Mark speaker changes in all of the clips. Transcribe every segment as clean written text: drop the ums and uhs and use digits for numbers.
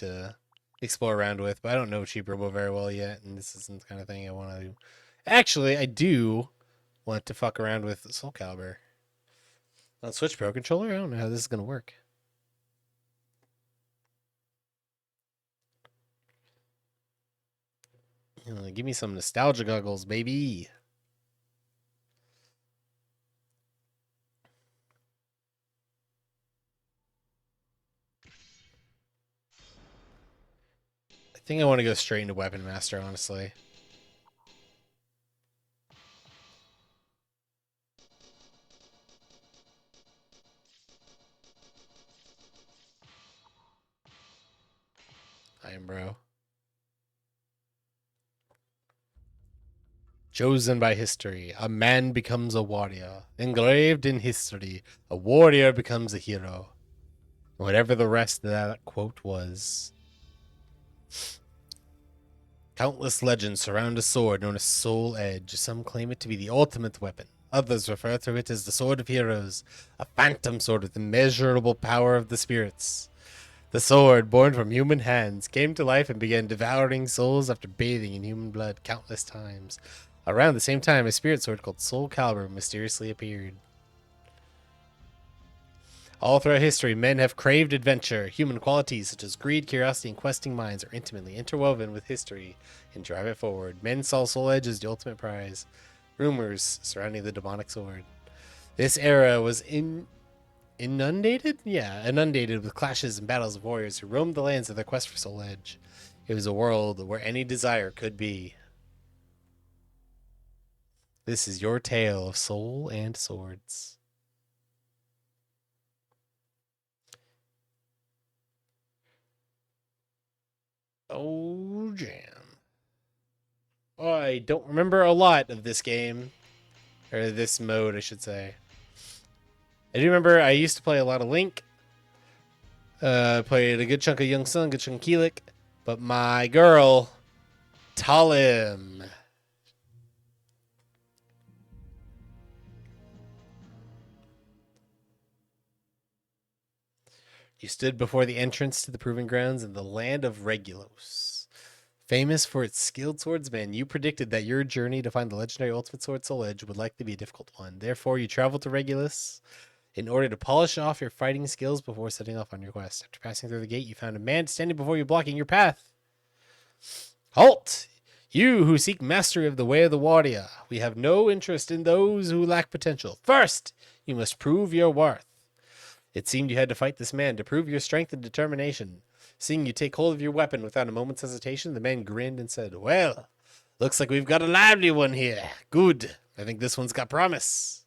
Speaker 1: to explore around with, but I don't know Cheap Robo very well yet, and this isn't the kind of thing I want to do. Actually, I do want to fuck around with Soul Calibur. On Switch Pro Controller? I don't know how this is going to work. Give me some nostalgia goggles, baby. I think I want to go straight into Weapon Master, honestly. I am, bro. Chosen by history, a man becomes a warrior. Engraved in history, a warrior becomes a hero. Whatever the rest of that quote was. Countless legends surround a sword known as Soul Edge. Some claim it to be the ultimate weapon. Others refer to it as the Sword of Heroes, a phantom sword with immeasurable power of the spirits. The sword, born from human hands, came to life and began devouring souls after bathing in human blood countless times. Around the same time, a spirit sword called Soul Calibur mysteriously appeared. All throughout history, men have craved adventure. Human qualities such as greed, curiosity, and questing minds are intimately interwoven with history and drive it forward. Men saw Soul Edge as the ultimate prize. Rumors surrounding the demonic sword. This era was inundated with clashes and battles of warriors who roamed the lands of their quest for Soul Edge. It was a world where any desire could be. This is your tale of soul and swords. Oh, jam. I don't remember a lot of this game. Or this mode, I should say. I do remember I used to play a lot of Link. Played a good chunk of Young Sun, good chunk of Keelik. But my girl, Talim. You stood before the entrance to the proving grounds in the land of Regulos. Famous for its skilled swordsman, you predicted that your journey to find the legendary ultimate sword Soul Edge would likely be a difficult one. Therefore, you traveled to Regulus in order to polish off your fighting skills before setting off on your quest. After passing through the gate, you found a man standing before you blocking your path. Halt! You who seek mastery of the way of the warrior, we have no interest in those who lack potential. First, you must prove your worth. It seemed you had to fight this man to prove your strength and determination. Seeing you take hold of your weapon without a moment's hesitation, the man grinned and said, "Well, looks like we've got a lively one here. Good. I think this one's got promise."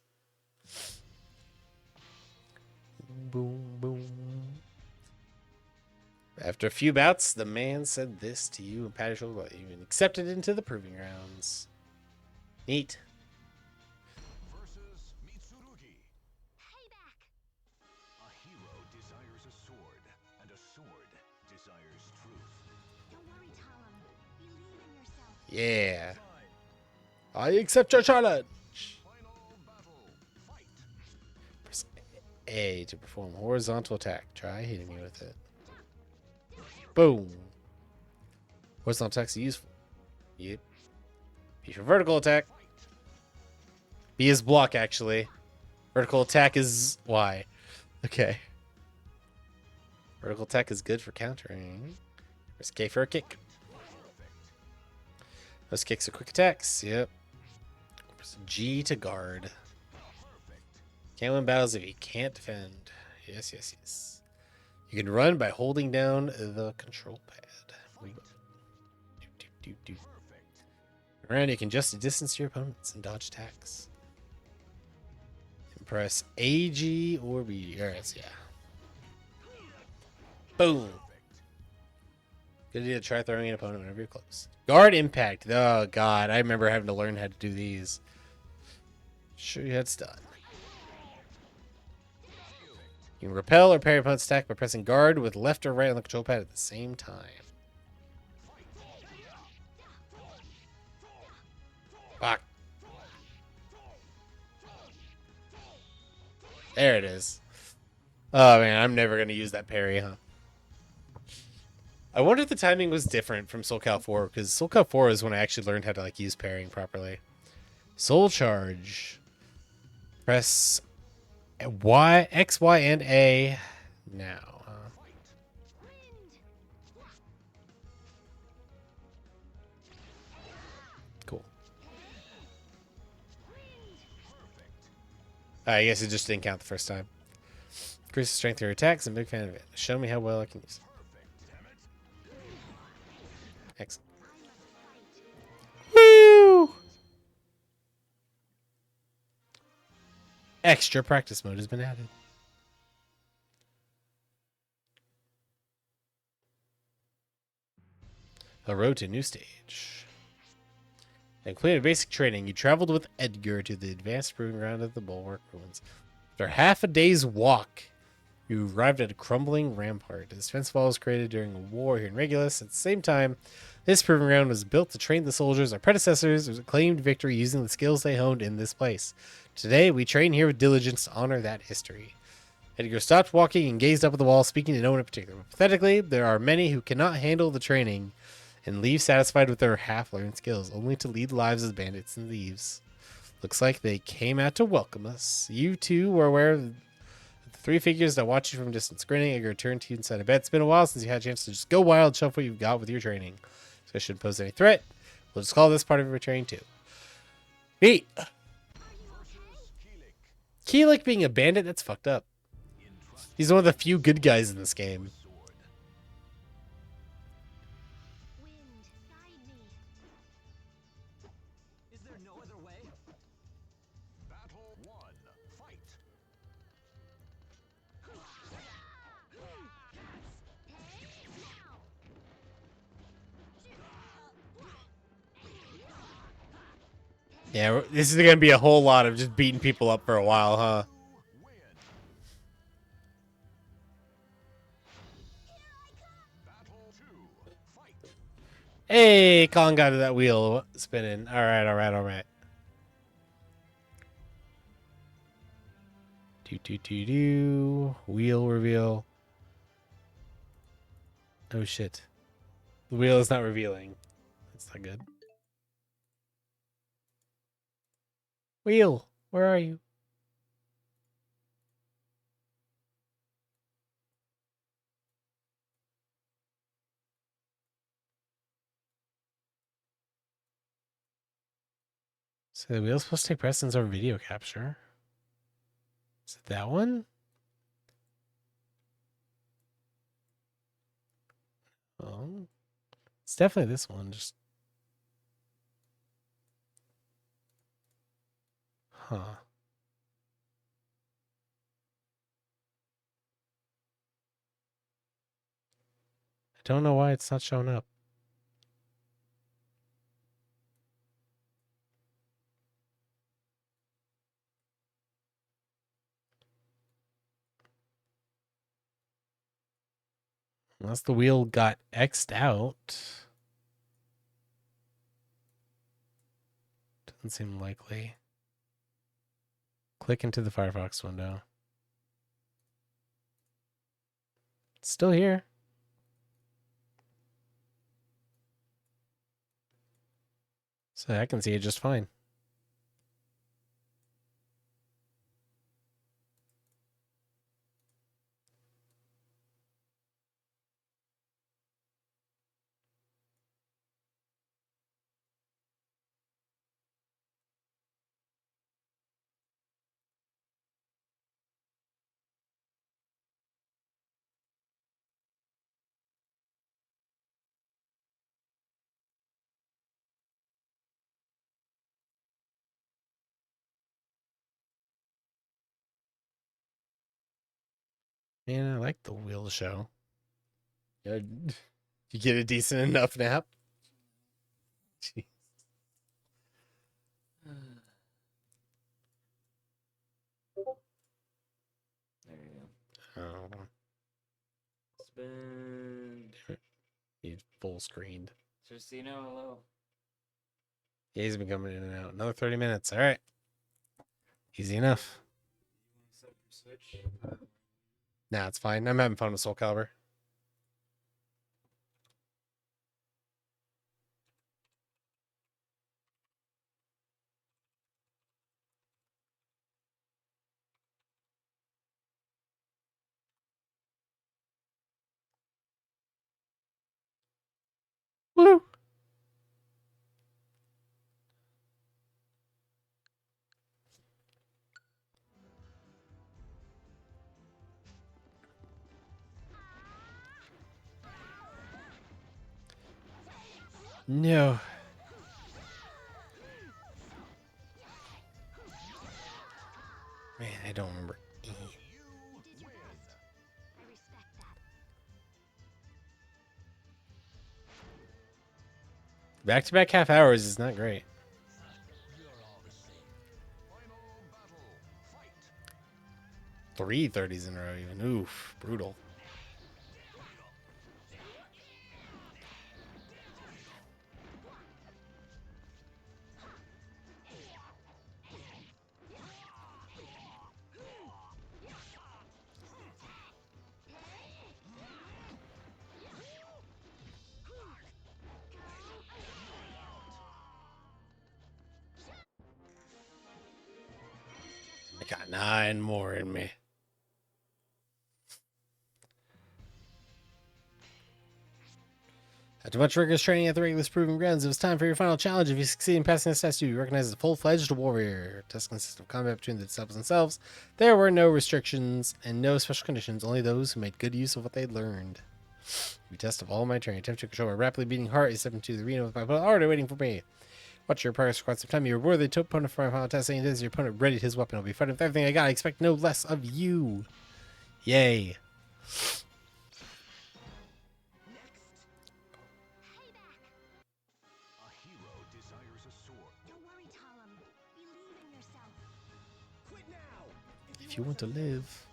Speaker 1: Boom, boom. After a few bouts, the man said this to you and patted your shoulder, you and accepted into the proving grounds. Neat. Yeah. I accept your challenge. Press A to perform horizontal attack. Try hitting me with it. Boom. Horizontal attacks are useful. Yep. B for vertical attack. B is block, actually. Vertical attack is Y. Okay. Vertical attack is good for countering. Press K for a kick. Those kicks are quick attacks. Yep. Press G to guard. Can't win battles if you can't defend. Yes, yes, yes. You can run by holding down the control pad. Around, you can adjust the distance to your opponents and dodge attacks. And press A, G, or B. Alright, yeah. Boom. Good idea to try throwing an opponent whenever you're close. Guard impact. Oh, God. I remember having to learn how to do these. Sure you had stun. You can repel or parry opponent's attack by pressing guard with left or right on the control pad at the same time. Fuck. There it is. Oh, man. I'm never going to use that parry, huh? I wonder if the timing was different from Soul Cal 4, because Soul Cal 4 is when I actually learned how to like use pairing properly. Soul Charge. Press Y, X, Y, and A now. Cool. I guess it just didn't count the first time. Increase the strength of your attacks. I'm a big fan of it. Show me how well I can use it. Excellent. Woo! Extra practice mode has been added. A road to new stage. And completed basic training. You traveled with Edgar to the advanced proving ground of the Bulwark Ruins. After half a day's walk, you arrived at a crumbling rampart. This defense wall was created during a war here in Regulus. At the same time, this proving ground was built to train the soldiers. Our predecessors claimed victory using the skills they honed in this place. Today, we train here with diligence to honor that history. Edgar stopped walking and gazed up at the wall, speaking to no one in particular. Pathetically, there are many who cannot handle the training and leave satisfied with their half-learned skills, only to lead lives as bandits and thieves. Looks like they came out to welcome us. You two were aware of the three figures that watch you from a distance. Grinning, Edgar turned to you inside a bed. It's been a while since you had a chance to just go wild and show off what you've got with your training. So I shouldn't pose any threat. We'll just call this part of your training too. Neat. Keelik being a bandit, that's fucked up. He's one of the few good guys in this game. Yeah, this is going to be a whole lot of just beating people up for a while, huh? Hey, Colin got to that wheel spinning. All right, all right, all right. Do. Wheel reveal. Oh, shit. The wheel is not revealing. That's not good. Wheel, where are you? So the wheel's supposed to take precedence over video capture. Is it that one? Oh, it's definitely this one. Just, huh? I don't know why it's not showing up. Unless the wheel got X'd out. Doesn't seem likely. Click into the Firefox window. It's still here. So I can see it just fine. Man, I like the wheel show. You get a decent enough nap? Jeez.
Speaker 2: There you go.
Speaker 1: Oh,
Speaker 2: Spin.
Speaker 1: he's full screened.
Speaker 2: Tristino, hello.
Speaker 1: Yeah, he's been coming in and out. Another 30 minutes. All right. Easy enough.
Speaker 2: Set up your Switch.
Speaker 1: Nah, it's fine. I'm having fun with Soul Calibur. Woo! No. Man, I don't remember. Back-to-back half hours is not great. 3:30s in a row, even. Oof, brutal. I got 9 more in me. After much rigorous training at the Regulus Proving Grounds, it was time for your final challenge. If you succeed in passing this test, you will be recognized as a full-fledged warrior. The test consists of combat between the disciples themselves. There were no restrictions and no special conditions, only those who made good use of what they had learned. We test of all my training. Attempt to control my rapidly beating heart. I step into the arena with my opponent already waiting for me. Watch your progress for quite some time. You reward the opponent for my final test. Saying this, your opponent readied his weapon. I'll be fighting with everything I got. I expect no less of you. Yay. If you want to live.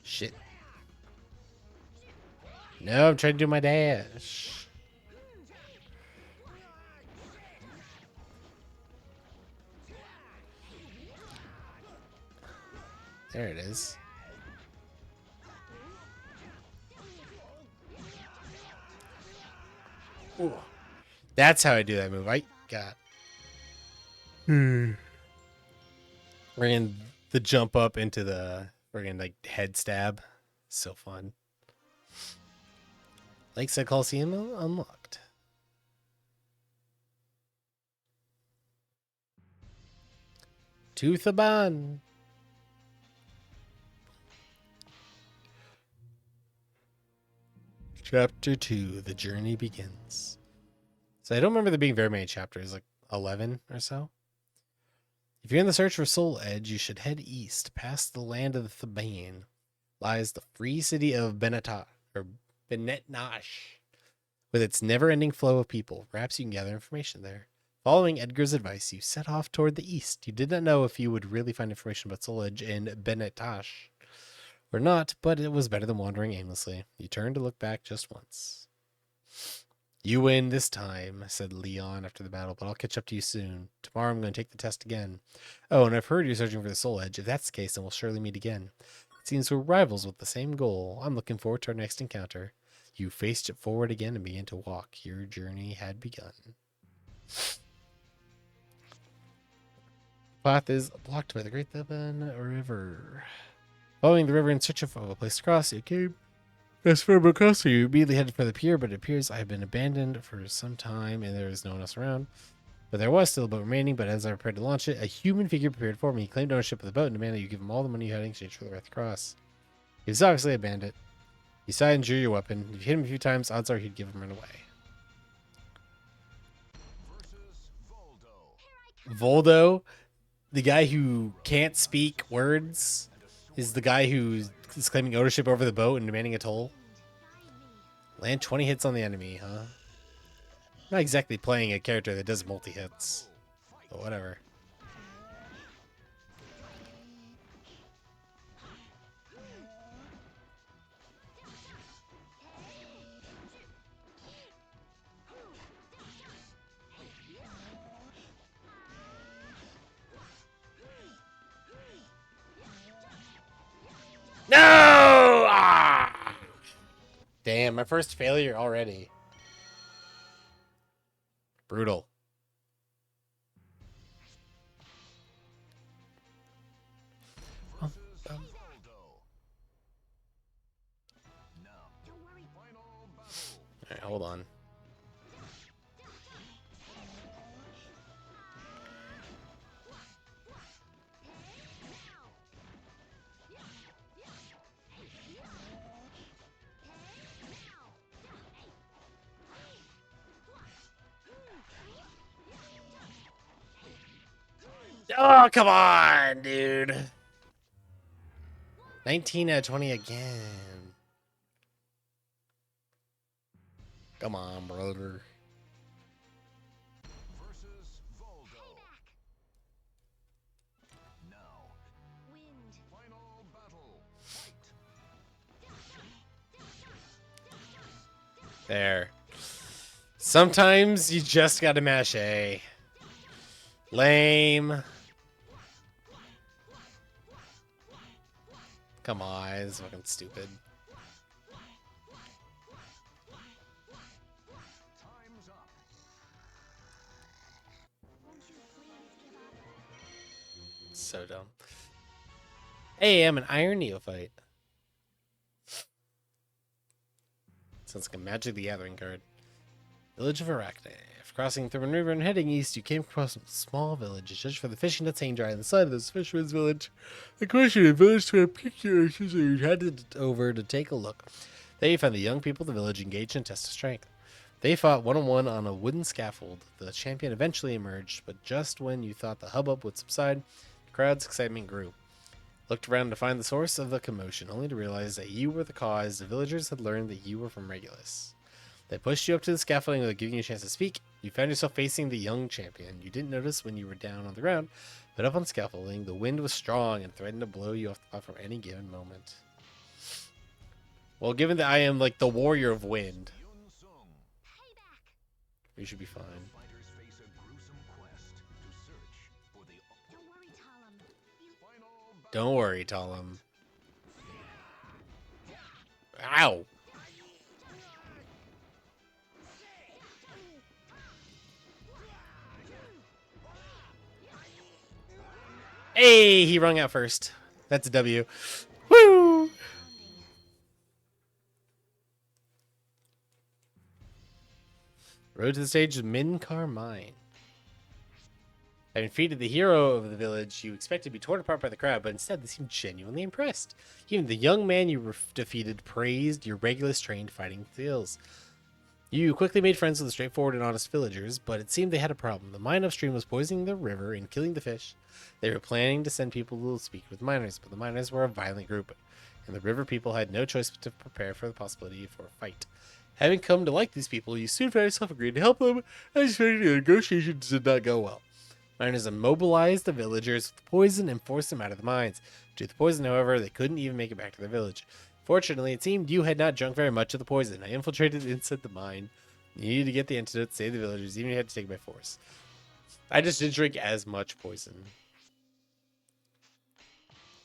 Speaker 1: Shit. No, I'm trying to do my dash. There it is. Ooh. That's how I do that move. I got. We're in the jump up into the friggin' like head stab. So fun. Lakeside Coliseum unlocked. To Thaban. Chapter 2, The Journey Begins. So I don't remember there being very many chapters, like 11 or so. If you're in the search for Soul Edge, you should head east. Past the land of the Thaban lies the free city of Benetnash, with its never-ending flow of people. Perhaps you can gather information there. Following Edgar's advice, you set off toward the east. You did not know if you would really find information about Soul Edge in Benetnash or not, but it was better than wandering aimlessly. You turned to look back just once. You win this time, said Leon after the battle, but I'll catch up to you soon. Tomorrow I'm going to take the test again. Oh, and I've heard you're searching for the Soul Edge. If that's the case, then we'll surely meet again. It seems we're rivals with the same goal. I'm looking forward to our next encounter. You faced it forward again and began to walk. Your journey had begun. Path is blocked by the Great Thaban River. Following the river in search of a place to cross, you came as far across, so you immediately headed for the pier, but it appears I have been abandoned for some time and there is no one else around. But there was still a boat remaining, but as I prepared to launch it, a human figure prepared for me. He claimed ownership of the boat and demanded you give him all the money you had in exchange for the right to cross. He was obviously a bandit. He sighed and drew your weapon. If you hit him a few times, odds are he'd give him run away. Voldo, the guy who can't speak words, is the guy who is claiming ownership over the boat and demanding a toll. Land 20 hits on the enemy, huh? Not exactly playing a character that does multi-hits, but whatever. No! Ah! Damn, my first failure already. Brutal. Alright, hold on. Oh, come on, dude. 19 out of 20 again. Come on, brother.
Speaker 3: Versus Voldo. Now, final battle. Fight.
Speaker 1: There. Sometimes you just gotta mash A. Lame. Come on, this is fucking stupid.
Speaker 3: Time's up.
Speaker 1: So dumb. Hey, I'm an Iron Neophyte. Sounds like a Magic the Gathering card. Village of Arachne. After crossing Thurman River and heading east, you came across a small village. Judged for the fishing nets hanging dry on the side of this fisherman's village. The question of village to pick your issues, so you headed over to take a look. There you found the young people of the village engaged in a test of strength. They fought one-on-one on a wooden scaffold. The champion eventually emerged, but just when you thought the hubbub would subside, the crowd's excitement grew. Looked around to find the source of the commotion, only to realize that you were the cause. The villagers had learned that you were from Regulus. They pushed you up to the scaffolding without giving you a chance to speak. You found yourself facing the young champion. You didn't notice when you were down on the ground, but up on the scaffolding, the wind was strong and threatened to blow you off the platform any given moment. Well, given that I am like the warrior of wind,
Speaker 3: Yun Sung.
Speaker 1: you should be fine.
Speaker 3: Fighters face a gruesome quest to search for the final battle.
Speaker 1: Don't worry, Talum. Ow! Hey, he rung out first. That's a W. Woo! Road to the stage is Min Carmine. Having defeated the hero of the village, you expected to be torn apart by the crowd, but instead they seemed genuinely impressed. Even the young man you defeated praised your Regulus trained fighting skills. You quickly made friends with the straightforward and honest villagers, but it seemed they had a problem. The mine upstream was poisoning the river and killing the fish. They were planning to send people to speak with miners, but the miners were a violent group, and the river people had no choice but to prepare for the possibility for a fight. Having come to like these people, you soon found yourself agreed to help them, and the negotiations did not go well. Miners immobilized the villagers with poison and forced them out of the mines. Due to the poison, however, they couldn't even make it back to their village. Fortunately, it seemed you had not drunk very much of the poison. I infiltrated inside the mine. You needed to get the antidote to save the villagers, even if you had to take it by force. I just didn't drink as much poison.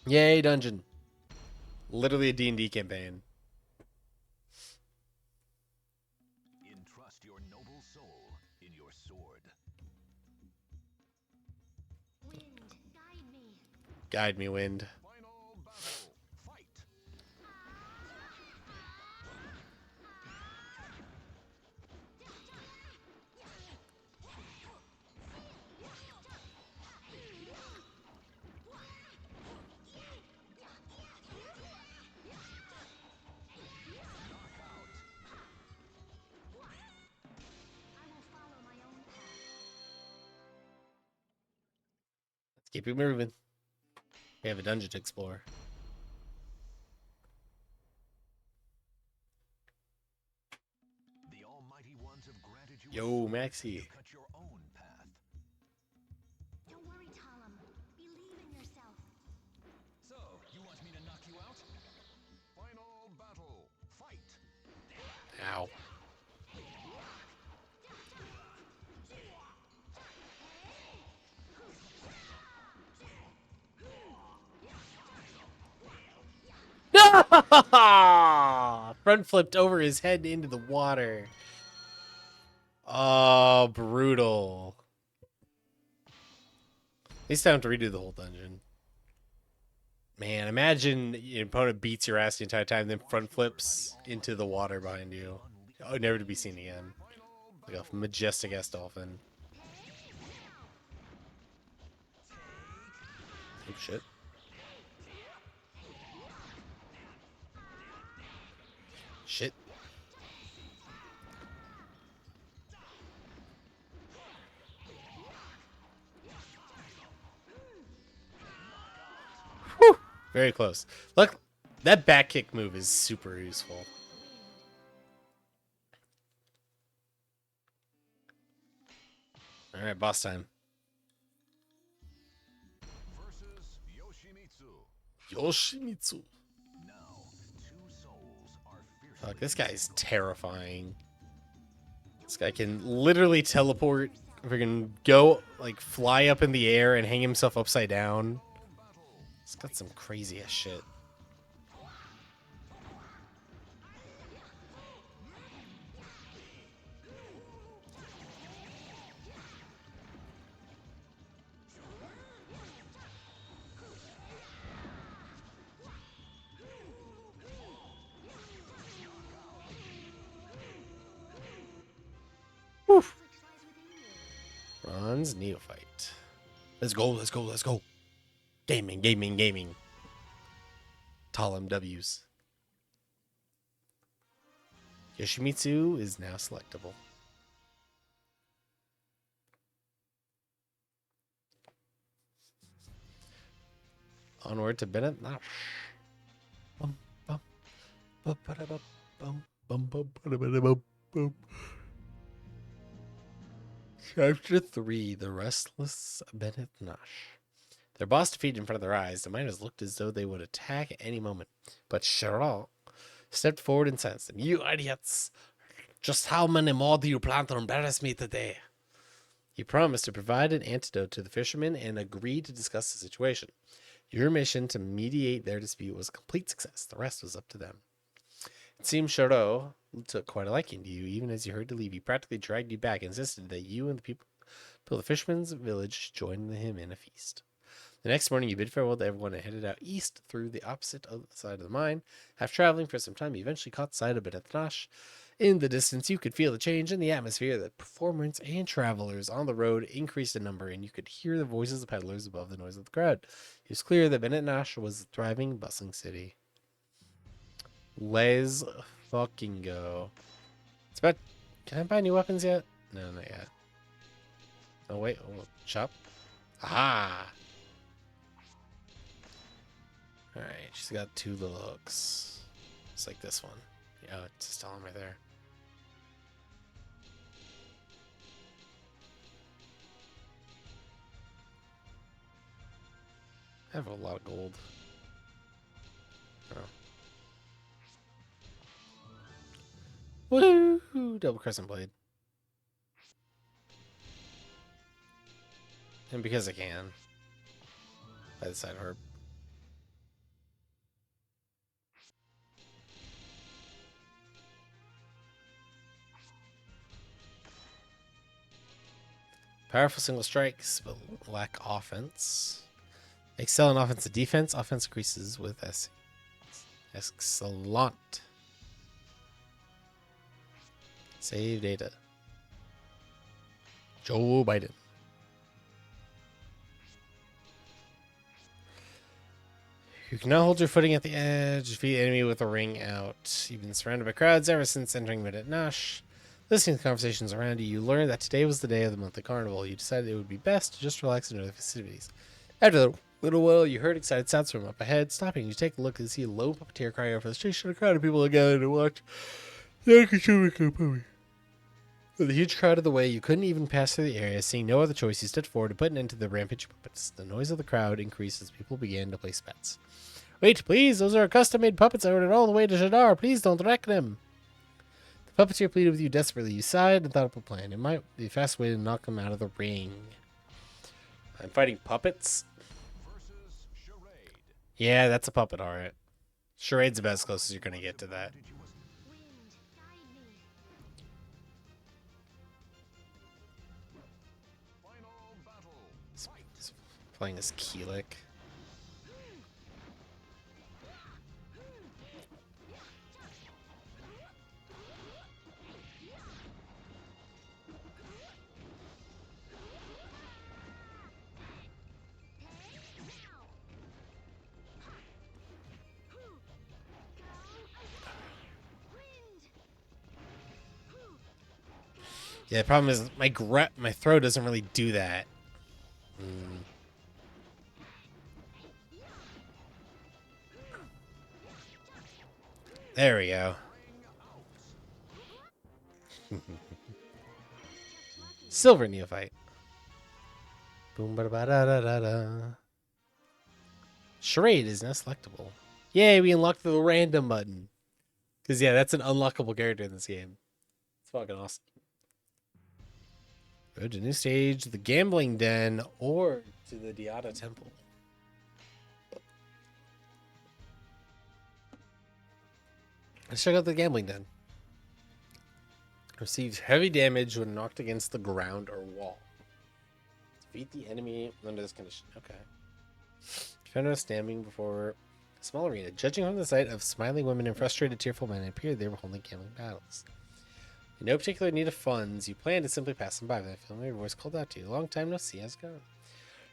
Speaker 1: Yay, dungeon. Literally a D&D campaign.
Speaker 3: Entrust your noble soul in your sword.
Speaker 4: Wind, guide me.
Speaker 1: Guide me, wind.
Speaker 3: Final battle. Fight.
Speaker 4: I will follow my own path.
Speaker 1: Let's keep it moving. We have a dungeon to explore.
Speaker 3: The almighty ones have granted you
Speaker 1: Yo,
Speaker 3: a
Speaker 1: Maxie.
Speaker 3: to cut your own path.
Speaker 4: Don't worry, Talum. Believe in yourself.
Speaker 3: So, you want me to knock you out? Final battle. Fight.
Speaker 1: Ow. Front flipped over his head into the water. Oh, brutal. It's time to redo the whole dungeon. Man, imagine your opponent beats your ass the entire time, then front flips into the water behind you. never to be seen again. Like a majestic ass dolphin. Oh shit. Shit. Whew. Very close. Look, that back kick move is super useful. All right, boss time.
Speaker 3: Versus Yoshimitsu.
Speaker 1: Yoshimitsu.
Speaker 3: Now, two souls are fiercely
Speaker 1: Fuck, this guy's terrifying. This guy can literally teleport. Freaking go, like, fly up in the air and hang himself upside down. It's got some crazy ass shit. Bronze Neophyte. Let's go, let's go, let's go. Gaming, gaming, gaming. Tall MWs. Yoshimitsu is now selectable. Onward to Bennett. Bum, bum, bum, ba-da-bum, bum, bum, bum, ba-da-ba-da-bum, bum. Chapter 3, The Restless Bennett Nash. Their boss defeated in front of their eyes, the miners looked as though they would attack at any moment. But Cheryl stepped forward and silenced them. You idiots! Just how many more do you plan to embarrass me today? He promised to provide an antidote to the fishermen and agreed to discuss the situation. Your mission to mediate their dispute was a complete success. The rest was up to them. It seems Charo took quite a liking to you. Even as you heard to leave, he practically dragged you back and insisted that you and the people of the fishermen's village join him in a feast. The next morning, you bid farewell to everyone and headed out east through the opposite side of the mine. After traveling for some time, you eventually caught sight of Bennett Nash. In the distance, you could feel the change in the atmosphere. The performers and travelers on the road increased in number, and you could hear the voices of peddlers above the noise of the crowd. It was clear that Bennett Nash was a thriving, bustling city. Let's fucking go. It's about... Can I buy new weapons yet? No, not yet. Oh, wait. Oh, shop. Aha! Alright, she's got two little hooks. Just like this one. Yeah, it's just telling right there. I have a lot of gold. Oh. Woo! Double crescent blade. And because I can. By the side herb. Powerful single strikes, but lack offense. Excel in offense and defense. Offense increases with S. Excellent. Save data. Joe Biden. You can now hold your footing at the edge. Defeat enemy with a ring out. You've been surrounded by crowds ever since entering Bennett Nash. Listening to conversations around you, you learned that today was the day of the monthly carnival. You decided it would be best to just relax and enjoy the festivities. After a little while, you heard excited sounds from up ahead. Stopping, you take a look and see a lone puppeteer crying out for the station. A crowd of people are gathered to watch. With a huge crowd in the way, you couldn't even pass through the area. Seeing no other choice, you stepped forward to put an end to the rampage puppets. The noise of the crowd increased as people began to place bets. Wait, please! Those are custom-made puppets I ordered all the way to Shadar. Please don't wreck them! The puppeteer pleaded with you desperately. You sighed and thought up a plan. It might be a fast way to knock them out of the ring. I'm fighting puppets?
Speaker 3: versus Charade.
Speaker 1: Yeah, that's a puppet, alright. Charade's about as close as you're going to get to that.
Speaker 4: Wind, guide me.
Speaker 3: Final battle.
Speaker 1: He's playing as Keelik. Yeah, the problem is my throw doesn't really do that. There we go. Silver neophyte. Boom ba da da da da da. Charade is now selectable. Yay, we unlocked the random button. Because, yeah, that's an unlockable character in this game. It's fucking awesome. Go to new stage, the gambling den, or to the Diada temple. Let's check out the gambling den. Receives heavy damage when knocked against the ground or wall. Defeat the enemy under this condition. Okay. Defender standing before a small arena. Judging from the sight of smiling women and frustrated, tearful men, it appeared they were holding gambling battles. In no particular need of funds, you plan to simply pass them by. But I feel my voice called out to you. Long time no see. How's it going?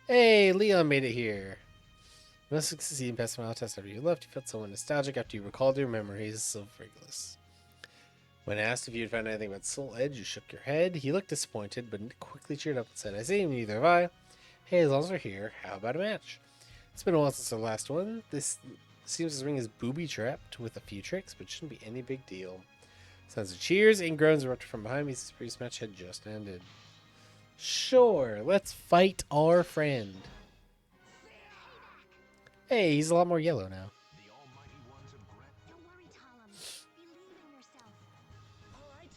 Speaker 1: Hey, Leon made it here. You must succeed in passing my test after you left. You felt somewhat nostalgic after you recalled your memories of Regulus. When asked if you had found anything about Soul Edge, you shook your head. He looked disappointed, but quickly cheered up and said, I see, neither have I. Hey, as long as we're here, how about a match? It's been a while since our last one. This seems this ring is booby-trapped with a few tricks, but shouldn't be any big deal. Sounds of cheers and groans erupted from behind me. This previous match had just ended. Sure, let's fight our friend. Hey, he's a lot more yellow now.
Speaker 3: The almighty ones of Gret.
Speaker 4: Don't worry, Talum. Believe in yourself.
Speaker 3: All right,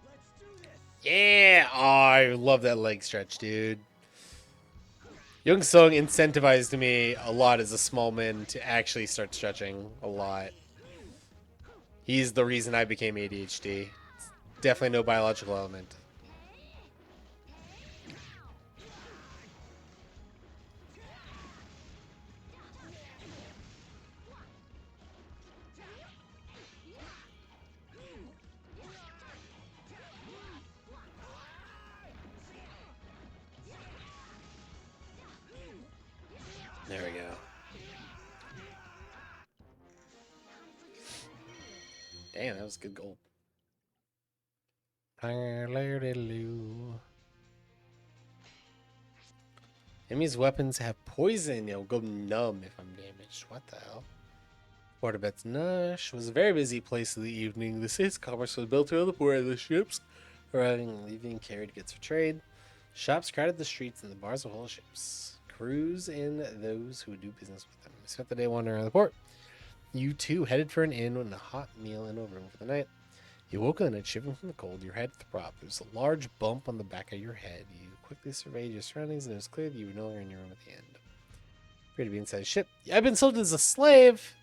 Speaker 3: let's do this.
Speaker 1: Yeah, oh, I love that leg stretch, dude. Young Sung incentivized me a lot as a small man to actually start stretching a lot. He's the reason I became ADHD. It's definitely no biological element. There we go. Damn, that was good gold. Enemy's weapons have poison. It'll go numb if I'm damaged. What the hell? Waterbed's Nush was a very busy place in the evening. The city's commerce was built around the port of the ships, arriving and leaving carried goods for trade. Shops crowded the streets and the bars were full of ships. Crews and those who would do business with them. We spent the day wandering around the port. You two headed for an inn with a hot meal and a room for the night. You woke in the night shivering from the cold. Your head throbbed. There was a large bump on the back of your head. You quickly surveyed your surroundings, and it was clear that you were no longer in your room at the end. Free to be inside a ship. I've been sold as a slave.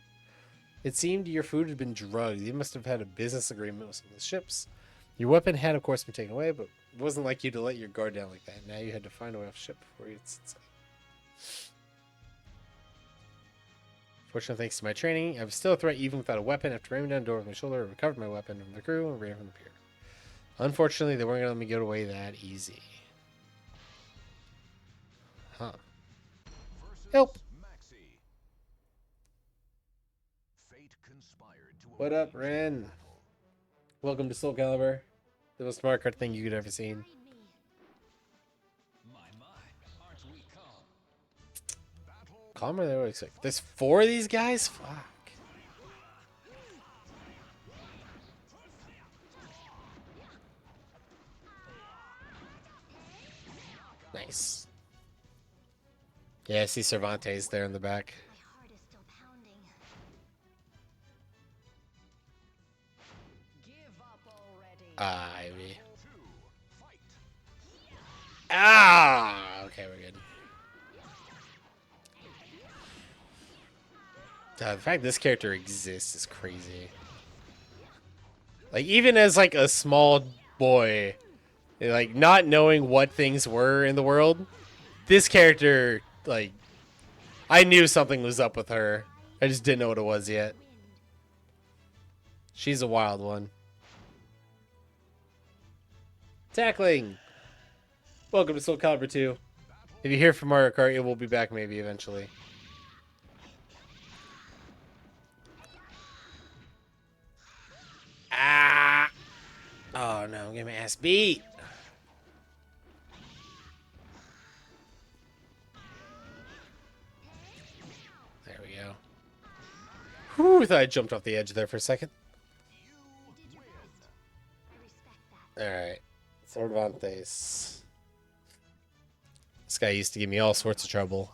Speaker 1: It seemed your food had been drugged. You must have had a business agreement with some of the ships. Your weapon had, of course, been taken away, but it wasn't like you to let your guard down like that. Now you had to find a way off ship before you sit sail. Fortunately, thanks to my training, I was still a threat even without a weapon. After ramming down the door with my shoulder, I recovered my weapon from the crew and ran from the pier. Unfortunately, they weren't going to let me get away that easy. Huh. Help!
Speaker 3: Maxi. Fate conspired to
Speaker 1: What up,
Speaker 3: arrange
Speaker 1: Ren?
Speaker 3: the battle.
Speaker 1: Welcome to Soul Calibur. The most smart card thing you could ever seen.
Speaker 3: My, aren't we calm? Battle.
Speaker 1: Calmer than I would expect. There's 4 of these guys? Fuck. Nice. Yeah, I see Cervantes there in the back.
Speaker 4: My heart is still pounding.
Speaker 5: Give up already.
Speaker 1: Ivy.
Speaker 3: 2. Fight.
Speaker 1: Ah! Okay, we're good. The fact this character exists is crazy. Like, even as, like, a small boy, like, not knowing what things were in the world, this character, like, I knew something was up with her. I just didn't know what it was yet. She's a wild one. Tackling! Welcome to Soul Calibur 2. If you hear from Mario Kart, it will be back maybe eventually. Ah! Oh no, I'm getting my ass beat. Whew, I thought I jumped off the edge there for a second.
Speaker 4: You did your best. I respect that.
Speaker 1: Alright. Cervantes. This guy used to give me all sorts of trouble.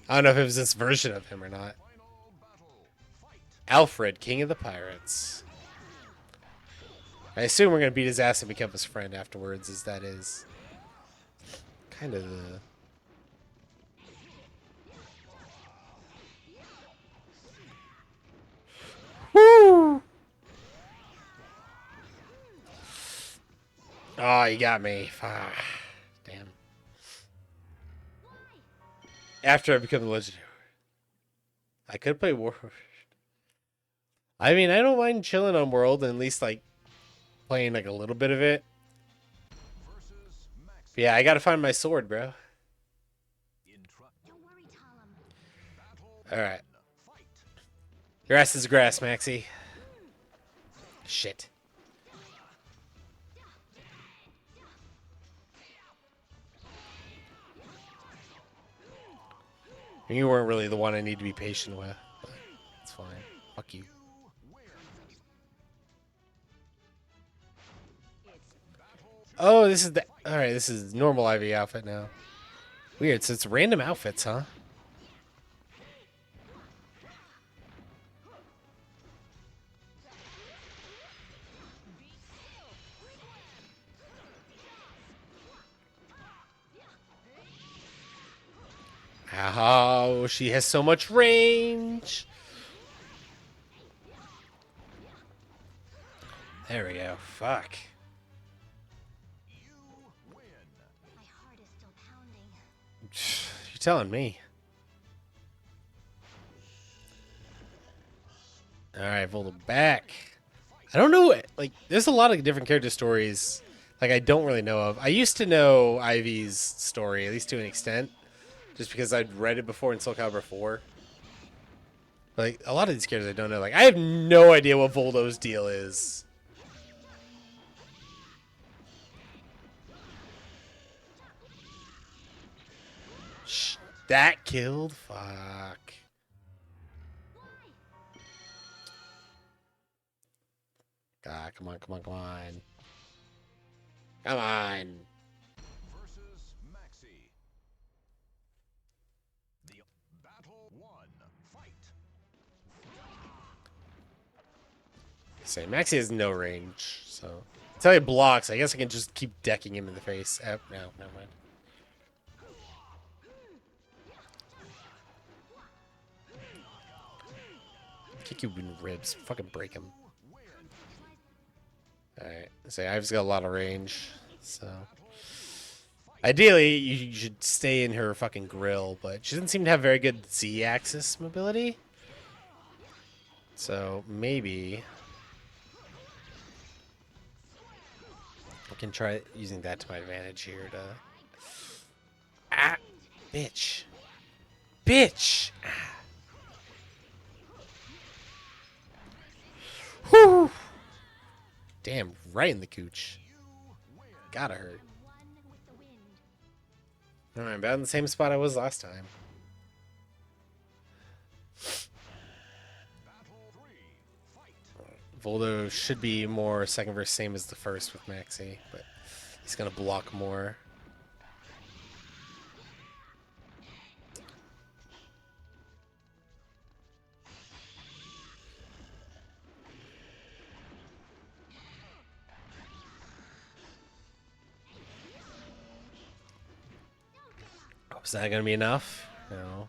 Speaker 1: I don't know if it was this version of him or not.
Speaker 3: Final battle. Fight.
Speaker 1: Alfred, King of the Pirates. I assume we're going to beat his ass and become his friend afterwards, as that is kind of the... Woo! Oh, you got me. Ah, damn. After I become the legendary. I could play Warlord. I mean, I don't mind chilling on World and at least, like, playing, like, a little bit of it.
Speaker 3: Versus Max.
Speaker 1: But yeah, I gotta find my sword, bro.
Speaker 4: Don't worry, Talum.
Speaker 3: Battle.
Speaker 1: Alright.
Speaker 3: Fight.
Speaker 1: Your ass is grass, Maxie. Shit. You weren't really the one I need to be patient with. But it's fine. Fuck you.
Speaker 3: You win.
Speaker 1: Oh, this is the... Alright, this is normal Ivy outfit now. Weird, so it's random outfits, huh? Oh, she has so much range. There we go. Fuck.
Speaker 3: You win.
Speaker 4: My heart is still pounding.
Speaker 1: You're telling me. Alright, Volta back. I don't know. Like, there's a lot of different character stories. Like, I don't really know of. I used to know Ivy's story, at least to an extent. Just because I'd read it before in Soul Calibur 4. Like, a lot of these characters I don't know. Like, I have no idea what Voldo's deal is. Shh, that killed? Fuck. Ah, come on, come on, come on. Come on.
Speaker 3: Versus Maxi. The battle 1. Fight.
Speaker 1: Say, Maxie has no range, so... Until he blocks, I guess I can just keep decking him in the face. No, never mind. Kick you in the ribs. Fucking break him. Alright, say Ive's got a lot of range, so... Ideally, you should stay in her fucking grill, but she doesn't seem to have very good Z-axis mobility. So, maybe... I can try using that to my advantage here to... Ah! Bitch! Bitch! Ah. Whew! Damn, right in the cooch. Gotta hurt.
Speaker 4: One with the wind.
Speaker 1: Alright, about in the same spot I was last time.
Speaker 3: Battle 3. Fight.
Speaker 1: Voldo should be more second verse same as the first with Maxi, but he's gonna block more. Is that gonna be enough? No.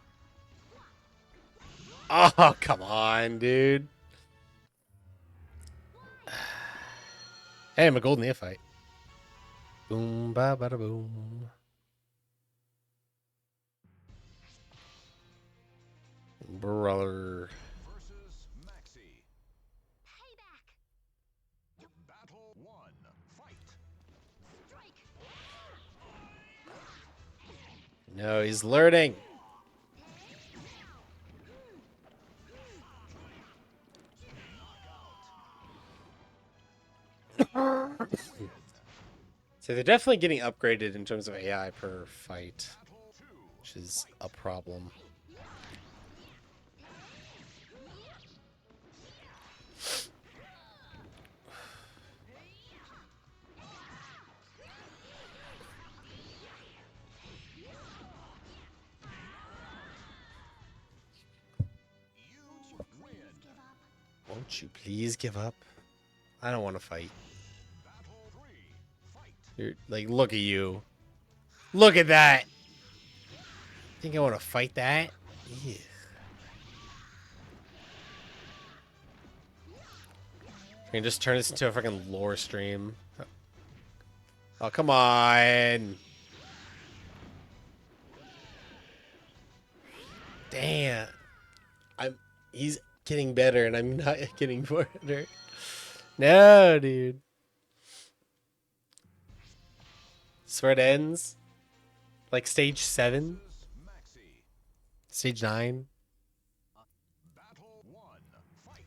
Speaker 1: Oh, come on, dude. Hey, I'm a golden neophyte. Boom, ba ba da boom. Brother.
Speaker 3: Versus Maxi.
Speaker 4: Payback.
Speaker 3: Battle 1. Fight.
Speaker 4: Strike.
Speaker 1: No, he's learning. So they're definitely getting upgraded in terms of AI per fight,
Speaker 3: Battle 2.
Speaker 1: which is a problem. Would you please give up? I don't want to fight.
Speaker 3: Battle 3. Fight.
Speaker 1: You're like, look at you. Look at that. Think I want to fight that? Yeah. I can just turn this into a fucking lore stream. Oh, come on. Damn. He's getting better and I'm not getting better. No, dude. Swear it ends. Like stage 7?
Speaker 3: Maxi.
Speaker 1: Stage 9?
Speaker 3: Battle 1. Fight.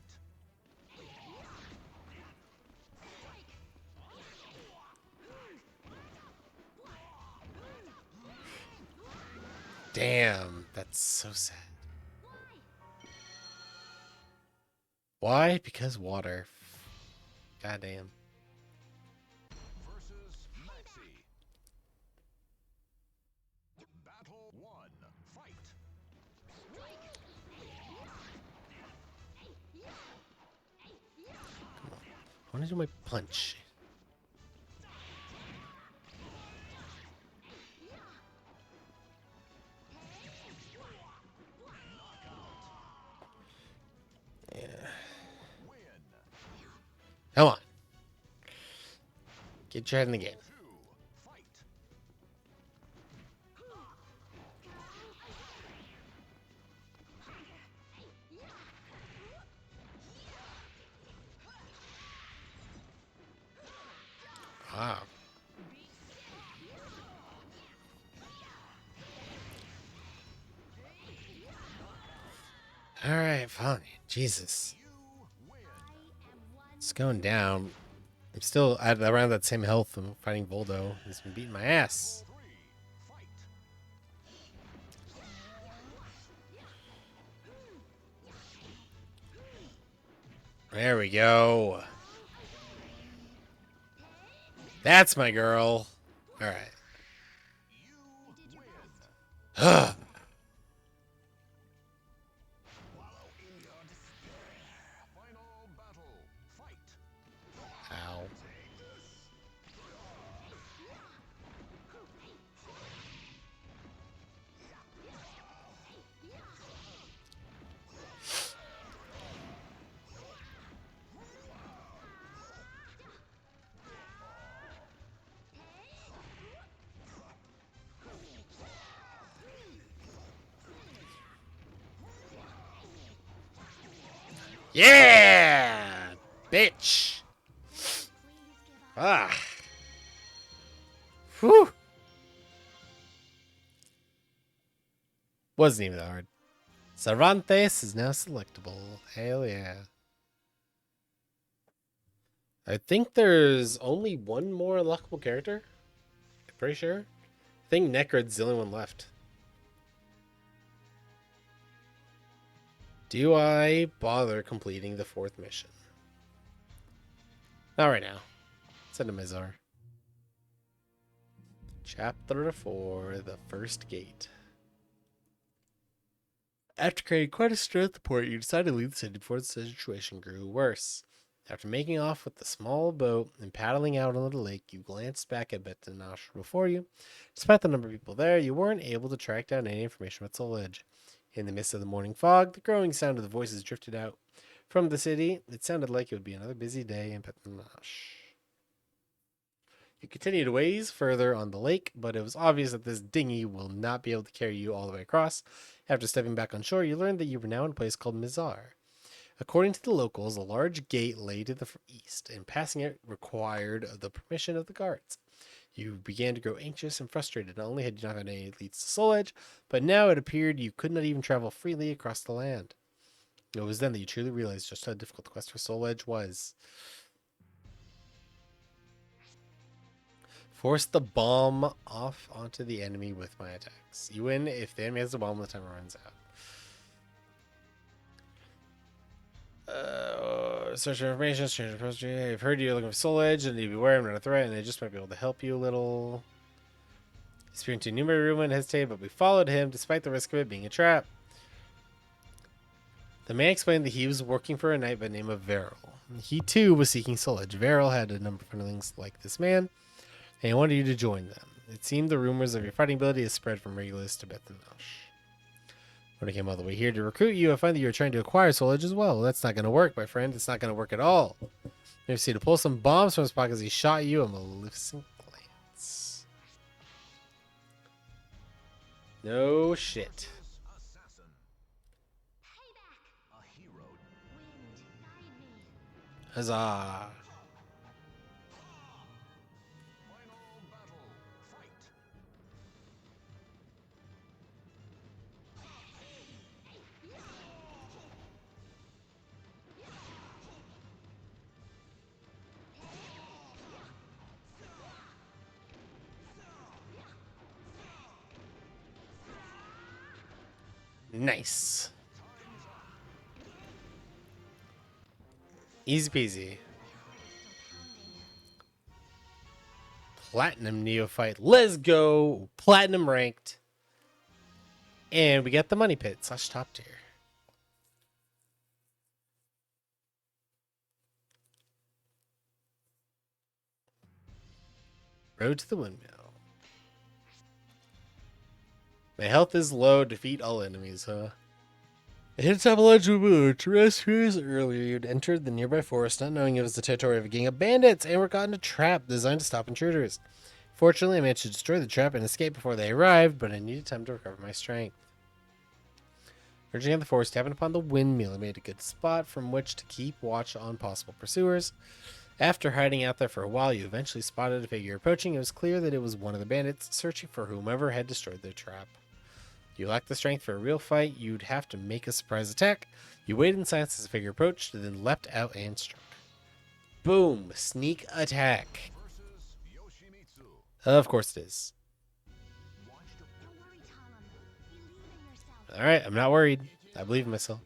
Speaker 1: Damn. That's so sad. Why? Because water. Goddamn.
Speaker 3: Versus Maxi. Battle 1. Fight.
Speaker 1: I want to do my punch. Yeah.
Speaker 3: Win.
Speaker 1: Come on. Get your head in the game.
Speaker 3: 2. Fight.
Speaker 1: Wow. All right, fine. Jesus.
Speaker 3: You win.
Speaker 1: It's going down. I'm still at around that same health. I'm fighting Voldo. He's been beating my ass.
Speaker 3: 3. Fight.
Speaker 1: There we go. That's my girl. All right.
Speaker 3: You win.
Speaker 1: Ow.
Speaker 3: Final battle. Fight.
Speaker 1: Yeah, bitch. Ah. Whew. Wasn't even that hard. Cervantes is now selectable. Hell yeah. I think there's only one more unlockable character. I'm pretty sure. I think Necrod's the only one left. Do I bother completing the 4th mission? Not right now. Send a Mizar. Chapter 4, The First Gate. After creating quite a strength report, you decided to leave the city before the situation grew worse. After making off with the small boat and paddling out onto the lake, you glanced back at Betanash before you. Despite the number of people there, you weren't able to track down any information about Soul Edge. In the midst of the morning fog, the growing sound of the voices drifted out from the city. It sounded like it would be another busy day in Betanash. You continued a ways further on the lake, but it was obvious that this dinghy will not be able to carry you all the way across. After stepping back on shore, you learned that you were now in a place called Mizar. According to the locals, a large gate lay to the east, and passing it required the permission of the guards. You began to grow anxious and frustrated. Not only had you not had any leads to Soul Edge, but now it appeared you could not even travel freely across the land. It was then that you truly realized just how difficult the quest for Soul Edge was. Force the bomb off onto the enemy with my attacks. You win if the enemy has the bomb when the timer runs out. Search for information, strange approach. I've heard you're looking for Soul Edge, and you beware, I'm not a threat, and they just might be able to help you a little. Experiencing numerous rumor and hesitated, but we followed him despite the risk of it being a trap. The man explained that he was working for a knight by the name of Veril. He too was seeking Solage. Veril had a number of underlings like this man, and he wanted you to join them. It seemed the rumors of your fighting ability has spread from Regulus to Bethanosh. When I came all the way here to recruit you, I find that you're trying to acquire Solage as well. That's not going to work, my friend. It's not going to work at all. You see to pull some bombs from his pocket as he shot you a maleficent glance. No shit.
Speaker 3: Assassin.
Speaker 4: Payback!
Speaker 3: A hero.
Speaker 4: Wind, guide me.
Speaker 1: Huzzah.
Speaker 3: Final battle. Fight.
Speaker 1: Nice. Easy peasy.
Speaker 4: Still pounding.
Speaker 1: Platinum neophyte. Let's go. Platinum ranked. And we got the money pit / top tier. Road to the windmill. My health is low. Defeat all enemies, huh? I hit a topological mood to rescue us earlier. You'd entered the nearby forest, not knowing it was the territory of a gang of bandits, and were caught in a trap designed to stop intruders. Fortunately, I managed to destroy the trap and escape before they arrived, but I needed time to recover my strength. Emerging out of the forest, tapping upon the windmill, I made a good spot from which to keep watch on possible pursuers. After hiding out there for a while, you eventually spotted a figure approaching. It was clear that it was one of the bandits searching for whomever had destroyed their trap. You lacked the strength for a real fight. You'd have to make a surprise attack. You waited in silence as the figure approached, and then leapt out and struck. Boom! Sneak attack.
Speaker 3: Versus Yoshimitsu.
Speaker 1: Of course it is.
Speaker 3: Watch the
Speaker 4: Don't worry, Talum. Believe in yourself.
Speaker 1: Alright, I'm not worried. I believe in myself.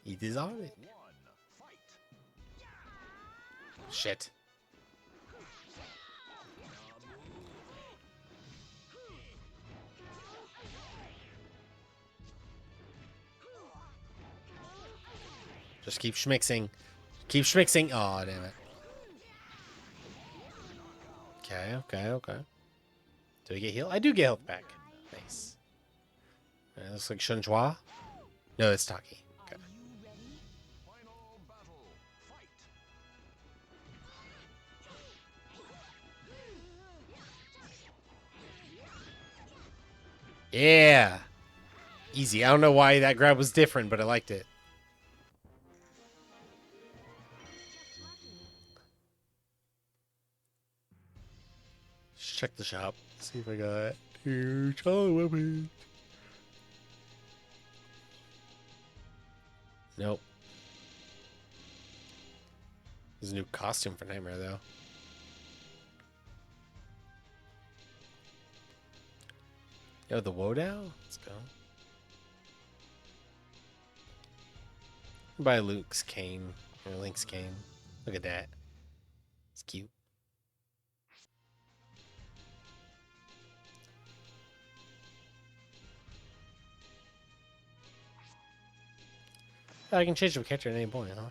Speaker 3: Yoshimitsu.
Speaker 1: It is on it.
Speaker 3: One. Fight.
Speaker 1: Shit. Just keep schmixing. Keep schmixing. Oh, damn it. Okay. Do I get healed? I do get health back. Nice. Looks like Shunjua. No, it's Taki. Okay.
Speaker 3: Final battle. Fight.
Speaker 1: Yeah. Easy. I don't know why that grab was different, but I liked it.
Speaker 4: Just lucky.
Speaker 1: Just check the shop. See if I got two solid weapons. Nope. There's a new costume for Nightmare, though. Yo, the Wodow? Let's go. Buy Luke's cane. Or Link's cane. Look at that. It's cute. I can change the character at any point, huh?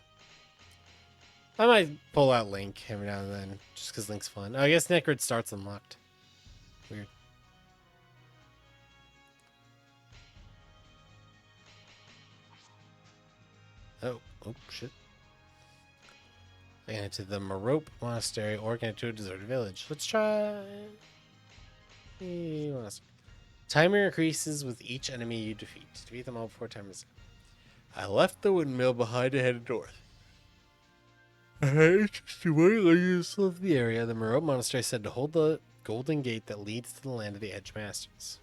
Speaker 1: I might pull out Link every now and then, just because Link's fun. Oh, I guess Necrid starts unlocked. Weird. Oh, shit. I get to the Merope Monastery or get to a deserted village. Let's try... Timer increases with each enemy you defeat. Defeat them all before time is up. I left the windmill behind and headed north. Just to wait of the area, the Merope Monastery said to hold the golden gate that leads to the land of the Edge Masters.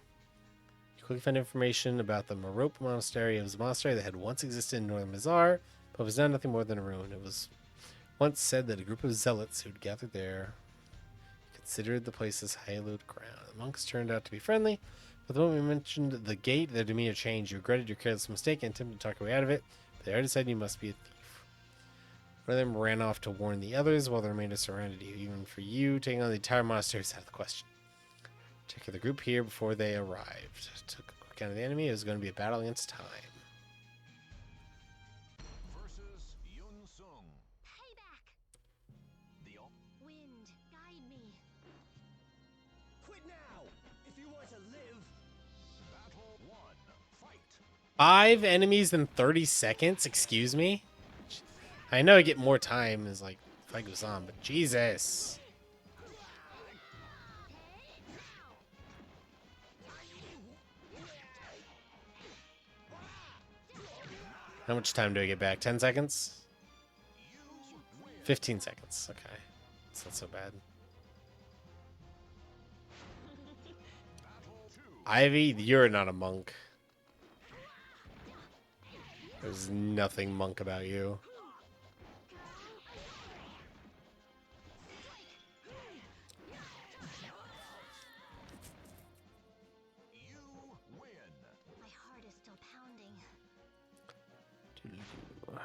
Speaker 1: You quickly find information about the Merope Monastery. It was a monastery that had once existed in northern Mazar, but was now nothing more than a ruin. It was once said that a group of zealots who'd gathered there considered the place's hallowed ground. The monks turned out to be friendly, but the moment we mentioned the gate, their demeanor changed. You regretted your careless mistake and attempted to talk your way out of it, but they already decided you must be a thief. One of them ran off to warn the others, while the remainder surrounded you. Even for you, taking on the entire monastery is out of the question. Check the group here before they arrived. Took a quick count of the enemy. It was going to be a battle against time.
Speaker 4: Wind, guide me.
Speaker 3: Quit now if you want to live. Battle 1. Fight.
Speaker 1: 5 enemies in 30 seconds? Excuse me? I know I get more time as like fight goes on, but Jesus. How much time do I get back? 10 seconds? 15 seconds. Okay. It's not so bad. Ivy, you're not a monk. There's nothing monk about you.
Speaker 3: You win.
Speaker 4: My heart is still pounding.
Speaker 3: Don't cry.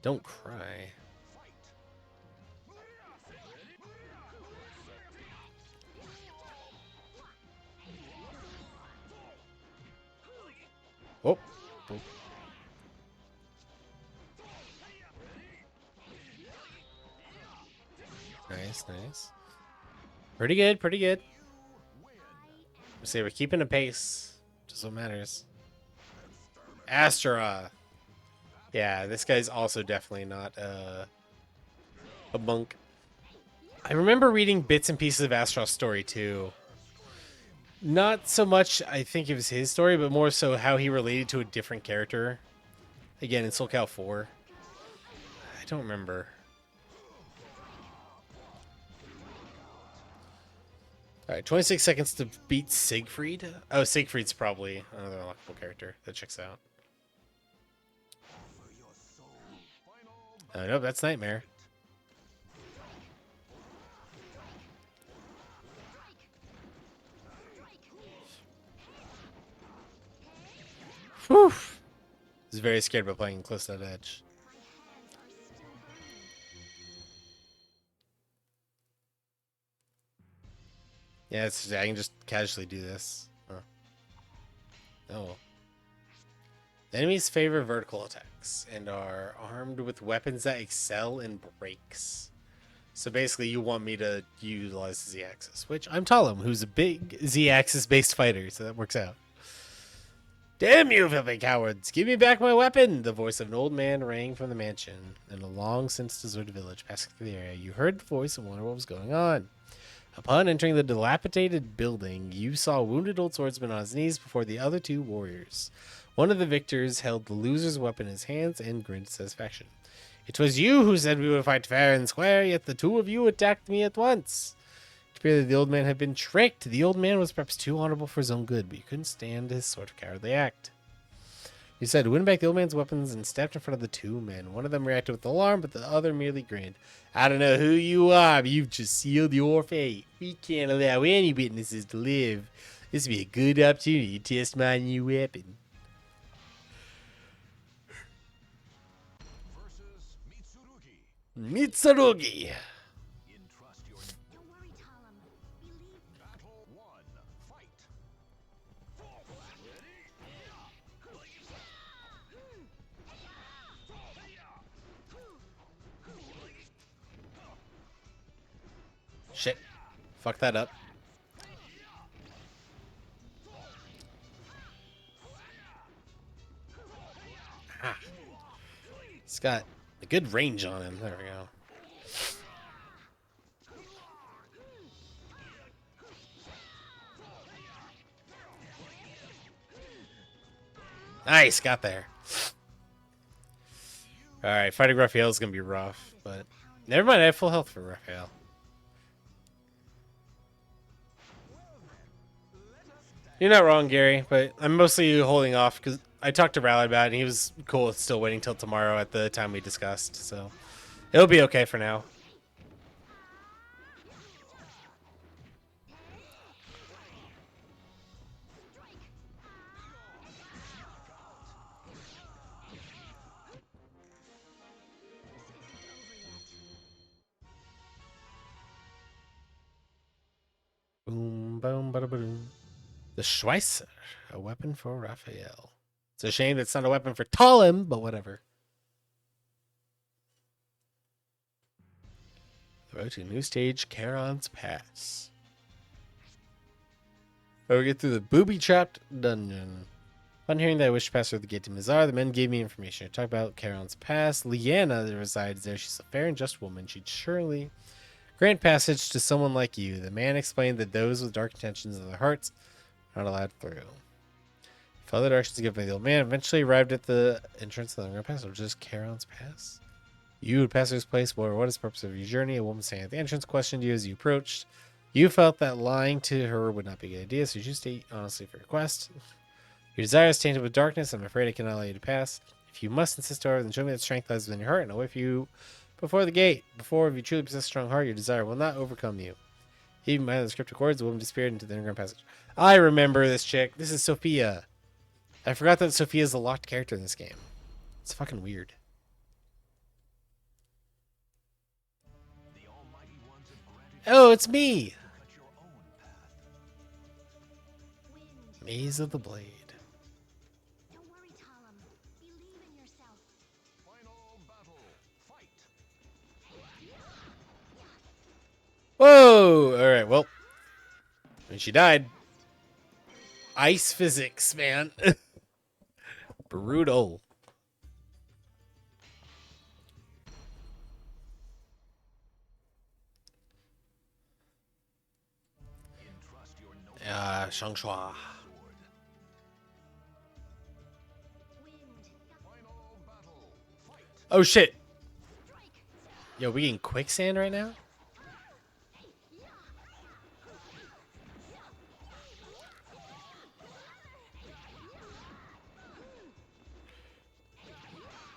Speaker 1: Don't cry.
Speaker 3: Fight.
Speaker 1: Oh. Oh. Nice, nice. Pretty good, pretty good. I say we're keeping a pace. Just what matters. Astra. Yeah, this guy's also definitely not a monk. I remember reading bits and pieces of Astra's story too. Not so much, I think it was his story, but more so how he related to a different character. Again, in Soul Cal 4. I don't remember. Alright, 26 seconds to beat Siegfried. Oh, Siegfried's probably another unlockable character. That checks out. Oh, nope, that's Nightmare. Whew. I was very scared about playing close to that edge. Yeah, I can just casually do this. Huh. Oh. The enemies favor vertical attacks and are armed with weapons that excel in breaks. So basically, you want me to utilize the Z-axis, which I'm Talum, who's a big Z-axis based fighter, so that works out. Damn you, filthy cowards! Give me back my weapon! The voice of an old man rang from the mansion in a long since deserted village. Passing through the area, you heard the voice and wondered what was going on. Upon entering the dilapidated building, you saw a wounded old swordsman on his knees before the other two warriors. One of the victors held the loser's weapon in his hands and grinned satisfaction. It was you who said we would fight fair and square, yet the two of you attacked me at once. It appeared that the old man had been tricked. The old man was perhaps too honorable for his own good, but you couldn't stand his sort of cowardly act. You said, win back the old man's weapons and stepped in front of the two men. One of them reacted with alarm, but the other merely grinned. I don't know who you are, but you've just sealed your fate. We can't allow any witnesses to live. This would be a good opportunity to test my new weapon.
Speaker 3: Versus Mitsurugi.
Speaker 1: Mitsurugi.
Speaker 3: Entrust your
Speaker 4: Don't worry, Talum. Believe
Speaker 3: battle 1. Fight.
Speaker 1: Shit. Fuck that up. Ah. He's got a good range on him. There we go. Nice, got there. Alright, fighting Raphael is going to be rough, but never mind, I have full health for Raphael. You're not wrong, Gary, but I'm mostly holding off because I talked to Rally about it and he was cool with still waiting till tomorrow at the time we discussed, so it'll be okay for now. Boom, boom, bada boom. The Schweitzer, a weapon for Raphael. It's a shame it's not a weapon for Talum, but whatever. Approaching new stage, Charon's Pass. Oh, we get through the booby-trapped dungeon. Upon hearing that I wish to pass through the gate to Mizar, the men gave me information. I talked about Charon's Pass. Liana that resides there. She's a fair and just woman. She'd surely grant passage to someone like you. The man explained that those with dark intentions in their hearts are not allowed through. Follow the directions given by the old man. Eventually arrived at the entrance of the underground pass, which is Charon's Pass. You would pass through this place. What is the purpose of your journey? A woman standing at the entrance questioned you as you approached. You felt that lying to her would not be a good idea, so you should state honestly for your quest. Your desire is tainted with darkness. I'm afraid I cannot allow you to pass. If you must insist, however, then show me that strength lies within your heart, and I'll wait for you before the gate. Before, if you truly possess a strong heart, your desire will not overcome you. Even by the scripted words, the woman disappeared into the underground passage. I remember this chick. This is Sophia. I forgot that Sophia is a locked character in this game. It's fucking weird. Oh, it's me! Maze of the Blade.
Speaker 4: Don't worry, Talam. Believe in yourself.
Speaker 3: Final battle. Fight.
Speaker 1: Whoa! Alright, well. And she died. Ice physics, man. Brutal. Shangshua. Oh shit. Yo, we in quicksand right now?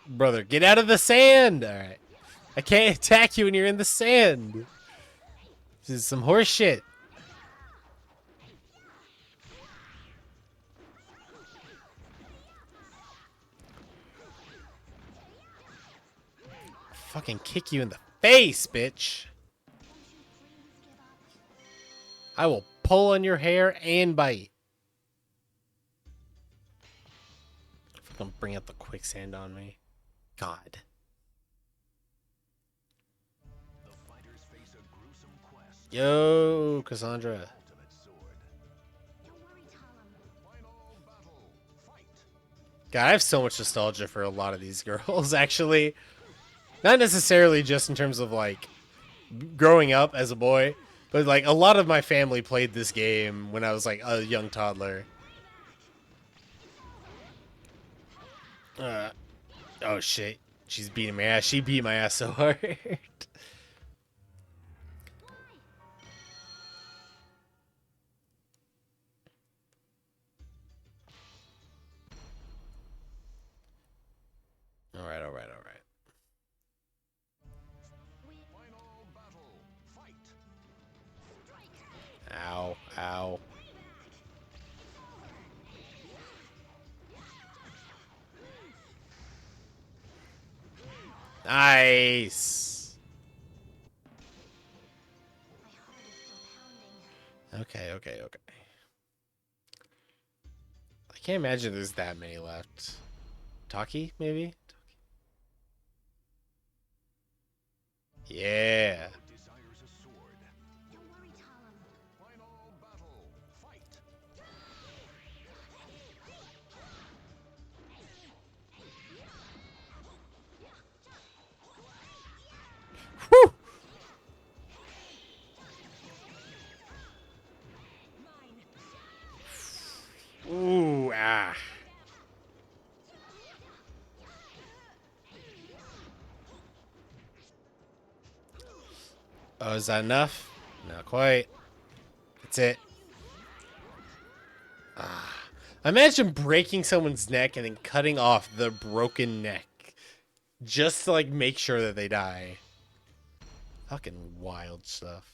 Speaker 1: Brother, get out of the sand! Alright. I can't attack you when you're in the sand. This is some horse shit. Fucking kick you in the face, bitch. I will pull on your hair and bite. Fucking bring out the quicksand on me. God. Yo, Cassandra. God, I have so much nostalgia for a lot of these girls, actually. Not necessarily just in terms of, like, growing up as a boy, but, like, a lot of my family played this game when I was, like, a young toddler. Oh, shit. She's beating my ass. She beat my ass so hard. Alright, alright, alright. Ow, ow. Nice. Okay, okay, okay. I can't imagine there's that many left. Taki, maybe? Yeah. Whew. Ooh, ah. Oh, is that enough? Not quite. That's it. Ah. Imagine breaking someone's neck and then cutting off the broken neck. Just to, like, make sure that they die. Fucking wild stuff.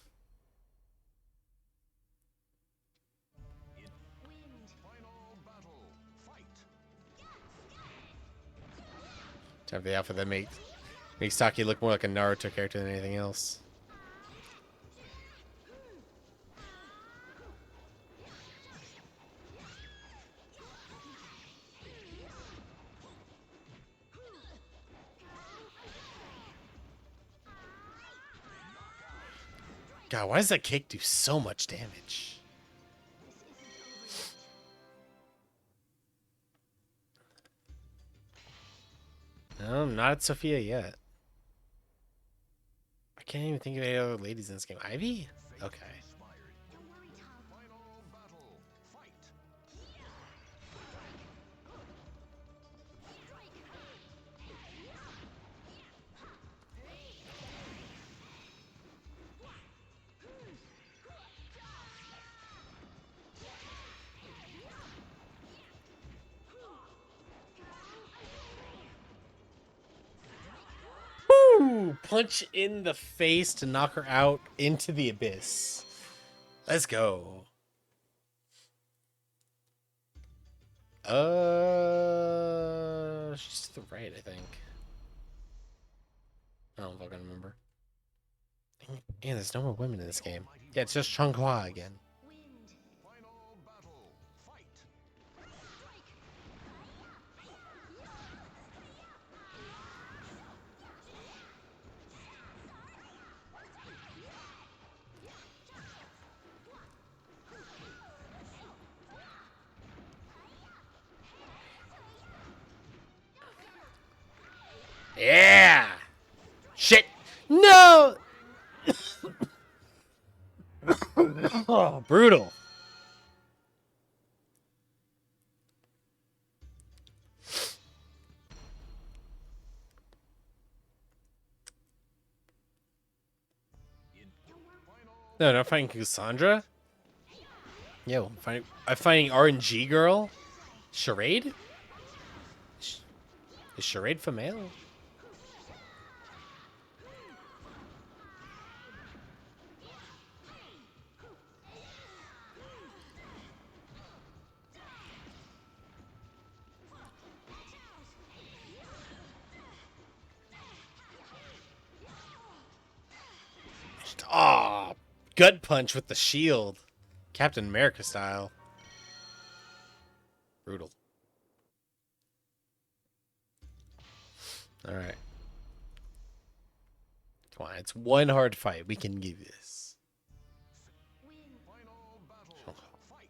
Speaker 1: Time for the outfit that makes Taki look more like a Naruto character than anything else. God, why does that kick do so much damage?
Speaker 4: This isn't over yet.
Speaker 1: No, I'm not at Sophia yet. I can't even think of any other ladies in this game. Ivy? Okay.
Speaker 4: Don't worry, Tom.
Speaker 3: Final battle. Fight.
Speaker 1: Woo! Punch in the face to knock her out into the abyss. Let's go. She's to the right, I think. I don't fucking remember. Yeah, there's no more women in this game. Yeah, it's just Changhua again.
Speaker 4: Wind.
Speaker 3: Final battle. Fight.
Speaker 1: Yeah! Shit! No! Oh, brutal. No, not fighting Cassandra. Yo, I'm fighting RNG girl. Charade? Is Charade female? Ah, gut punch with the shield. Captain America style. Brutal. All right. Come on, it's one hard fight. We can give this.
Speaker 4: Wind.
Speaker 3: Final battle. Fight.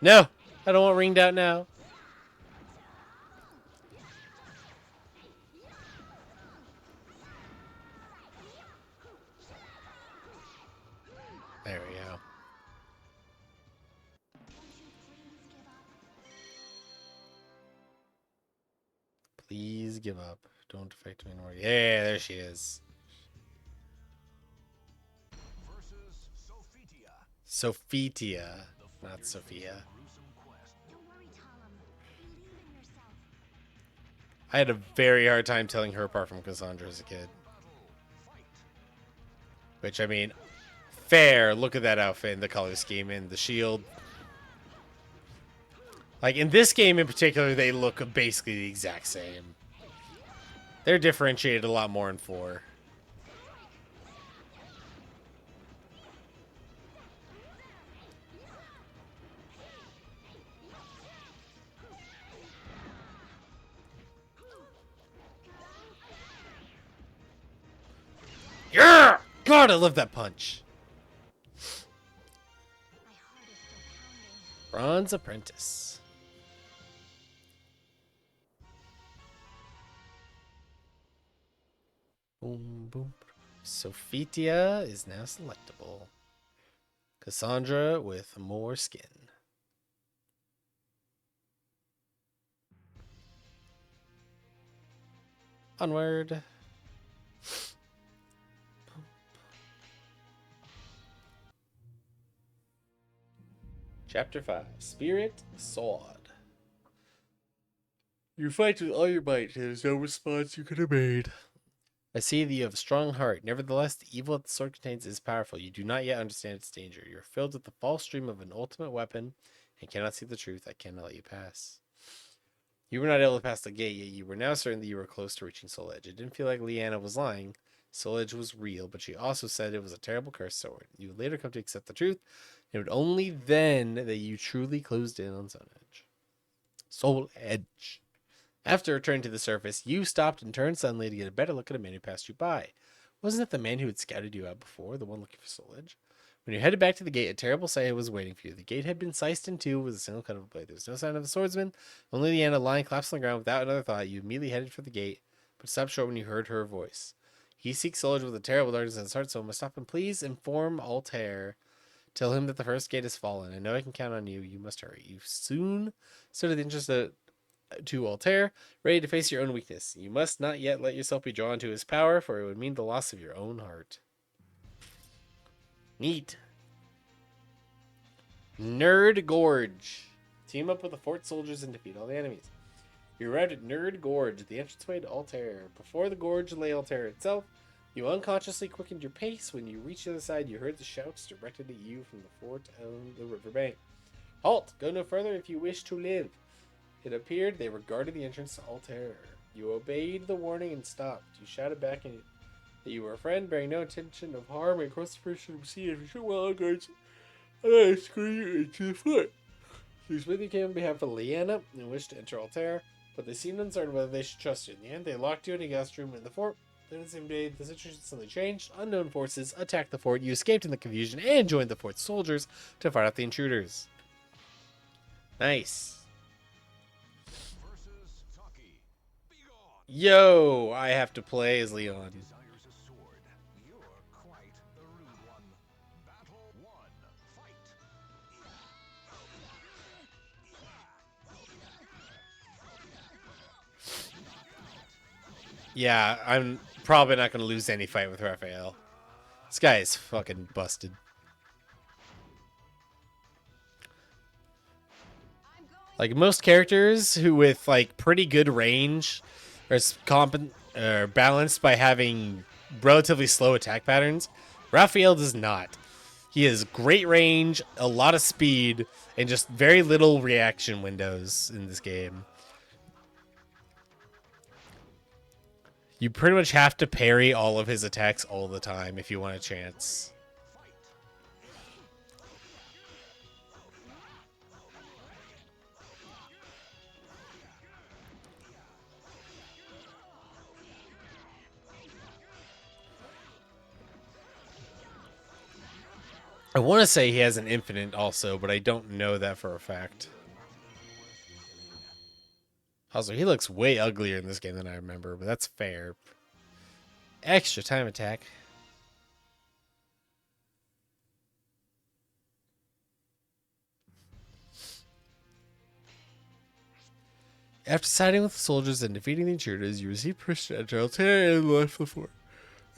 Speaker 1: No, I don't want ringed out now. There we go.
Speaker 4: Won't you please give up?
Speaker 1: Please give up. Don't affect me anymore. Yeah, there she is.
Speaker 3: Versus Sophitia.
Speaker 1: Sophitia, not Sophia.
Speaker 3: Gruesome quest.
Speaker 4: Don't worry, Tom. Believe in yourself.
Speaker 1: I had a very hard time telling her apart from Cassandra as a kid. Which, I mean, fair. Look at that outfit and the color scheme and the shield. Like, in this game in particular, they look basically the exact same. They're differentiated a lot more in 4. Yeah! God, I love that punch.
Speaker 4: My heart is still pounding.
Speaker 1: Bronze Apprentice. Boom, boom. Sophitia is now selectable. Cassandra with more skin. Onward. Chapter 5. Spirit Sword. You fight with all your might. There's no response you could have made. I see that you have a strong heart. Nevertheless, the evil that the sword contains is powerful. You do not yet understand its danger. You are filled with the false dream of an ultimate weapon and cannot see the truth. I cannot let you pass. You were not able to pass the gate, yet you were now certain that you were close to reaching Soul Edge. It didn't feel like Leanna was lying. Soul Edge was real, but she also said it was a terrible cursed sword. You would later come to accept the truth. It would only then that you truly closed in on Soul Edge. Soul Edge. After returning to the surface, you stopped and turned suddenly to get a better look at a man who passed you by. Wasn't it the man who had scouted you out before, the one looking for Solage? When you headed back to the gate, a terrible sight was waiting for you. The gate had been sliced in two with a single cut of a blade. There was no sign of a swordsman, only Leanna lying collapsed on the ground without another thought. You immediately headed for the gate, but stopped short when you heard her voice. He seeks Solage with a terrible darkness in his heart, so must stop him. Please inform Altair. Tell him that the first gate has fallen. I know I can count on you. You must hurry. You soon stood at the entrance to Altair, ready to face your own weakness. You must not yet let yourself be drawn to his power, for it would mean the loss of your own heart. Neat. Nerd Gorge. Team up with the fort soldiers and defeat all the enemies. You arrived at Nerd Gorge, the entranceway to Altair. Before the gorge lay Altair itself. You unconsciously quickened your pace. When you reached the other side, you heard the shouts directed at you from the fort on the riverbank. Halt! Go no further if you wish to live. It appeared they regarded the entrance to Altair. You obeyed the warning and stopped. You shouted back that you were a friend, bearing no intention of harm, and crossed the first from sea if you should well guards. And I escorted you into the fort. You smoothly came on behalf of Leanna and wished to enter Altair, but they seemed uncertain whether they should trust you. In the end, they locked you in a guest room in the fort. Then the same day, the situation suddenly changed. Unknown forces attacked the fort. You escaped in the confusion and joined the fort's soldiers to fight off the intruders. Nice.
Speaker 3: Versus Taki. Be gone.
Speaker 1: Yo, I have to play as Leon.
Speaker 3: Desires a sword. You're quite the rude one. Battle 1. Fight.
Speaker 1: Yeah, I'm probably not going to lose any fight with Raphael. This guy is fucking busted. Like most characters who with like pretty good range are balanced by having relatively slow attack patterns, Raphael does not. He has great range, a lot of speed, and just very little reaction windows in this game. You pretty much have to parry all of his attacks all the time if you want a chance. I want to say he has an infinite also, but I don't know that for a fact. Also, he looks way uglier in this game than I remember, but that's fair. Extra time attack. After siding with the soldiers and defeating the intruders, you received permission to enter Altair and left the fort.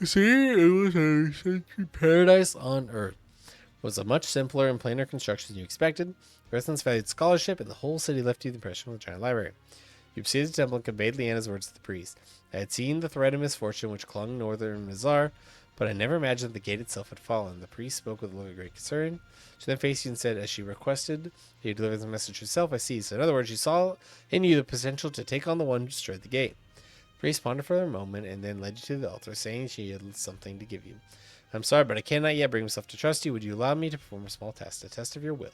Speaker 1: You see, it was a century paradise on Earth. It was a much simpler and plainer construction than you expected. The residents valued scholarship, and the whole city left you the impression of a giant library. You proceeded to the temple and conveyed Leanna's words to the priest. I had seen the thread of misfortune which clung northern Mizar, but I never imagined the gate itself had fallen. The priest spoke with a look of great concern. She then faced you and said, as she requested, you deliver the message herself. I see. So in other words, she saw in you the potential to take on the one who destroyed the gate. The priest pondered for a moment and then led you to the altar, saying she had something to give you. I'm sorry, but I cannot yet bring myself to trust you. Would you allow me to perform a small test, a test of your will?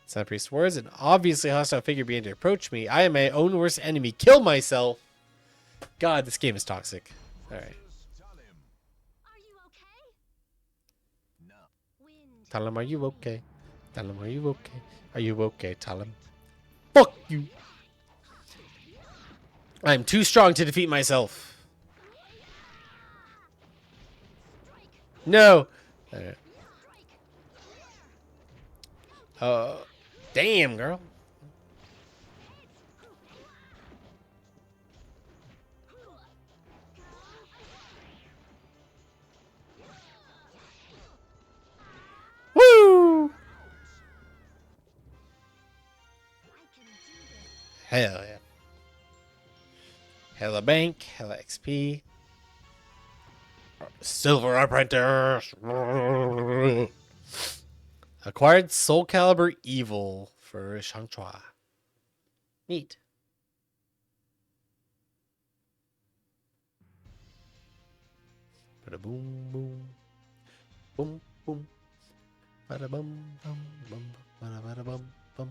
Speaker 1: It's not the priest's words. An obviously hostile figure began to approach me. I am my own worst enemy. Kill myself. God, this game is toxic. All right.
Speaker 4: Are you okay?
Speaker 3: No.
Speaker 4: Wind.
Speaker 1: Talim, are you okay? Talim, are you okay? Are you okay, Talim? Fuck you. I'm too strong to defeat myself. No. All right. Damn, girl. Woo! Hell yeah. Hella bank, hella XP. Silver Apprentice. Acquired Soul Calibur Evil for Shangchua. Neat. Bada boom boom. Boom boom. Bada bum bum bum. Bada bada bum bum.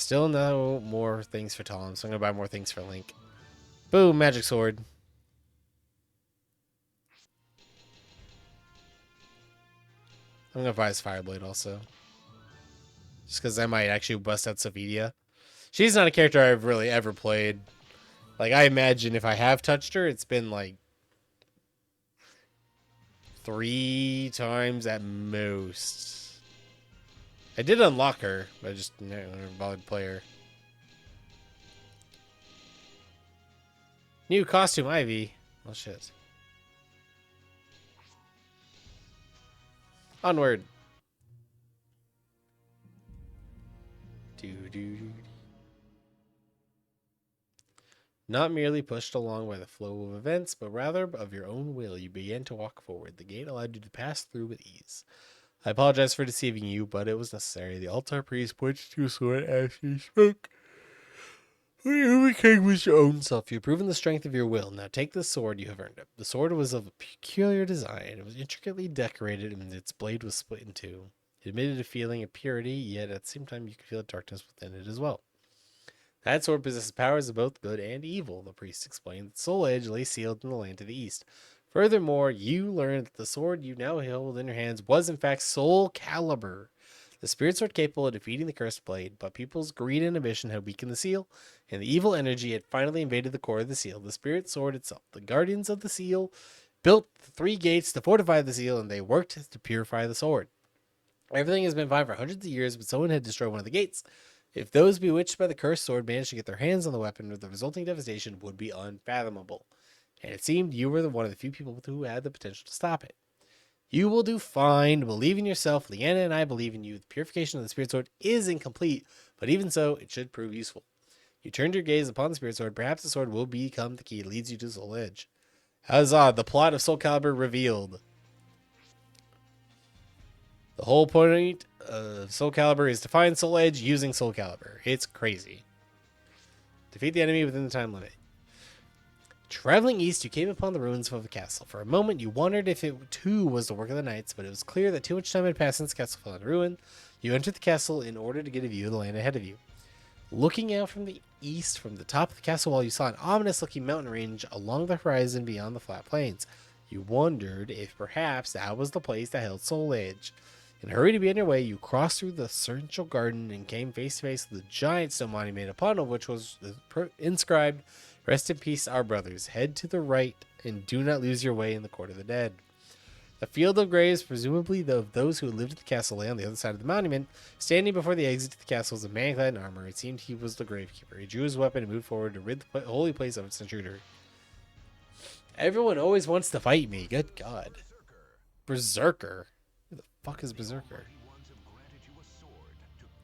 Speaker 1: Still no more things for Tom, so I'm gonna buy more things for Link. Boom, magic sword. I'm gonna buy his Fireblade also. Just because I might actually bust out Sophidia. She's not a character I've really ever played. Like, I imagine if I have touched her, it's been like 3 times at most. I did unlock her, but I just never bothered to play her. New costume, Ivy. Oh, shit. Onward. Not merely pushed along by the flow of events, but rather of your own will, you began to walk forward. The gate allowed you to pass through with ease. I apologize for deceiving you, but it was necessary. The altar priest pointed to a sword as he spoke. You became with your own self. You've proven the strength of your will. Now take this sword. You have earned it. The sword was of a peculiar design. It was intricately decorated, and its blade was split in two. It emitted a feeling of purity, yet at the same time you could feel the darkness within it as well. That sword possesses powers of both good and evil, the priest explained. The soul edge lay sealed in the land to the east. Furthermore, you learned that the sword you now held in your hands was in fact Soul Calibur, the spirit sword capable of defeating the cursed blade, but people's greed and ambition had weakened the seal, and the evil energy had finally invaded the core of the seal, the spirit sword itself. The guardians of the seal built the 3 gates to fortify the seal, and they worked to purify the sword. Everything has been fine for hundreds of years, but someone had destroyed one of the gates. If those bewitched by the cursed sword managed to get their hands on the weapon, the resulting devastation would be unfathomable. And it seemed you were one of the few people who had the potential to stop it. You will do fine. Believe in yourself. Leanna and I believe in you. The purification of the spirit sword is incomplete, but even so, it should prove useful. You turned your gaze upon the spirit sword. Perhaps the sword will become the key that leads you to Soul Edge. Huzzah! The plot of Soul Calibur revealed. The whole point of Soul Calibur is to find Soul Edge using Soul Calibur. It's crazy. Defeat the enemy within the time limit. Traveling east, you came upon the ruins of a castle. For a moment, you wondered if it too was the work of the knights, but it was clear that too much time had passed since the castle fell in ruin. You entered the castle in order to get a view of the land ahead of you. Looking out from the east, from the top of the castle wall, you saw an ominous-looking mountain range along the horizon beyond the flat plains. You wondered if perhaps that was the place that held Soul Edge. In a hurry to be on your way, you crossed through the central garden and came face to face with a giant stone monument, upon which was inscribed, "Rest in peace, our brothers. Head to the right and do not lose your way in the court of the dead." The field of graves, presumably of those who lived at the castle, lay on the other side of the monument. Standing before the exit to the castle was a man clad in armor. It seemed he was the gravekeeper. He drew his weapon and moved forward to rid the holy place of its intruder. Everyone always wants to fight me. Good God. Berserker. Who the fuck is Berserker?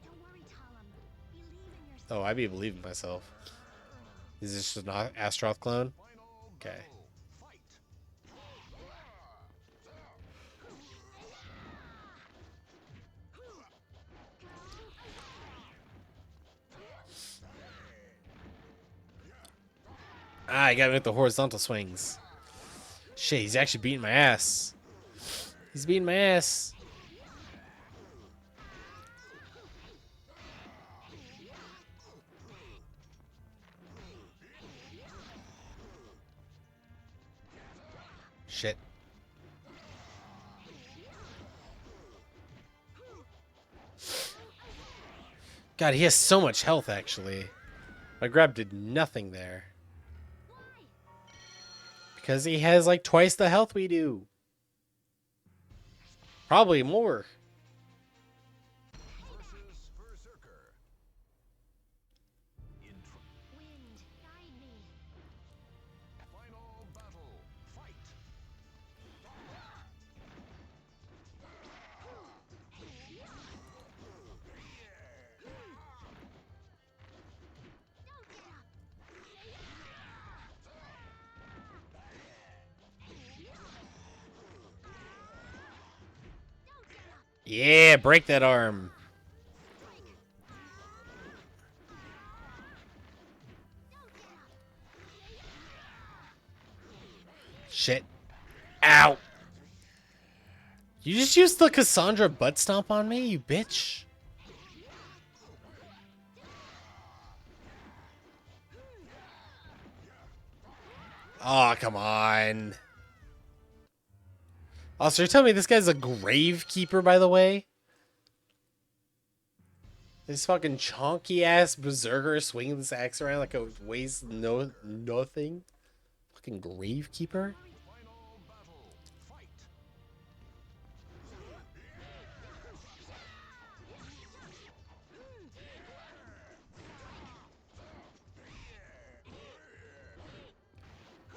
Speaker 4: Don't worry, Talum. Believe in yourself.
Speaker 1: Oh, I believe in myself. Is this just an Astaroth clone? Okay. Ah, I got him with the horizontal swings. Shit, he's actually beating my ass. He's beating my ass. Shit. God, he has so much health, actually. My grab did nothing there. Because he has like twice the health we do. Probably more.
Speaker 4: Wind, guide me.
Speaker 3: Final battle. Fight.
Speaker 4: Don't get up. Don't get up.
Speaker 1: Yeah, break that arm. Shit. Ow. You just used the Cassandra butt stomp on me, you bitch. Oh, come on. Also, you're telling me this guy's a gravekeeper, by the way? This fucking chonky ass berserker swinging this axe around like it weighs nothing. Fucking gravekeeper.
Speaker 3: Final battle. Fight.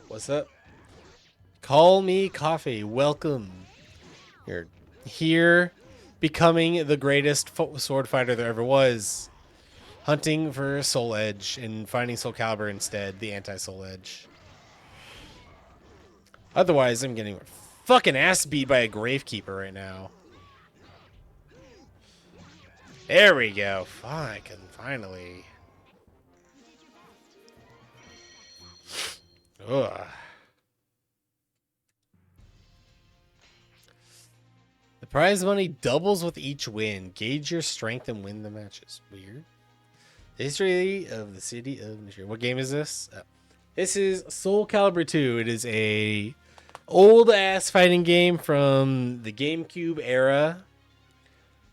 Speaker 1: What's up? Call me coffee. Welcome. You're here, becoming the greatest sword fighter there ever was. Hunting for Soul Edge and finding Soul Calibur instead, the anti-Soul Edge. Otherwise, I'm getting fucking ass beat by a Gravekeeper right now. There we go. Fucking finally. Ugh. The prize money doubles with each win. Gauge your strength and win the matches. Weird. The history of the city of Nashir. What game is this? Oh. This is Soul Calibur 2. It is a old ass fighting game from the GameCube era.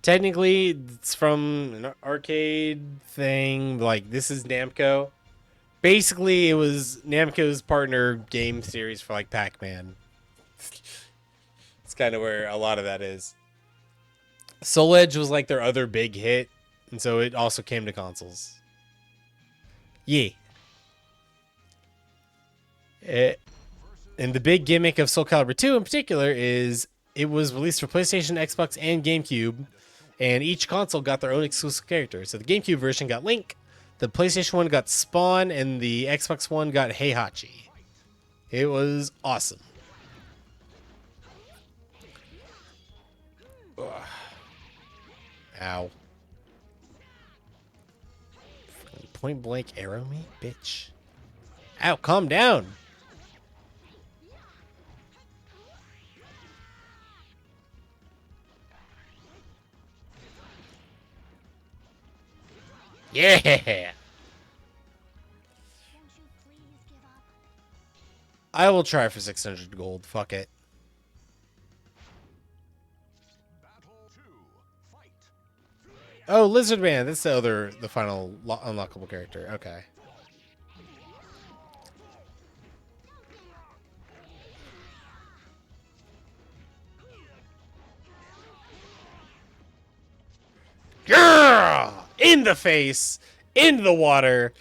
Speaker 1: Technically, it's from an arcade thing. Like, this is Namco. Basically, it was Namco's partner game series for like Pac-Man. It's kind of where a lot of that is. Soul Edge was like their other big hit, and so it also came to consoles. Yeah. And the big gimmick of Soul Calibur 2 in particular is it was released for PlayStation, Xbox, and GameCube, and each console got their own exclusive character. So the GameCube version got Link, the PlayStation one got Spawn, and the Xbox one got Heihachi. It was awesome. Ugh. Ow. Point blank arrow me? Bitch. Ow, calm down. Yeah.
Speaker 4: Won't you please give up?
Speaker 1: I will try for 600 gold. Fuck it.
Speaker 3: Battle 2. Fight.
Speaker 1: Oh, Lizard Man. That's the final unlockable character. Okay. Yeah! In the face, in the water,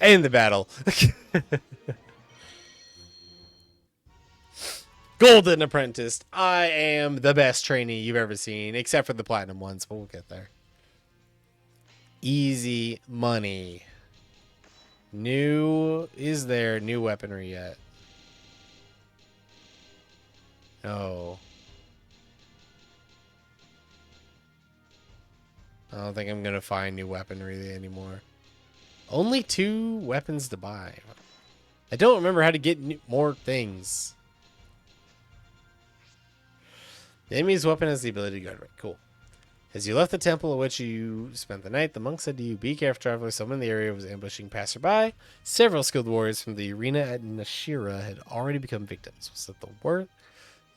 Speaker 1: in the battle. Golden Apprentice. I am the best trainee you've ever seen, except for the platinum ones, but we'll get there. Easy money. Is there new weaponry yet? No. I don't think I'm going to find new weaponry anymore. Only 2 weapons to buy. I don't remember how to get more things. The enemy's weapon has the ability to guard right. Cool. As you left the temple at which you spent the night, the monk said to you, "Be careful, traveler. Someone in the area was ambushing passerby. Several skilled warriors from the arena at Nashira had already become victims. Was that the worth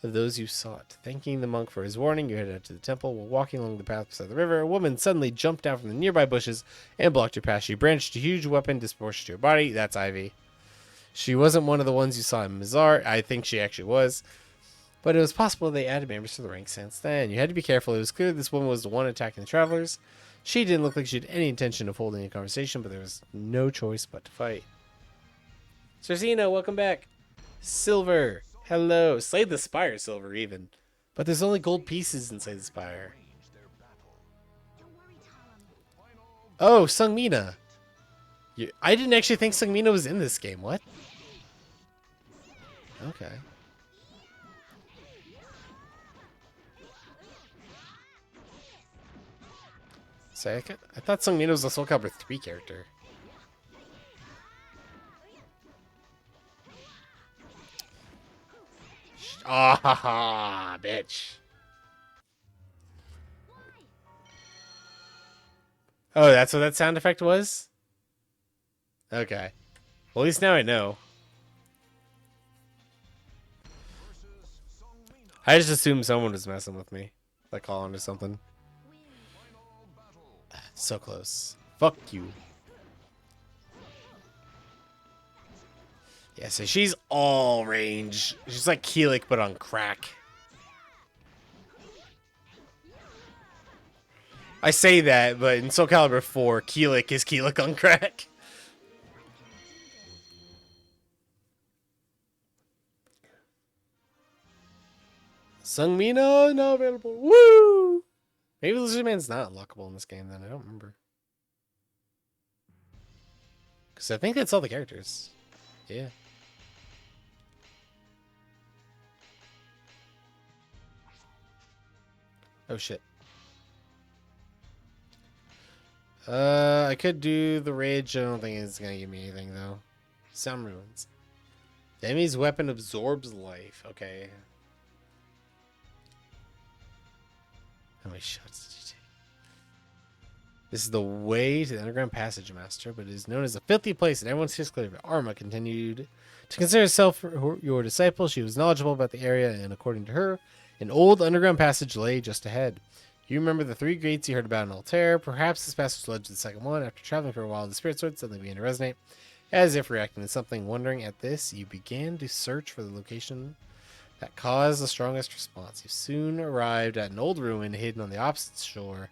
Speaker 1: of those you sought?" Thanking the monk for his warning, you headed out to the temple. While walking along the path beside the river, a woman suddenly jumped down from the nearby bushes and blocked your path. She brandished a huge weapon disproportionate to her body. That's Ivy. She wasn't one of the ones you saw in Mizar. I think she actually was. But it was possible they added members to the ranks since then. You had to be careful. It was clear this woman was the one attacking the travelers. She didn't look like she had any intention of holding a conversation, but there was no choice but to fight. Cersina, welcome back. Silver, hello. Slay the Spire, Silver, even. But there's only gold pieces in Slay the Spire.
Speaker 4: Don't worry, Talum.
Speaker 1: Oh, Sungmina. I didn't actually think Sungmina was in this game. What? Okay. So I thought Sungmina was a Soul Calibur 3 character. Ah, ha, ha, bitch. Oh, that's what that sound effect was? Okay. Well, at least now I know. I just assumed someone was messing with me, like calling or something. So close. Fuck you. Yeah, so she's all range. She's like Keelik, but on crack. I say that, but in Soul Calibur 4, Keelik is Keelik on crack. Sungmino now available. Woo! Maybe Lizard Man's not unlockable in this game then. I don't remember. Because I think that's all the characters. Yeah. Oh shit. I could do the rage. I don't think it's gonna give me anything though. Some ruins. The enemy's weapon absorbs life. Okay. How many shots did you take? This is the way to the underground passage, Master, but it is known as a filthy place, and everyone steers clear of it. Arma continued to consider herself your disciple. She was knowledgeable about the area, and according to her, an old underground passage lay just ahead. You remember the 3 gates you heard about in Altair? Perhaps this passage led to the second one. After traveling for a while, the spirit sword suddenly began to resonate. As if reacting to something, wondering at this, you began to search for the location that caused the strongest response. You soon arrived at an old ruin hidden on the opposite shore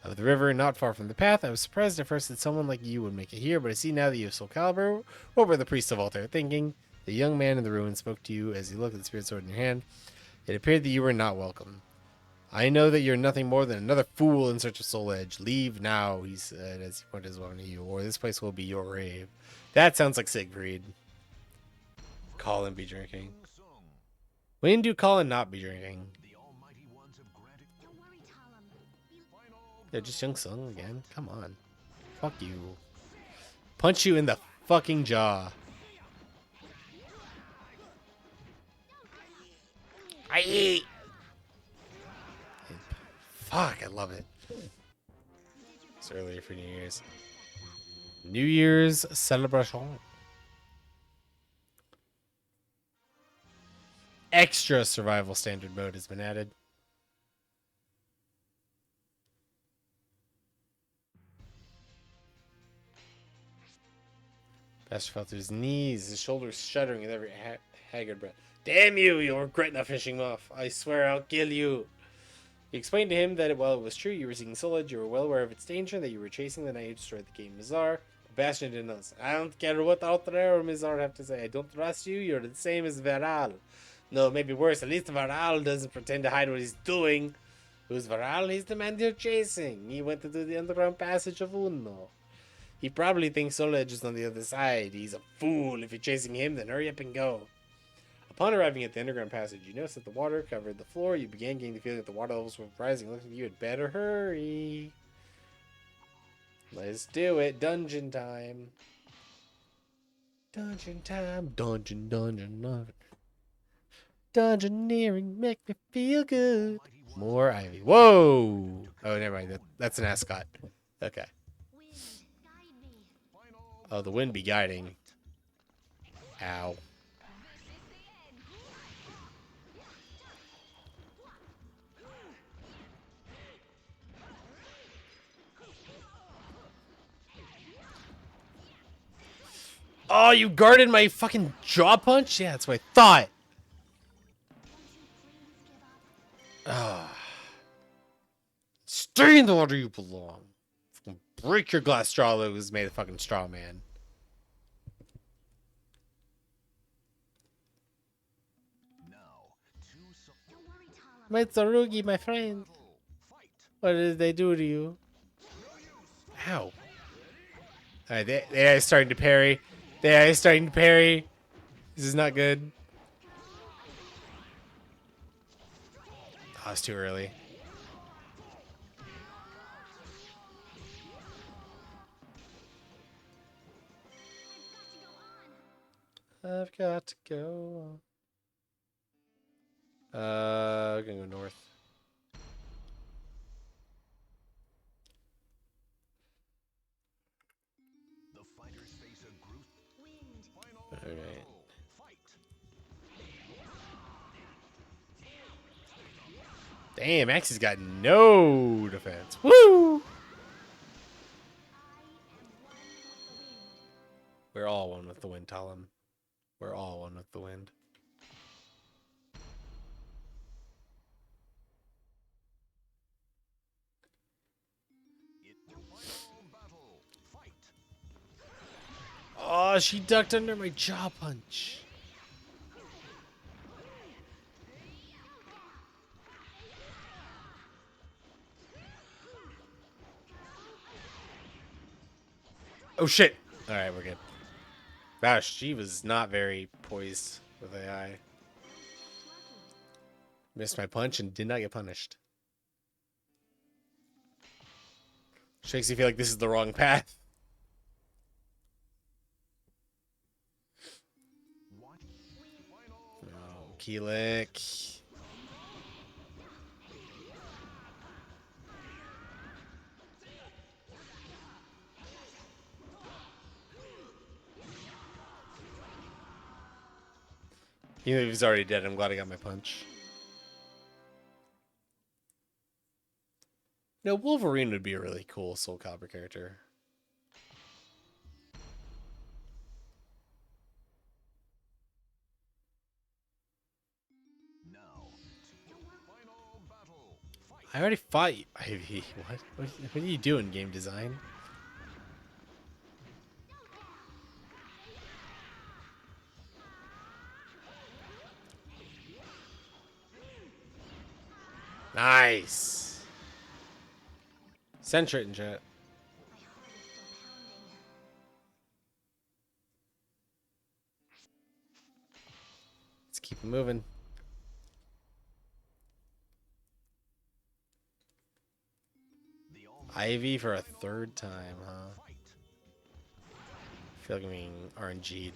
Speaker 1: of the river, not far from the path. I was surprised at first that someone like you would make it here, but I see now that you have Soul Calibur. What were the priests of Altair thinking? The young man in the ruin spoke to you as you looked at the spirit sword in your hand. It appeared that you were not welcome. I know that you're nothing more than another fool in search of Soul Edge. Leave now, he said as he pointed his weapon at you, or this place will be your grave. That sounds like Siegfried. Colin be drinking. When do Colin not be drinking?
Speaker 4: Don't worry, Talum.
Speaker 1: Yeah, just Young Sung again. Come on. Fuck you. Punch you in the fucking jaw. I eat. Fuck, I love it. It's earlier for New Year's. New Year's celebration. Extra survival standard mode has been added. Pastor fell to his knees, his shoulders shuddering with every haggard breath. Damn you, you'll regret not finishing him off. I swear I'll kill you. He explained to him that while it was true you were seeking Soul Edge, you were well aware of its danger, that you were chasing the night you destroyed the Game Mizar. Bastion didn't know. I don't care what Altair or Mizar have to say. I don't trust you. You're the same as Varal. No, maybe worse. At least Varal doesn't pretend to hide what he's doing. Who's Varal? He's the man you're chasing. He went to do the underground passage of Uno. He probably thinks Soul Edge is on the other side. He's a fool. If you're chasing him, then hurry up and go. Upon arriving at the underground passage, you noticed that the water covered the floor. You began getting the feeling that the water levels were rising. Looking at you, had better hurry. Let's do it. Dungeon time. Dungeon time. Dungeon. Dungeoneering make me feel good. More Ivy. Whoa. Oh, never mind. That's an ascot. Okay.
Speaker 4: Wind, guide me.
Speaker 1: Oh, the wind be guiding. Ow. Oh, you guarded my fucking jaw punch? Yeah, that's what I thought. Ah. Stay in the water you belong. Fucking break your glass straw that was made of fucking straw man.
Speaker 4: Don't worry, Talum.
Speaker 1: My Tsarugi, my friend. What did they do to you? Ow. Alright, they are starting to parry. They are starting to parry. This is not good. Oh, it's too early. I've got to go on. I'm gonna go north.
Speaker 3: The fighters face a gruesome
Speaker 4: Wind.
Speaker 3: final
Speaker 1: Alright.
Speaker 3: fight.
Speaker 1: Damn, Maxie's got no defense. Woo! We're all one with the wind, Talon. We're all one with the wind.
Speaker 3: Final battle. Fight.
Speaker 1: Oh, she ducked under my jaw punch. Oh shit! Alright, we're good. Wow, she was not very poised with AI. Missed my punch and did not get punished. Which makes me feel like this is the wrong path.
Speaker 3: What? Final
Speaker 1: Oh,
Speaker 3: battle.
Speaker 1: Keelik. Even if he's already dead, I'm glad I got my punch. No, Wolverine would be a really cool Soul Calibur character.
Speaker 3: Now. Final battle. Fight.
Speaker 1: I already fought you. Ivy. What are you doing, game design? Nice. Center it in chat.
Speaker 4: My heart is still pounding.
Speaker 1: Let's keep it moving.
Speaker 3: The all
Speaker 1: Ivy for a third time, huh?
Speaker 3: fight.
Speaker 1: I feel like I'm being RNG'd.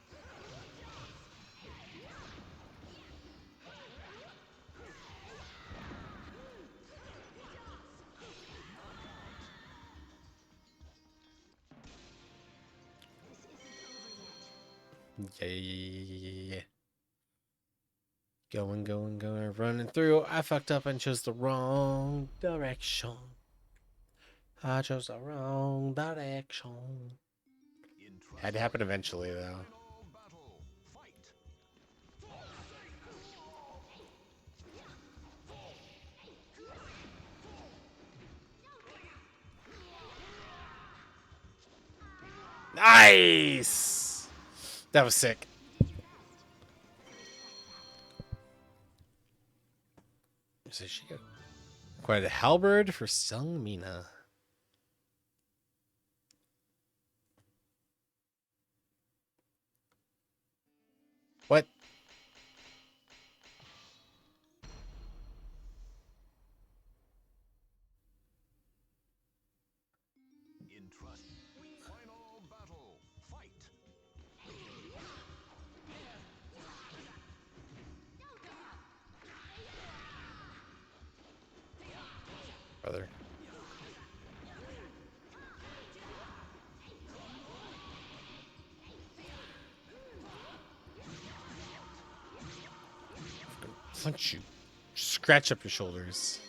Speaker 4: This isn't over yet.
Speaker 1: Yeah. Going, running through. I fucked up and chose the wrong direction. I chose the wrong direction.
Speaker 3: Entrust
Speaker 1: Had to happen eventually, though.
Speaker 3: final battle. Fight.
Speaker 1: Nice! That was sick. So she got quite a halberd for Sung Mina. What?
Speaker 3: Entrust. Final battle. Fight.
Speaker 1: Brother. Punch you. Scratch up your shoulders.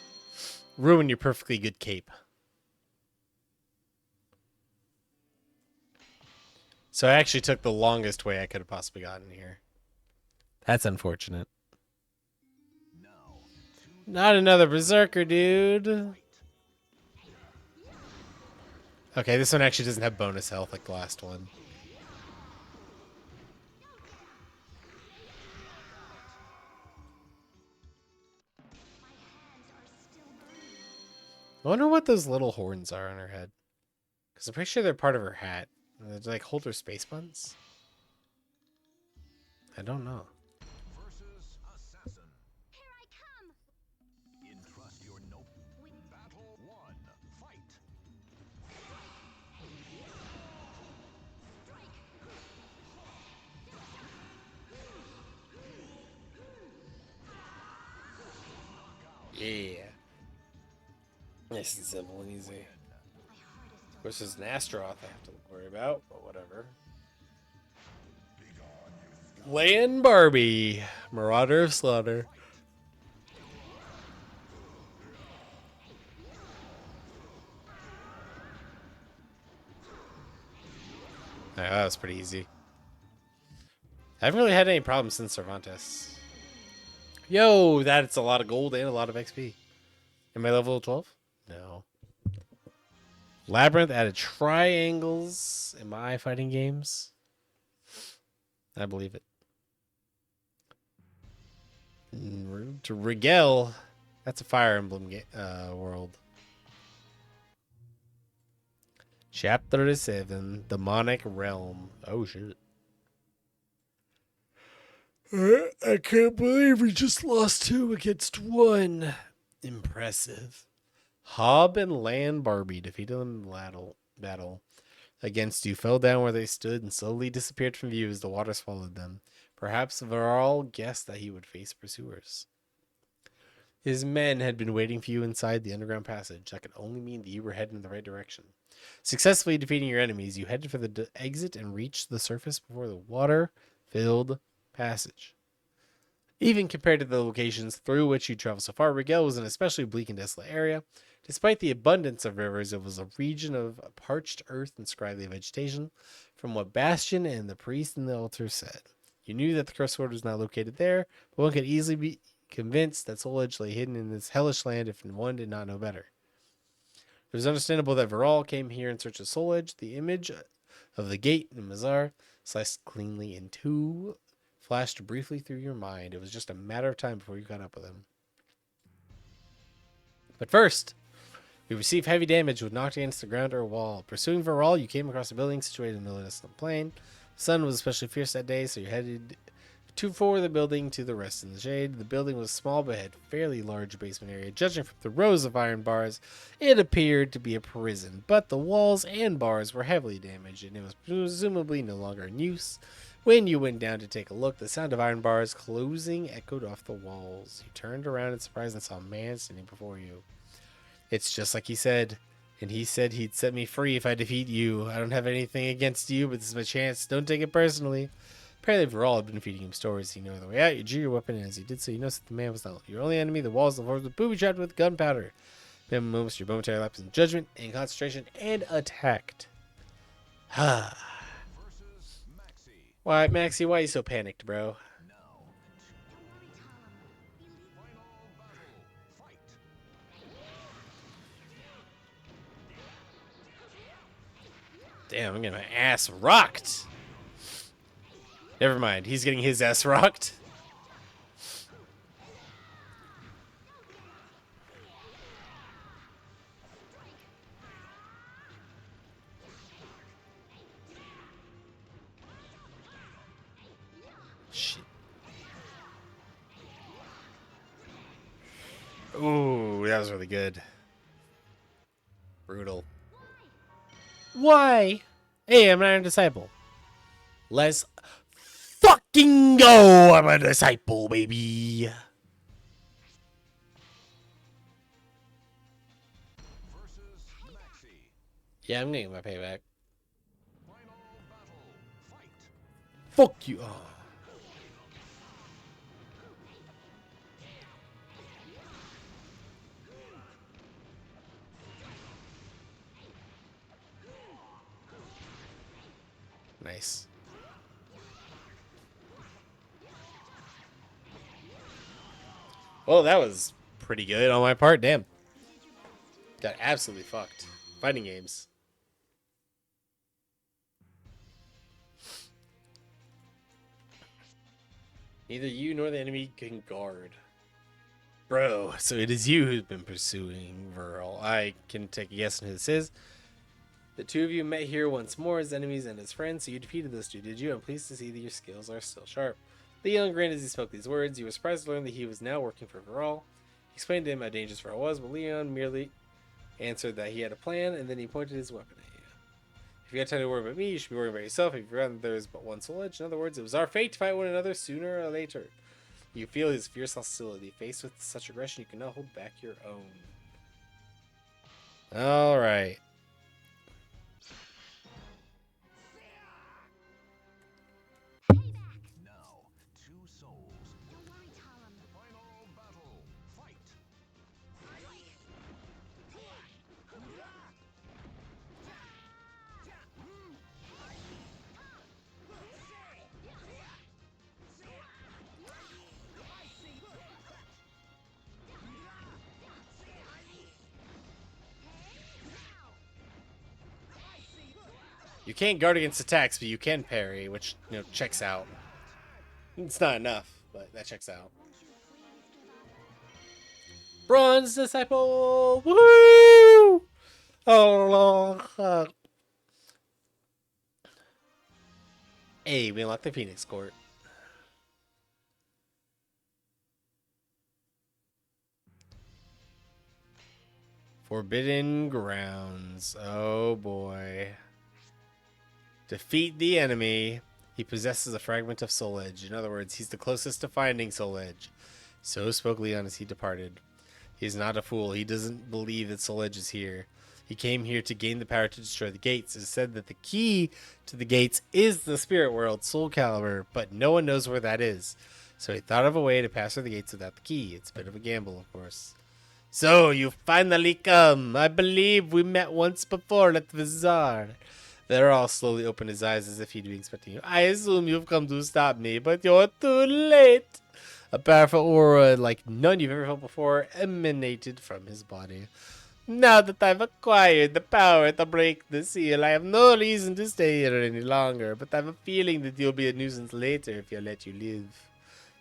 Speaker 1: Ruin your perfectly good cape. So I actually took the longest way I could have possibly gotten here. That's unfortunate.
Speaker 3: Now.
Speaker 1: Not another berserker, dude. Okay, this one actually doesn't have bonus health like the last one.
Speaker 4: My hands are still burning.
Speaker 1: I wonder what those little horns are on her head. Because I'm pretty sure they're part of her hat. They like hold her space buns? I don't know.
Speaker 3: Versus assassin.
Speaker 4: Here I come.
Speaker 3: Entrust your nope. Battle 1. Fight.
Speaker 1: Yeah. Nice and simple and easy.
Speaker 4: My heart is still
Speaker 1: Which is an Astaroth I have to worry about, but whatever. Land Barbie, Marauder of Slaughter. Alright, that was pretty easy. I haven't really had any problems since Cervantes. Yo, that's a lot of gold and a lot of XP. Am I level 12? No. Labyrinth added triangles in my fighting games. I believe it. Road to Rigel. That's a Fire Emblem world. Chapter 7, Demonic Realm. Oh, shit. I can't believe we just lost 2 against 1. Impressive. Hob and Land Barbie defeated them in battle against you, fell down where they stood, and slowly disappeared from view as the water swallowed them. Perhaps Varl guessed that he would face pursuers. His men had been waiting for you inside the underground passage. That could only mean that you were heading in the right direction. Successfully defeating your enemies, you headed for the exit and reached the surface before the water-filled passage. Even compared to the locations through which you traveled so far, Rigel was an especially bleak and desolate area. Despite the abundance of rivers, it was a region of parched earth and scraggly vegetation, from what Bastion and the priest in the altar said. You knew that the cursed sword was not located there, but one could easily be convinced that Soul Edge lay hidden in this hellish land if one did not know better. It was understandable that Varl came here in search of Soul Edge. The image of the gate in Mazar, sliced cleanly in two, flashed briefly through your mind. It was just a matter of time before you caught up with him. But first, you received heavy damage when knocked against the ground or a wall. Pursuing Varl, you came across a building situated in the middle of the plain. The sun was especially fierce that day, so you headed for the building to the rest in the shade. The building was small but had fairly large basement area. Judging from the rows of iron bars, it appeared to be a prison, but the walls and bars were heavily damaged, and it was presumably no longer in use. When you went down to take a look, the sound of iron bars closing echoed off the walls. You turned around in surprise and saw a man standing before you. It's just like he said, and he said he'd set me free if I defeat you. I don't have anything against you, but this is my chance. Don't take it personally. Apparently, Varl had been feeding him stories. You know the way out. You drew your weapon, and as you did so, you noticed that the man was not your only enemy. The walls of the floors were booby-trapped with gunpowder. Then moments, your momentary lapse in judgment and concentration, and attacked. Ha. Why, Maxie? Why are you so panicked, bro? Damn, I'm getting my ass rocked. Never mind, he's getting his ass rocked. Shit. Ooh, that was really good. Brutal. Why? Hey, I'm an Iron Disciple. Let's fucking go! I'm a disciple, baby. Yeah, I'm getting my payback. Fuck you. Oh. Nice. Well, that was pretty good on my part. Damn. Got absolutely fucked. Fighting games. Neither you nor the enemy can guard. Bro, so it is you who's been pursuing Virl. I can take a guess on who this is. The two of you met here once more as enemies and as friends, so you defeated those two, did you? I'm pleased to see that your skills are still sharp. Leon grinned as he spoke these words. You were surprised to learn that he was now working for Virl. He explained to him how dangerous Virl was, but Leon merely answered that he had a plan, and then he pointed his weapon at you. If you got time to worry about me, you should be worrying about yourself. If you've forgotten that there is but one soul edge, in other words, it was our fate to fight one another sooner or later. You feel his fierce hostility. Faced with such aggression, you cannot hold back your own. Alright.
Speaker 3: Now, two souls.
Speaker 4: Don't worry, Talum.
Speaker 3: Final battle. Fight.
Speaker 1: You can't guard against attacks, but you can parry, which, you know, checks out. It's not enough, but that checks out. Bronze Disciple! Woo! Oh, hey, we unlocked the Phoenix Court. Forbidden Grounds. Oh boy. Defeat the enemy. He possesses a fragment of Soul Edge. In other words, he's the closest to finding Soul Edge. So spoke Leon as he departed. He is not a fool. He doesn't believe that Soul Edge is here. He came here to gain the power to destroy the gates. It is said that the key to the gates is the spirit world, Soul Calibur, but no one knows where that is. So he thought of a way to pass through the gates without the key. It's a bit of a gamble, of course. So, you finally come. I believe we met once before at the bazaar. Verral slowly opened his eyes as if he'd been expecting you. I assume you've come to stop me, but you're too late. A powerful aura like none you've ever felt before emanated from his body. Now that I've acquired the power to break the seal, I have no reason to stay here any longer, but I have a feeling that you'll be a nuisance later if I let you live.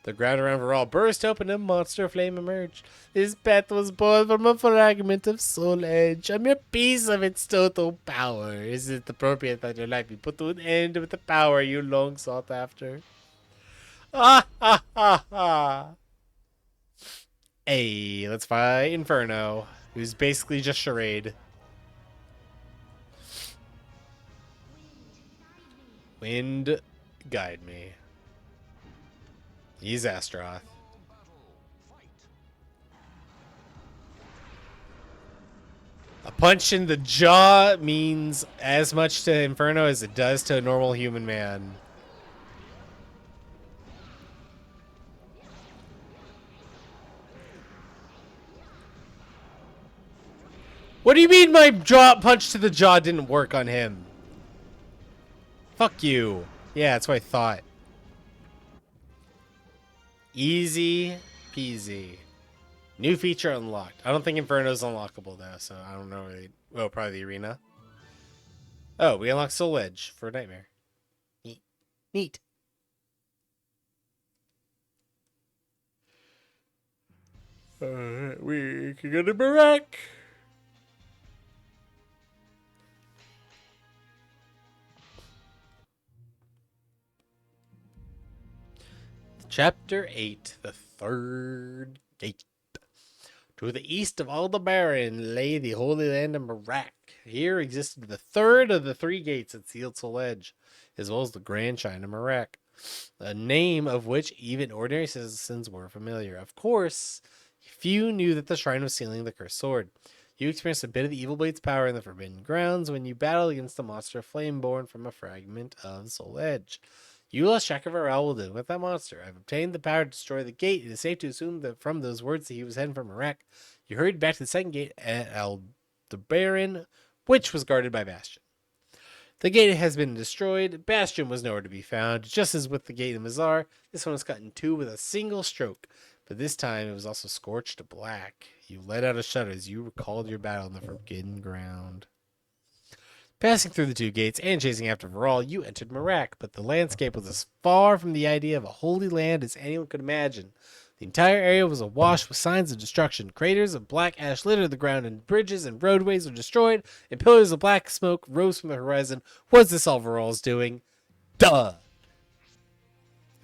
Speaker 1: The ground around Verral burst open and a monster flame emerged. His pet was born from a fragment of Soul Edge, a mere piece of its total power. Is it appropriate that your life be put to an end with the power you long sought after? Ah ha ha ha! Hey, let's fight Inferno, who's basically just charade. Wind, guide me. He's Astaroth. A punch in the jaw means as much to Inferno as it does to a normal human man. What do you mean my punch to the jaw didn't work on him? Fuck you. Yeah, that's what I thought. Easy peasy. New feature unlocked. I don't think Inferno's unlockable though, so I don't know really. Oh, probably the arena. Oh, we unlocked Soul Edge for Nightmare. Neat. Neat. Alright, we can go to Barak. Chapter 8, The Third Gate. To the east of Aldebaran lay the Holy Land of Merak. Here existed the third of the three gates that sealed Soul Edge, as well as the Grand Shrine of Merak, a name of which even ordinary citizens were familiar. Of course, few knew that the shrine was sealing the cursed sword. You experienced a bit of the Evil Blade's power in the Forbidden Grounds when you battled against the monster of flame born from a fragment of Soul Edge. You lost track of Verral while dealing with that monster. I've obtained the power to destroy the gate. It is safe to assume that from those words that he was heading for Merak. You hurried back to the second gate at Aldebaran, which was guarded by Bastion. The gate has been destroyed. Bastion was nowhere to be found. Just as with the gate in Mazar, this one was cut in two with a single stroke. But this time it was also scorched black. You let out a shudder as you recalled your battle in the Forbidden Ground. Passing through the two gates and chasing after Verral, you entered Merak, but the landscape was as far from the idea of a holy land as anyone could imagine. The entire area was awash with signs of destruction. Craters of black ash littered the ground, and bridges and roadways were destroyed, and pillars of black smoke rose from the horizon. Was this all Verral's doing? Duh!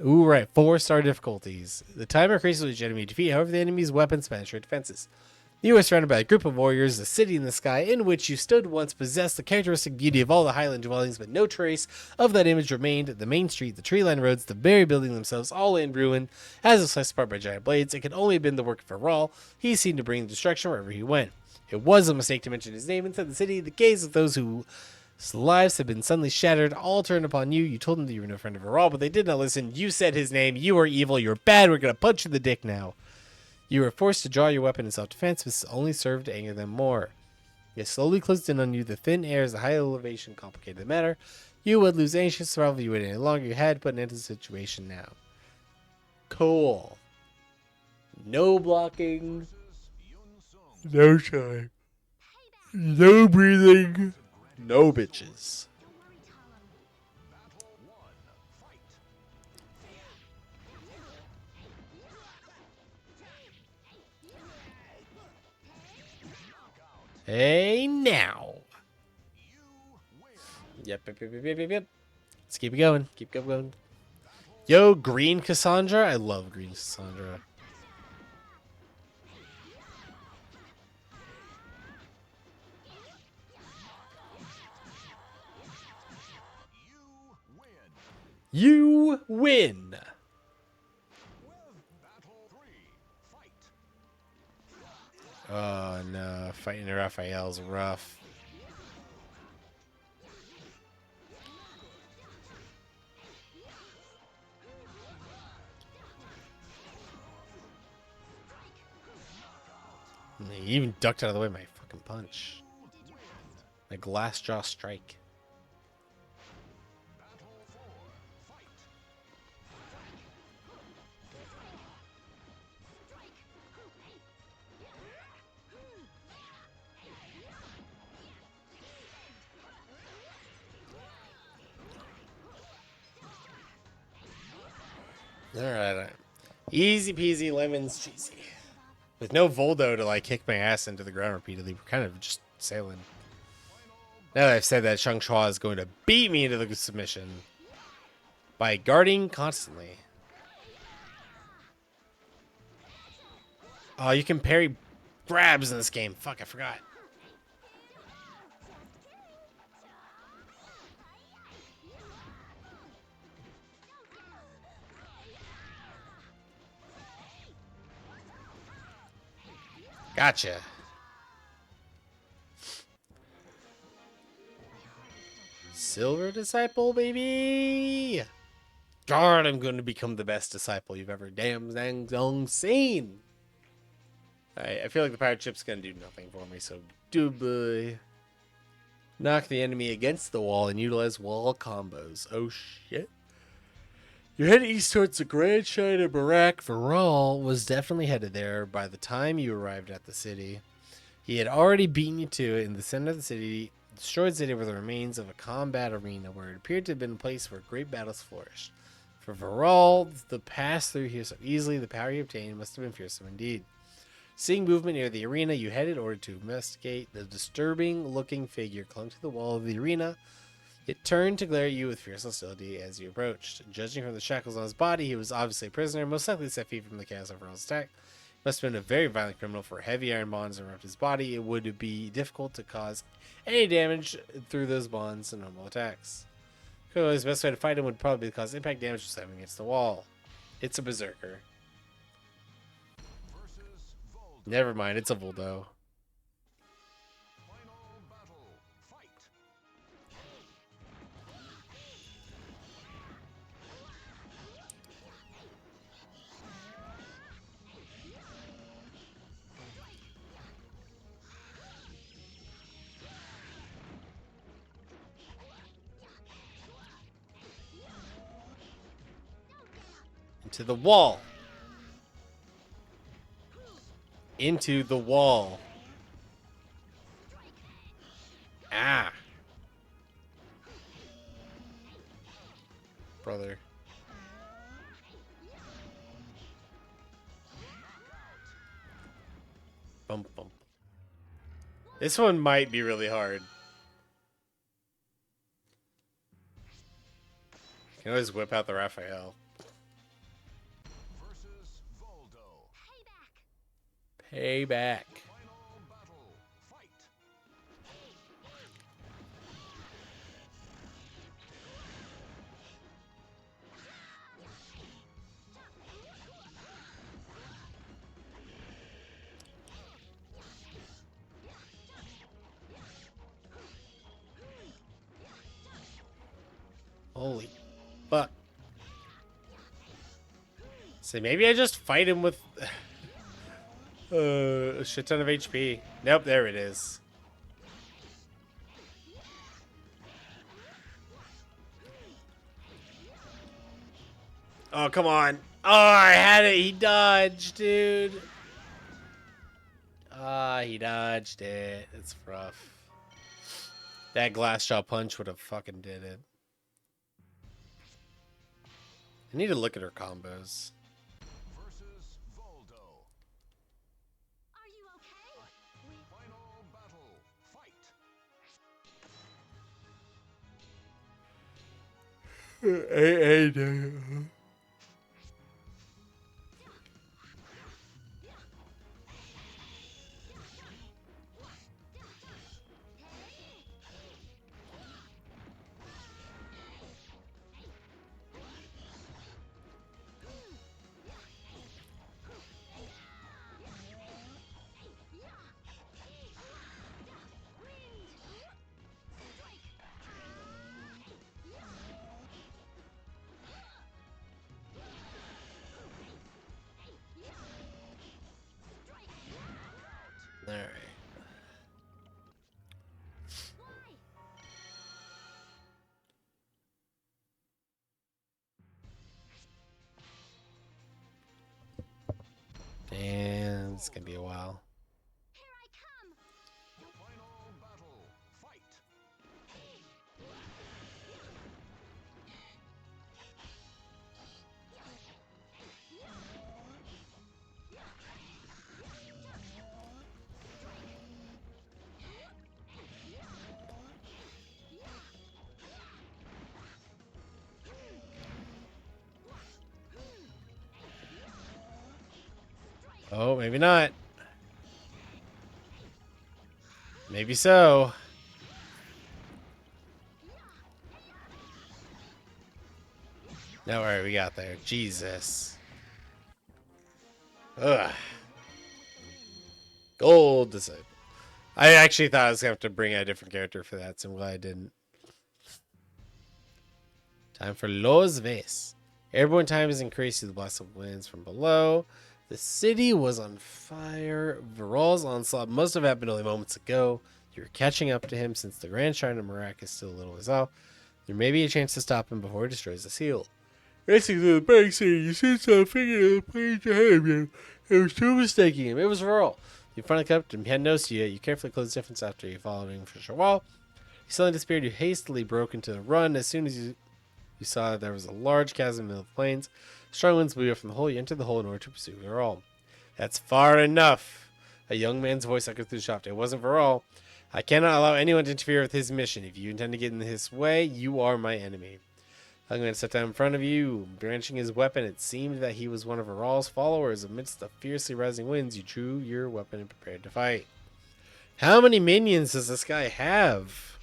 Speaker 1: Ooh, right. 4-star difficulties. The timer increases with each enemy you defeat, however the enemy's weapons penetrate defenses. You are surrounded by a group of warriors. The city in the sky in which you stood once possessed the characteristic beauty of all the highland dwellings, but no trace of that image remained. The main street, the tree-lined roads, the very building themselves, all in ruin, as if sliced apart by giant blades. It could only have been the work of Verral. He seemed to bring destruction wherever he went. It was a mistake to mention his name inside the city. The gaze of those whose lives had been suddenly shattered all turned upon you. You told them that you were no friend of Verral, but they did not listen. You said his name. You are evil. You're bad. We're going to punch you in the dick now. You were forced to draw your weapon in self-defense, but this only served to anger them more. They slowly closed in on you. The thin air as the high elevation complicated the matter. You would lose any chance to survival if you waited any longer. You had to put an end to the situation now. Cool. No blocking. No time. No breathing. No bitches.
Speaker 4: Don't worry,
Speaker 1: Hey, now. Yep. Let's keep it going. Keep it going. Yo, green Cassandra. I love green Cassandra. You win. Oh no, fighting Raphael's rough. He even ducked out of the way of my fucking punch. My glass jaw strike. Alright. Easy peasy lemons cheesy. With no Voldo to like kick my ass into the ground repeatedly, we're kind of just sailing. Now that I've said that, Shang Chua is going to beat me into the submission by guarding constantly. Oh, you can parry grabs in this game. Fuck, I forgot. Gotcha. Silver disciple, baby. God, I'm going to become the best disciple you've ever damn zang seen. I feel like the pirate ship's going to do nothing for me, so doobly. Knock the enemy against the wall and utilize wall combos. Oh shit. You're heading east towards the Grand Shrine of Barak. Varol was definitely headed there by the time you arrived at the city. He had already beaten you to it in the center of the city, destroyed the city with the remains of a combat arena where it appeared to have been a place where great battles flourished. For Varol, the pass through here so easily, the power you obtained must have been fearsome indeed. Seeing movement near the arena, you headed in order to investigate. The disturbing-looking figure clung to the wall of the arena. It turned to glare at you with fierce hostility as you approached. Judging from the shackles on his body, he was obviously a prisoner, most likely set free from the chaos of Varol's attack. Must have been a very violent criminal for heavy iron bonds around his body. It would be difficult to cause any damage through those bonds in normal attacks. Clearly, the best way to fight him would probably cause impact damage just slamming against the wall. It's a berserker. Never mind, it's a Voldo. Into the wall. Into the wall. Ah. Brother. Bump, bump. This one might be really hard. You can always whip out the Raphael. Payback. Holy fuck. So maybe I just fight him with a shit ton of HP. Nope, there it is. Oh, come on. Oh, I had it. He dodged, dude. Ah, he dodged it. It's rough. That glass jaw punch would have fucking did it. I need to look at her combos.
Speaker 4: Are you okay? Final battle.
Speaker 1: All right. And it's gonna be a while.
Speaker 4: Here I come.
Speaker 3: Final battle. Fight.
Speaker 1: Oh, maybe not. Maybe so. No, all right, we got there. Jesus. Ugh. Gold disciple. I actually thought I was gonna have to bring out a different character for that, so I'm glad I didn't. Time for Los Ves. Airborne time is increased to the blast of winds from below. The city was on fire. Viral's onslaught must have happened only moments ago. You're catching up to him since the Grand Shrine of Marak is still a little ways off. There may be a chance to stop him before he destroys the seal. Racing through the break city, you see some figure of the place ahead of you. It was too mistaking him. It was Viral. You finally caught up to him. He hadn't noticed you yet. You carefully closed the difference after you followed him for a short while. He suddenly disappeared. You hastily broke into the run. As soon as you saw that there was a large chasm in the middle of the plains. Strong winds blew you up from the hole. You entered the hole in order to pursue Viral. That's far enough. A young man's voice echoed through the shop. It wasn't Viral. I cannot allow anyone to interfere with his mission. If you intend to get in his way, you are my enemy. I'm going to step down in front of you, branching his weapon. It seemed that he was one of Viral's followers. Amidst the fiercely rising winds, you drew your weapon and prepared to fight. How many minions does this guy have?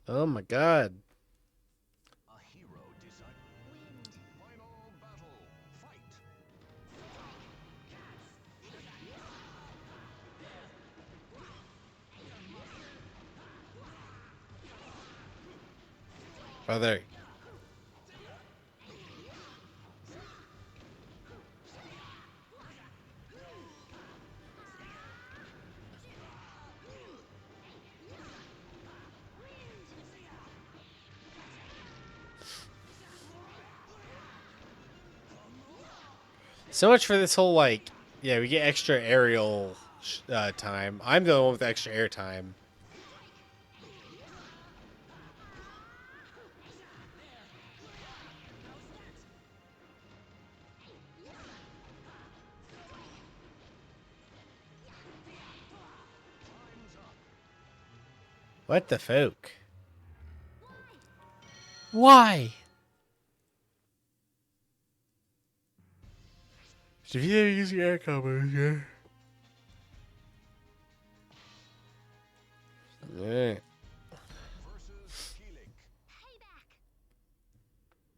Speaker 1: Oh my god.
Speaker 3: A hero decided. Final battle. Fight.
Speaker 1: Oh, there. So much for this whole, like, yeah, we get extra aerial time. I'm the one with the extra air time. What the folk? Why? If you didn't use your air combos, yeah. Alright.
Speaker 3: Versus Keelik.
Speaker 4: Payback.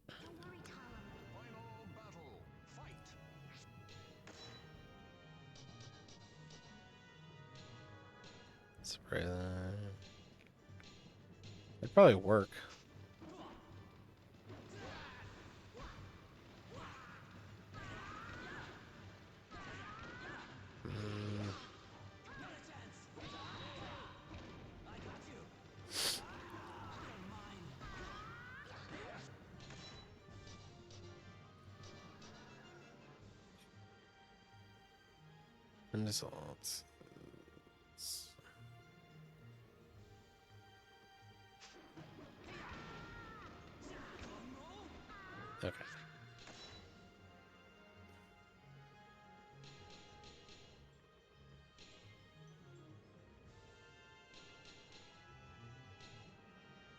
Speaker 4: Don't worry, Talum.
Speaker 3: Final battle. Fight.
Speaker 1: Spray that. It'd probably work. And this all. Okay.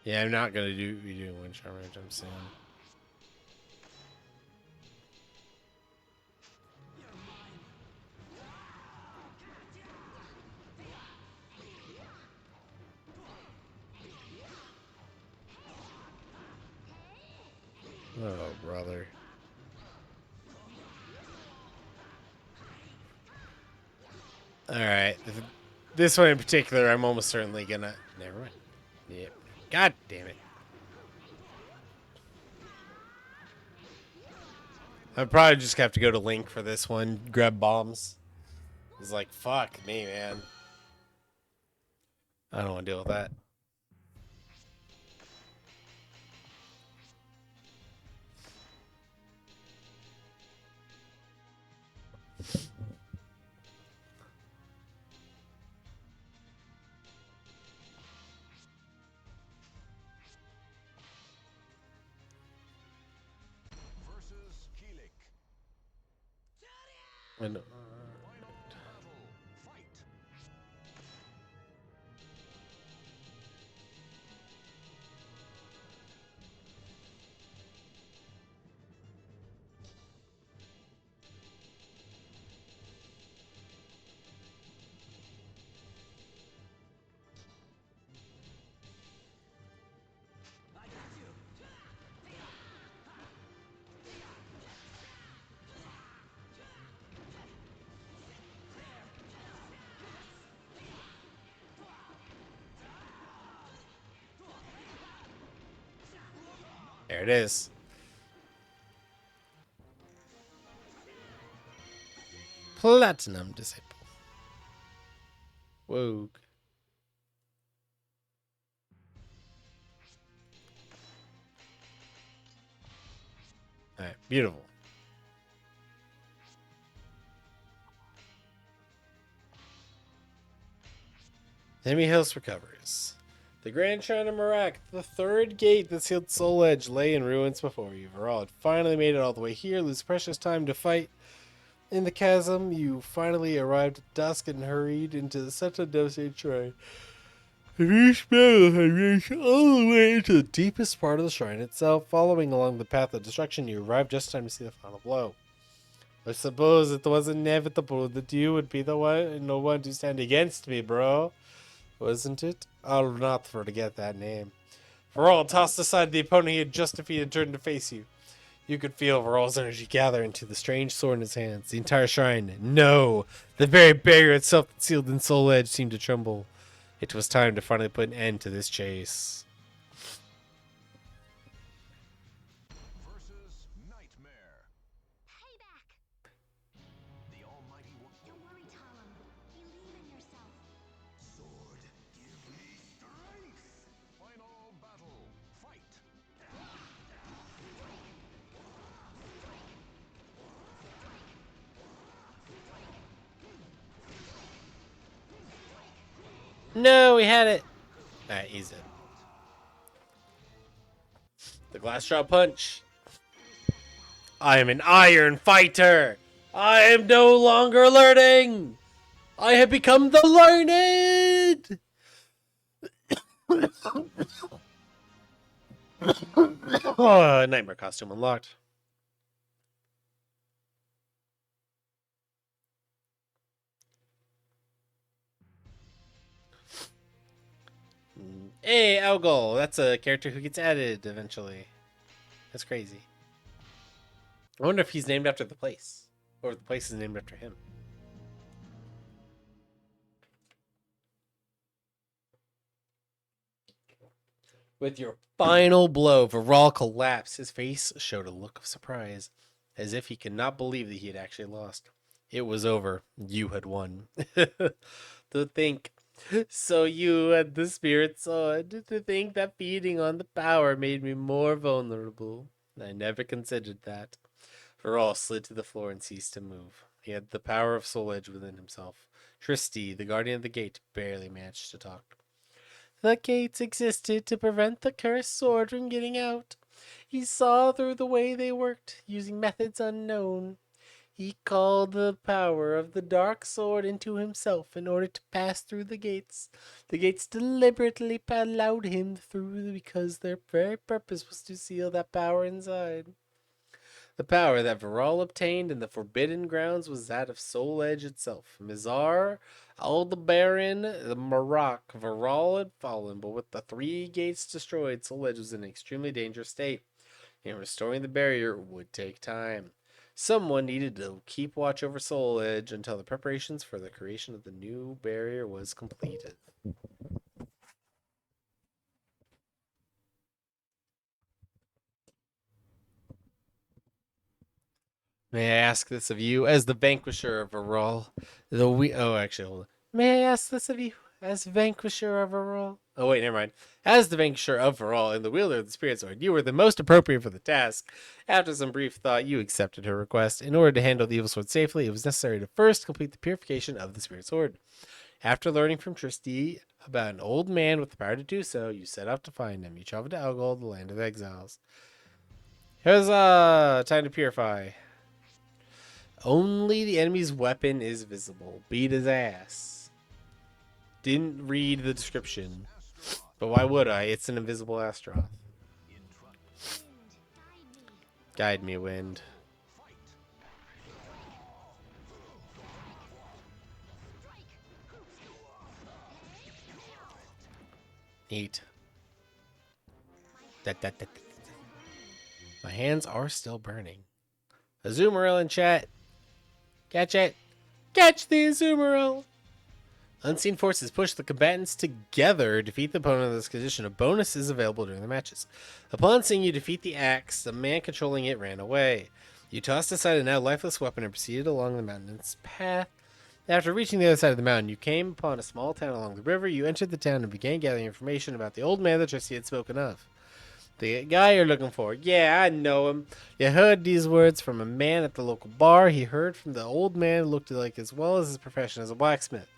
Speaker 1: Yeah, I'm not gonna be doing wind charm anytime soon. Oh, brother. Alright. This one in particular, I'm almost certainly gonna... Never mind. Yep. God damn it. I probably just have to go to Link for this one. Grab bombs. It's like, fuck me, man. I don't want to deal with that.
Speaker 3: Versus Keelik.
Speaker 1: And,
Speaker 3: Final battle. Fight.
Speaker 1: there it is. Platinum disciple. Whoa. Alright, beautiful. Enemy Host recovers. The Grand Shrine of Marak, the third gate that sealed Soul Edge, lay in ruins before you. Varol had finally made it all the way here, lose precious time to fight in the chasm. You finally arrived at dusk and hurried into such a devastating shrine. Each battle had reached all the way into the deepest part of the shrine itself. Following along the path of destruction, you arrived just in time to see the final blow. I suppose it was inevitable that you would be the one to stand against me, bro. Wasn't it? I'll not forget that name. Varol tossed aside the opponent he had just defeated, turned to face you. You could feel Varol's energy gather into the strange sword in his hands. The entire shrine, no, the very barrier itself that sealed in Soul Edge seemed to tremble. It was time to finally put an end to this chase.
Speaker 3: Versus Nightmare.
Speaker 4: Payback!
Speaker 3: The Almighty One.
Speaker 4: Don't worry, Talum. Believe in yourself.
Speaker 3: Sword, give me strength. Final battle. Fight.
Speaker 1: No, we had it. Alright, he's it. The glass jaw punch. I am an iron fighter. I am no longer learning. I have become the learned. Oh, nightmare costume unlocked. Hey, Algol. That's a character who gets added eventually. That's crazy. I wonder if he's named after the place, or the place is named after him. With your final blow, Varol collapsed. His face showed a look of surprise, as if he could not believe that he had actually lost. It was over. You had won. To think. So you had the spirit sword. To think that feeding on the power made me more vulnerable. I never considered that. Varol slid to the floor and ceased to move. He had the power of Soul Edge within himself. Tristy, the guardian of the gate, barely managed to talk. The gates existed to prevent the cursed sword from getting out. He saw through the way they worked, using methods unknown. He called the power of the dark sword into himself in order to pass through the gates. The gates deliberately allowed him through because their very purpose was to seal that power inside. The power that Varol obtained in the Forbidden Grounds was that of Soul Edge itself. Mizar, Aldebaran, the Marak, Varol had fallen, but with the three gates destroyed, Soul Edge was in an extremely dangerous state. and restoring the barrier would take time. Someone needed to keep watch over Soul Edge until the preparations for the creation of the new barrier was completed. May I ask this of you, as the vanquisher of Aral? Hold on. May I ask this of you, as vanquisher of Aral? Oh wait, never mind. As the vanquisher of Aral and the wielder of the Spirit Sword, you were the most appropriate for the task. After some brief thought, you accepted her request. In order to handle the evil sword safely, it was necessary to first complete the purification of the Spirit Sword. After learning from Tristi about an old man with the power to do so, you set out to find him. You traveled to Algol, the land of the exiles. Huzzah! Time to purify. Only the enemy's weapon is visible. Beat his ass. Didn't read the description. But why would I? It's an invisible Astaroth. Guide me, wind. Neat. My hands are still burning. Azumarill in chat. Catch it. Catch the Azumarill. Unseen forces push the combatants together. Defeat the opponent in this condition. A bonus is available during the matches. Upon seeing you defeat the axe, the man controlling it ran away. You tossed aside a now lifeless weapon and proceeded along the mountain's path. After reaching the other side of the mountain, you came upon a small town along the river. You entered the town and began gathering information about the old man that Tristi had spoken of. The guy you're looking for. Yeah, I know him. You heard these words from a man at the local bar. He heard from the old man who looked like as well as his profession as a blacksmith.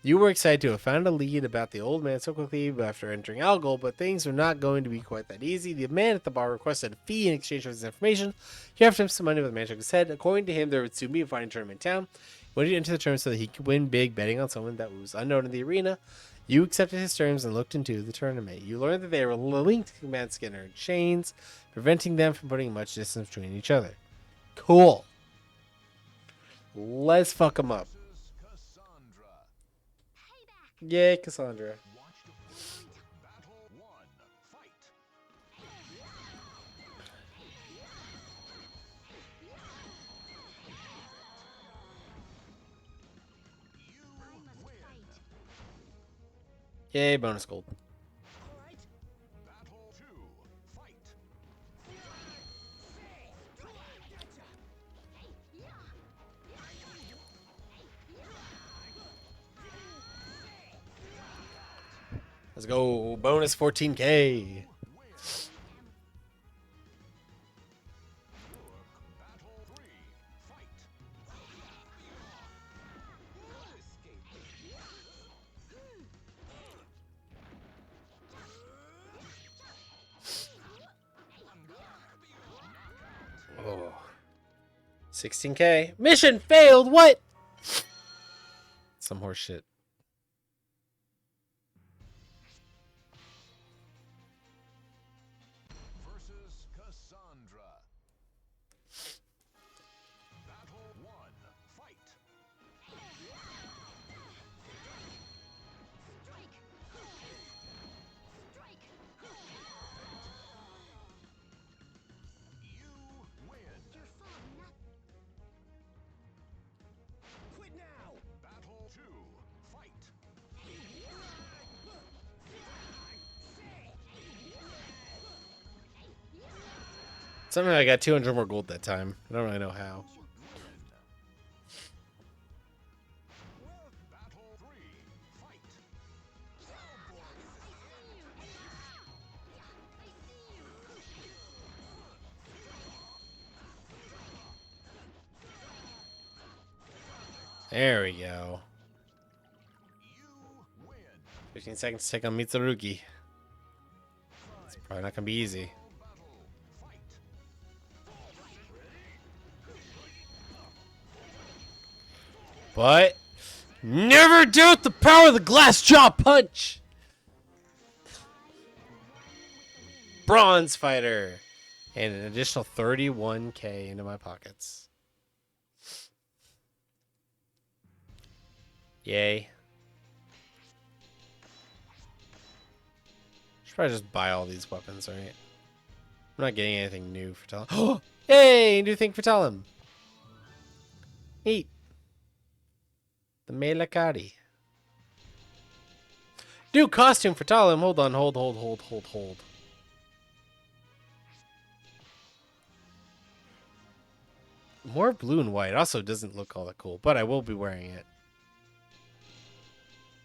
Speaker 1: You were excited to have found a lead about the old man so quickly after entering Algol, but things were not going to be quite that easy. The man at the bar requested a fee in exchange for his information. You offered him some money, but the man shook his head. According to him, there would soon be a fighting tournament in town. He wanted to enter the tournament so that he could win big, betting on someone that was unknown in the arena. You accepted his terms and looked into the tournament. You learned that they were linked to command scanner chains, preventing them from putting much distance between each other. Cool. Let's fuck them up. Yay, Cassandra. Yay, bonus gold. Let's go. Bonus 14K. Oh. 16K. Mission failed. What? Some horse shit.
Speaker 3: Versus Cassandra. Battle 1. Fight. You win. Quit now. Battle 2. Fight.
Speaker 1: Somehow I got 200 more gold that time. I don't really know how.
Speaker 3: Battle 3. Fight.
Speaker 1: There we go.
Speaker 3: You win.
Speaker 1: 15 seconds to take on Mitsurugi. It's probably not going to be easy. But never doubt the power of the glass jaw punch. Bronze fighter. And an additional 31K into my pockets. Yay. Should probably just buy all these weapons, right? I'm not getting anything new for Talon. Yay! New thing for Talon. Neat. The Melakari. New costume for Talon. Hold on. Hold. More blue and white. Also doesn't look all that cool, but I will be wearing it.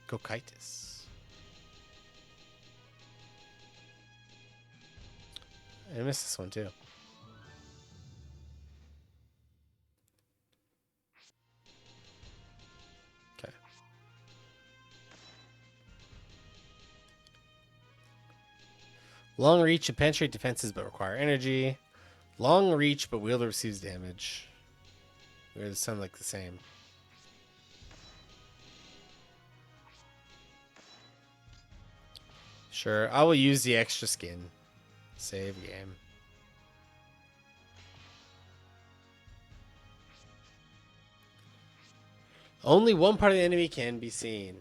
Speaker 1: Gokaitis. I missed this one too. Okay. Long reach and penetrate defenses but require energy. Long reach but wielder receives damage. They sound like the same. Sure, I will use the extra skin. Save game. Only one part of the enemy can be seen.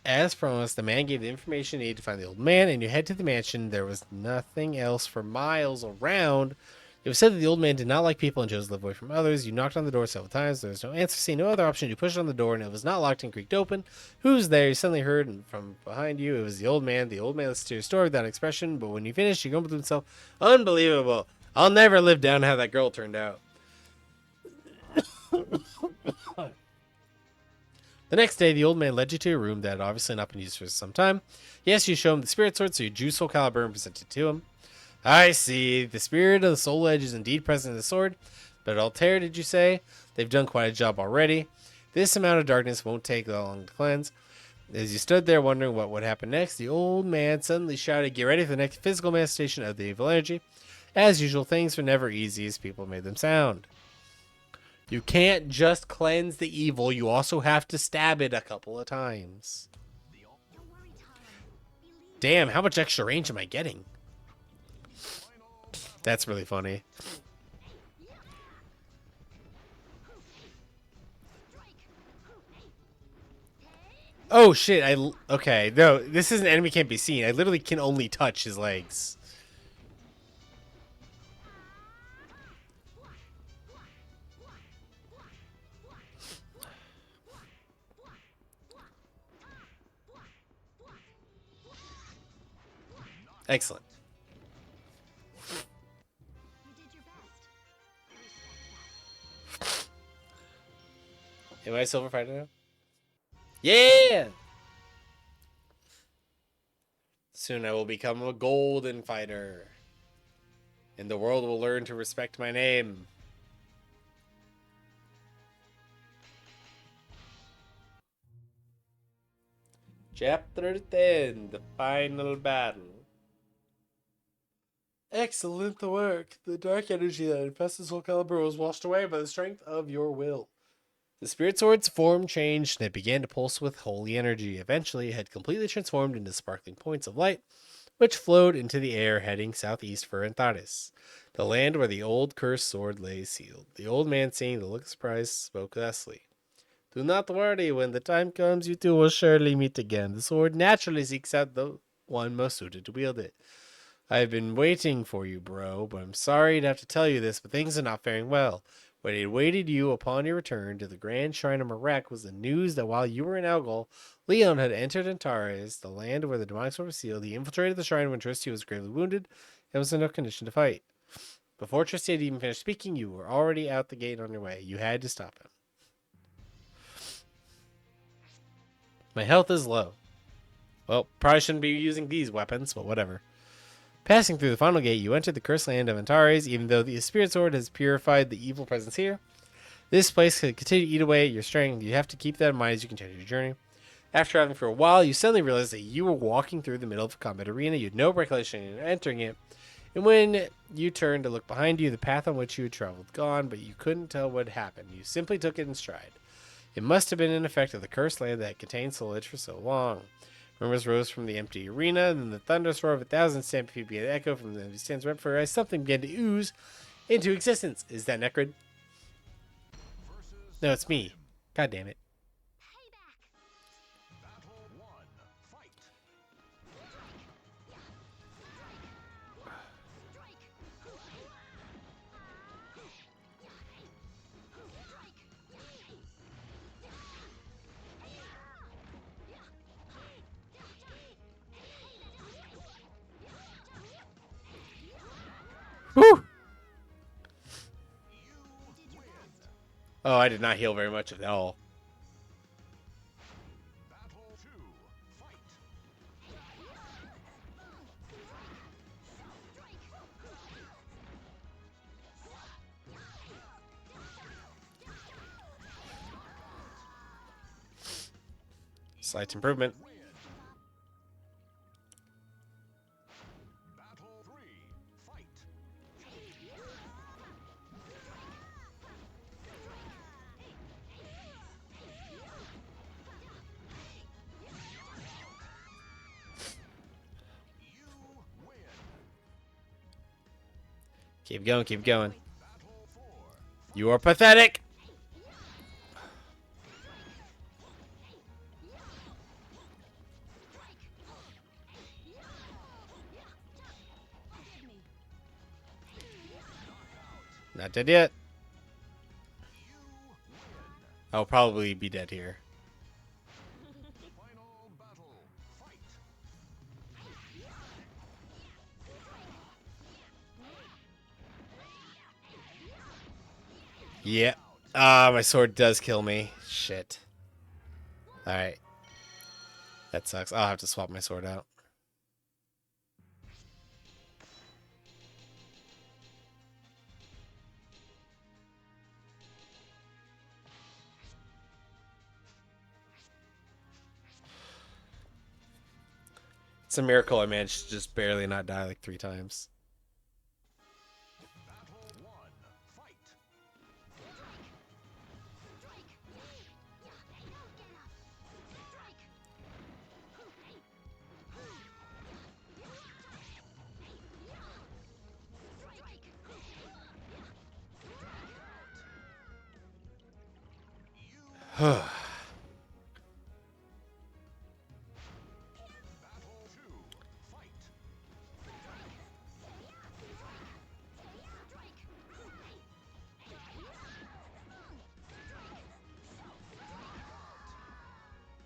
Speaker 1: As promised, the man gave the information needed to find the old man, and you head to the mansion. There was nothing else for miles around. It was said that the old man did not like people and chose to live away from others. You knocked on the door several times. There was no answer. See no other option. You pushed on the door, and it was not locked and creaked open. Who's there? You suddenly heard from behind you. It was the old man. The old man listened to your story without expression, but when you finished, he grumbled to himself, "Unbelievable. I'll never live down how that girl turned out." The next day, the old man led you to a room that had obviously not been used for some time. Yes, you show him the spirit sword, so you drew Soul Calibur and presented it to him. I see. The spirit of the Soul Edge is indeed present in the sword. But Altair, did you say? They've done quite a job already. This amount of darkness won't take that long to cleanse. As you stood there wondering what would happen next, the old man suddenly shouted, "Get ready for the next physical manifestation of the evil energy." As usual, things were never easy as people made them sound. You can't just cleanse the evil, you also have to stab it a couple of times.
Speaker 4: Don't worry, Talon. Believe
Speaker 1: Damn, how much extra range am I getting? That's really funny. Oh shit, okay, no, this is an enemy can't be seen. I literally can only touch his legs. Excellent.
Speaker 4: you did your best. I respect that.
Speaker 1: Am I a silver fighter now? Yeah! Soon I will become a golden fighter. And the world will learn to respect my name. Chapter 10, the final battle. Excellent work. The dark energy that infested Soul Calibur was washed away by the strength of your will. The spirit sword's form changed and it began to pulse with holy energy. Eventually, it had completely transformed into sparkling points of light, which flowed into the air heading southeast for Antares, the land where the old cursed sword lay sealed. The old man, seeing the look of surprise, spoke thusly. Do not worry, when the time comes, you two will surely meet again. The sword naturally seeks out the one most suited to wield it. I've been waiting for you, bro, but I'm sorry to have to tell you this, but things are not faring well. What had awaited you upon your return to the Grand Shrine of Marek was the news that while you were in Algol, Leon had entered Antares, the land where the demonic sword was sealed. He infiltrated the shrine when Tristi was gravely wounded and was in no condition to fight. Before Tristi had even finished speaking, you were already out the gate on your way. You had to stop him. My health is low. Well, probably shouldn't be using these weapons, but whatever. Passing through the final gate, you enter the cursed land of Antares, even though the spirit sword has purified the evil presence here. This place could continue to eat away at your strength. You have to keep that in mind as you continue your journey. After traveling for a while, you suddenly realize that you were walking through the middle of a combat arena. You had no recollection in entering it. And when you turned to look behind you, the path on which you had traveled gone, but you couldn't tell what happened. You simply took it in stride. It must have been an effect of the cursed land that had contained Soul Edge for so long. Murmurs rose from the empty arena, and then the thunderous roar of 1,000 stampede began to echo from the stands right before your eyes. Something began to ooze into existence. Is that Necrid? No, it's me. God damn it.
Speaker 3: Battle 1. Fight.
Speaker 1: Whew. Oh, I did not heal very much at all.
Speaker 3: Battle 2. Fight.
Speaker 1: Slight improvement.
Speaker 3: Battle 3. Fight. You win.
Speaker 1: Keep going, keep going.
Speaker 3: Battle 4.
Speaker 1: You are pathetic. Not dead yet. I'll probably be dead here.
Speaker 3: Final battle. Fight.
Speaker 1: Yeah. Ah, my sword does kill me. Shit. Alright. That sucks. I'll have to swap my sword out. It's a miracle I managed to just barely not die like 3 times.
Speaker 3: Battle 1. Fight. Battle 2. Fight.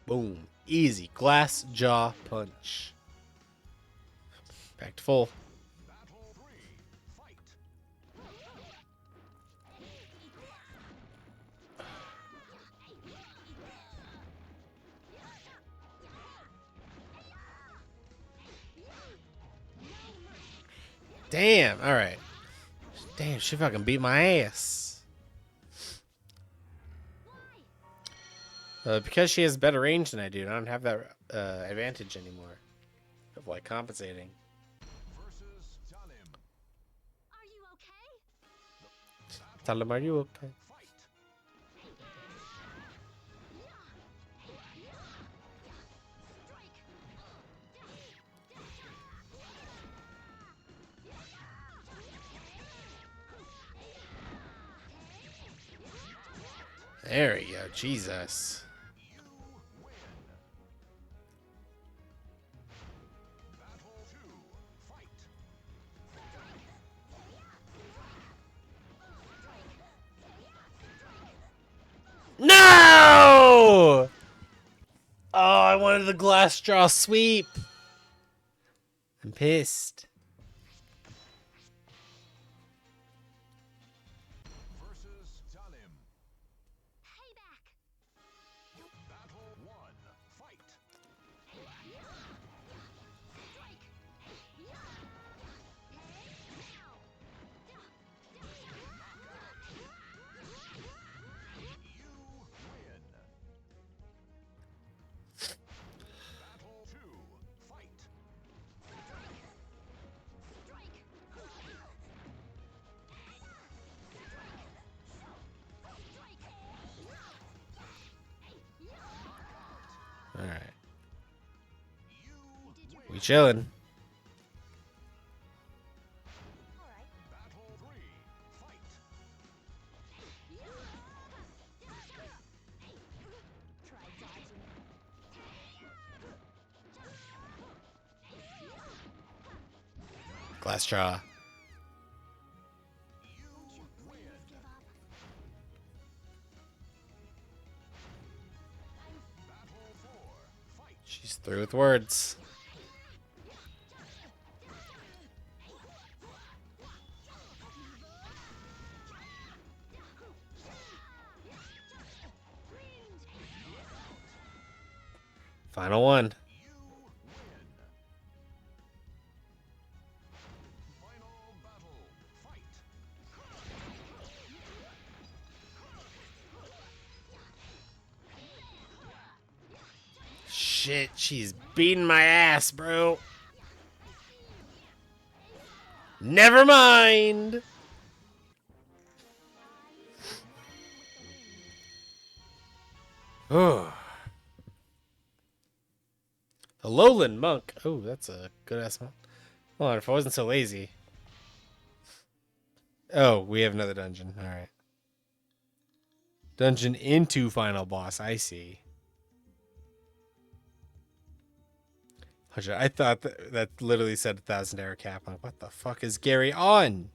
Speaker 1: Boom. Easy. Glass jaw punch. Back to full.
Speaker 3: Battle 3. Fight.
Speaker 1: Damn. Alright. Damn, she fucking beat my ass. Because she has better range than I do, I don't have that advantage anymore. Of like compensating.
Speaker 3: Versus Talim.
Speaker 4: Are you okay?
Speaker 1: Tell him, are you okay?
Speaker 3: Fight.
Speaker 1: There we go. Jesus.
Speaker 3: You win. Battle 2. Fight.
Speaker 1: No! Oh, I wanted the glass straw sweep. I'm pissed.
Speaker 3: Versus Talim.
Speaker 4: Payback.
Speaker 3: Battle 1. Fight. You win. Battle 2. Fight.
Speaker 1: All right.
Speaker 3: You win.
Speaker 1: We chilling.
Speaker 4: All right.
Speaker 3: Battle 3. Fight.
Speaker 4: Try dodging.
Speaker 1: Glass straw.
Speaker 3: You win.
Speaker 4: Give up.
Speaker 3: Battle 4. Fight.
Speaker 1: She's through with words. Final one.
Speaker 3: You win. Final battle. Fight.
Speaker 1: Shit, she's beating my ass, bro. Never mind. Oh. A lowland monk. Oh, that's a good ass monk. Hold on, if I wasn't so lazy. Oh, we have another dungeon. All right. Dungeon into final boss. I see. I thought that literally said 1,000 error cap. I'm like, what the fuck is Gary on?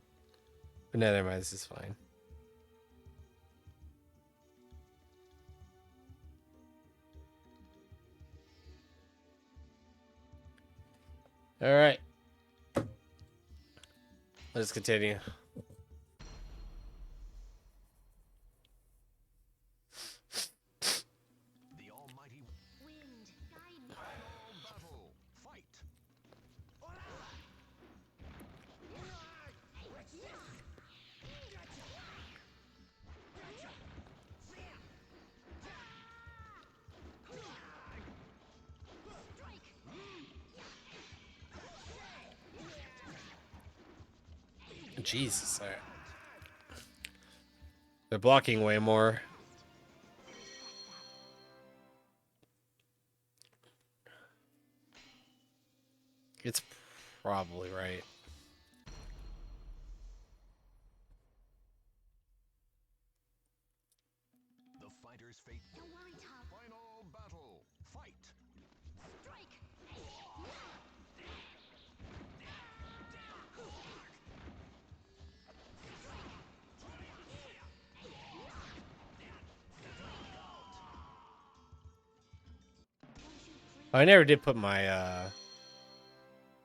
Speaker 1: But no, never mind. This is fine. All right. Let's continue.
Speaker 3: The almighty
Speaker 4: Wind, guide me.
Speaker 3: final battle. Fight.
Speaker 1: Jesus. All right. They're blocking way more. It's probably right.
Speaker 3: The fighter's fate.
Speaker 4: Don't worry, Tom.
Speaker 3: Final battle. Fight.
Speaker 4: Strike.
Speaker 1: I never did put my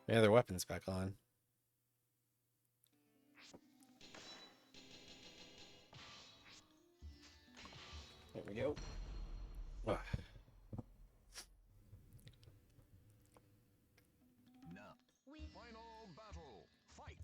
Speaker 1: my other weapons back on. There we go. Ugh.
Speaker 3: Now.
Speaker 4: With
Speaker 3: Final battle. Fight.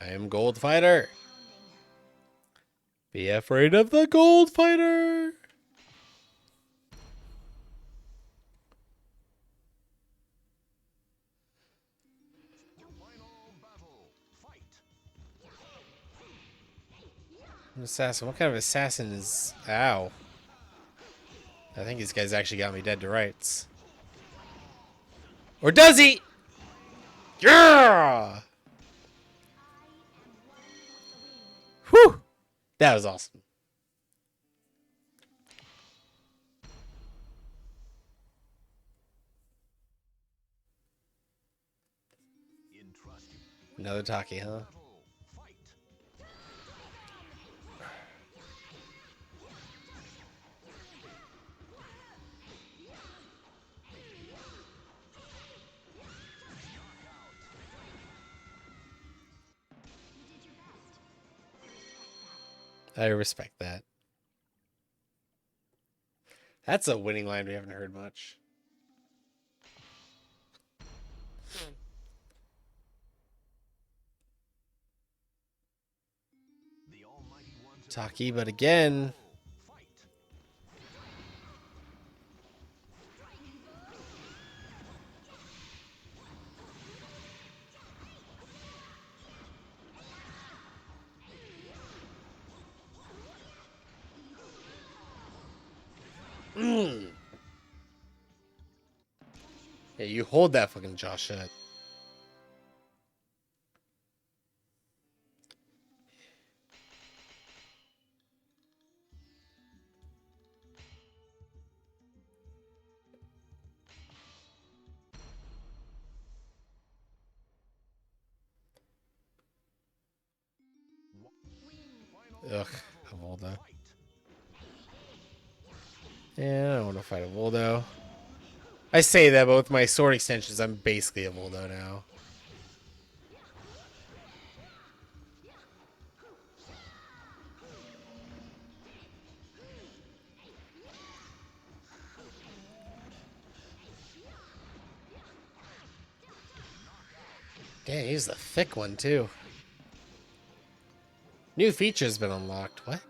Speaker 1: I am Gold Fighter.
Speaker 4: pounding.
Speaker 1: Be afraid of the Gold Fighter.
Speaker 3: Final battle. Fight.
Speaker 1: An assassin. What kind of assassin is... Ow. I think these guys actually got me dead to rights. Or does he? Yeah! Whew! That was awesome.
Speaker 3: Entrusted.
Speaker 1: Another Taki, huh?
Speaker 3: Battle. Fight.
Speaker 4: You did your best.
Speaker 1: I respect that. That's a winning line we haven't heard much.
Speaker 3: The almighty one to
Speaker 1: Taki, but again...
Speaker 3: fight.
Speaker 1: Yeah, you hold that fucking jaw shut. Ugh, a Voldo.
Speaker 3: Fight.
Speaker 1: Yeah, I don't want to fight a Voldo. I say that, but with my sword extensions, I'm basically a Voldo now. Damn, he's a thick one, too. New feature's been unlocked. What?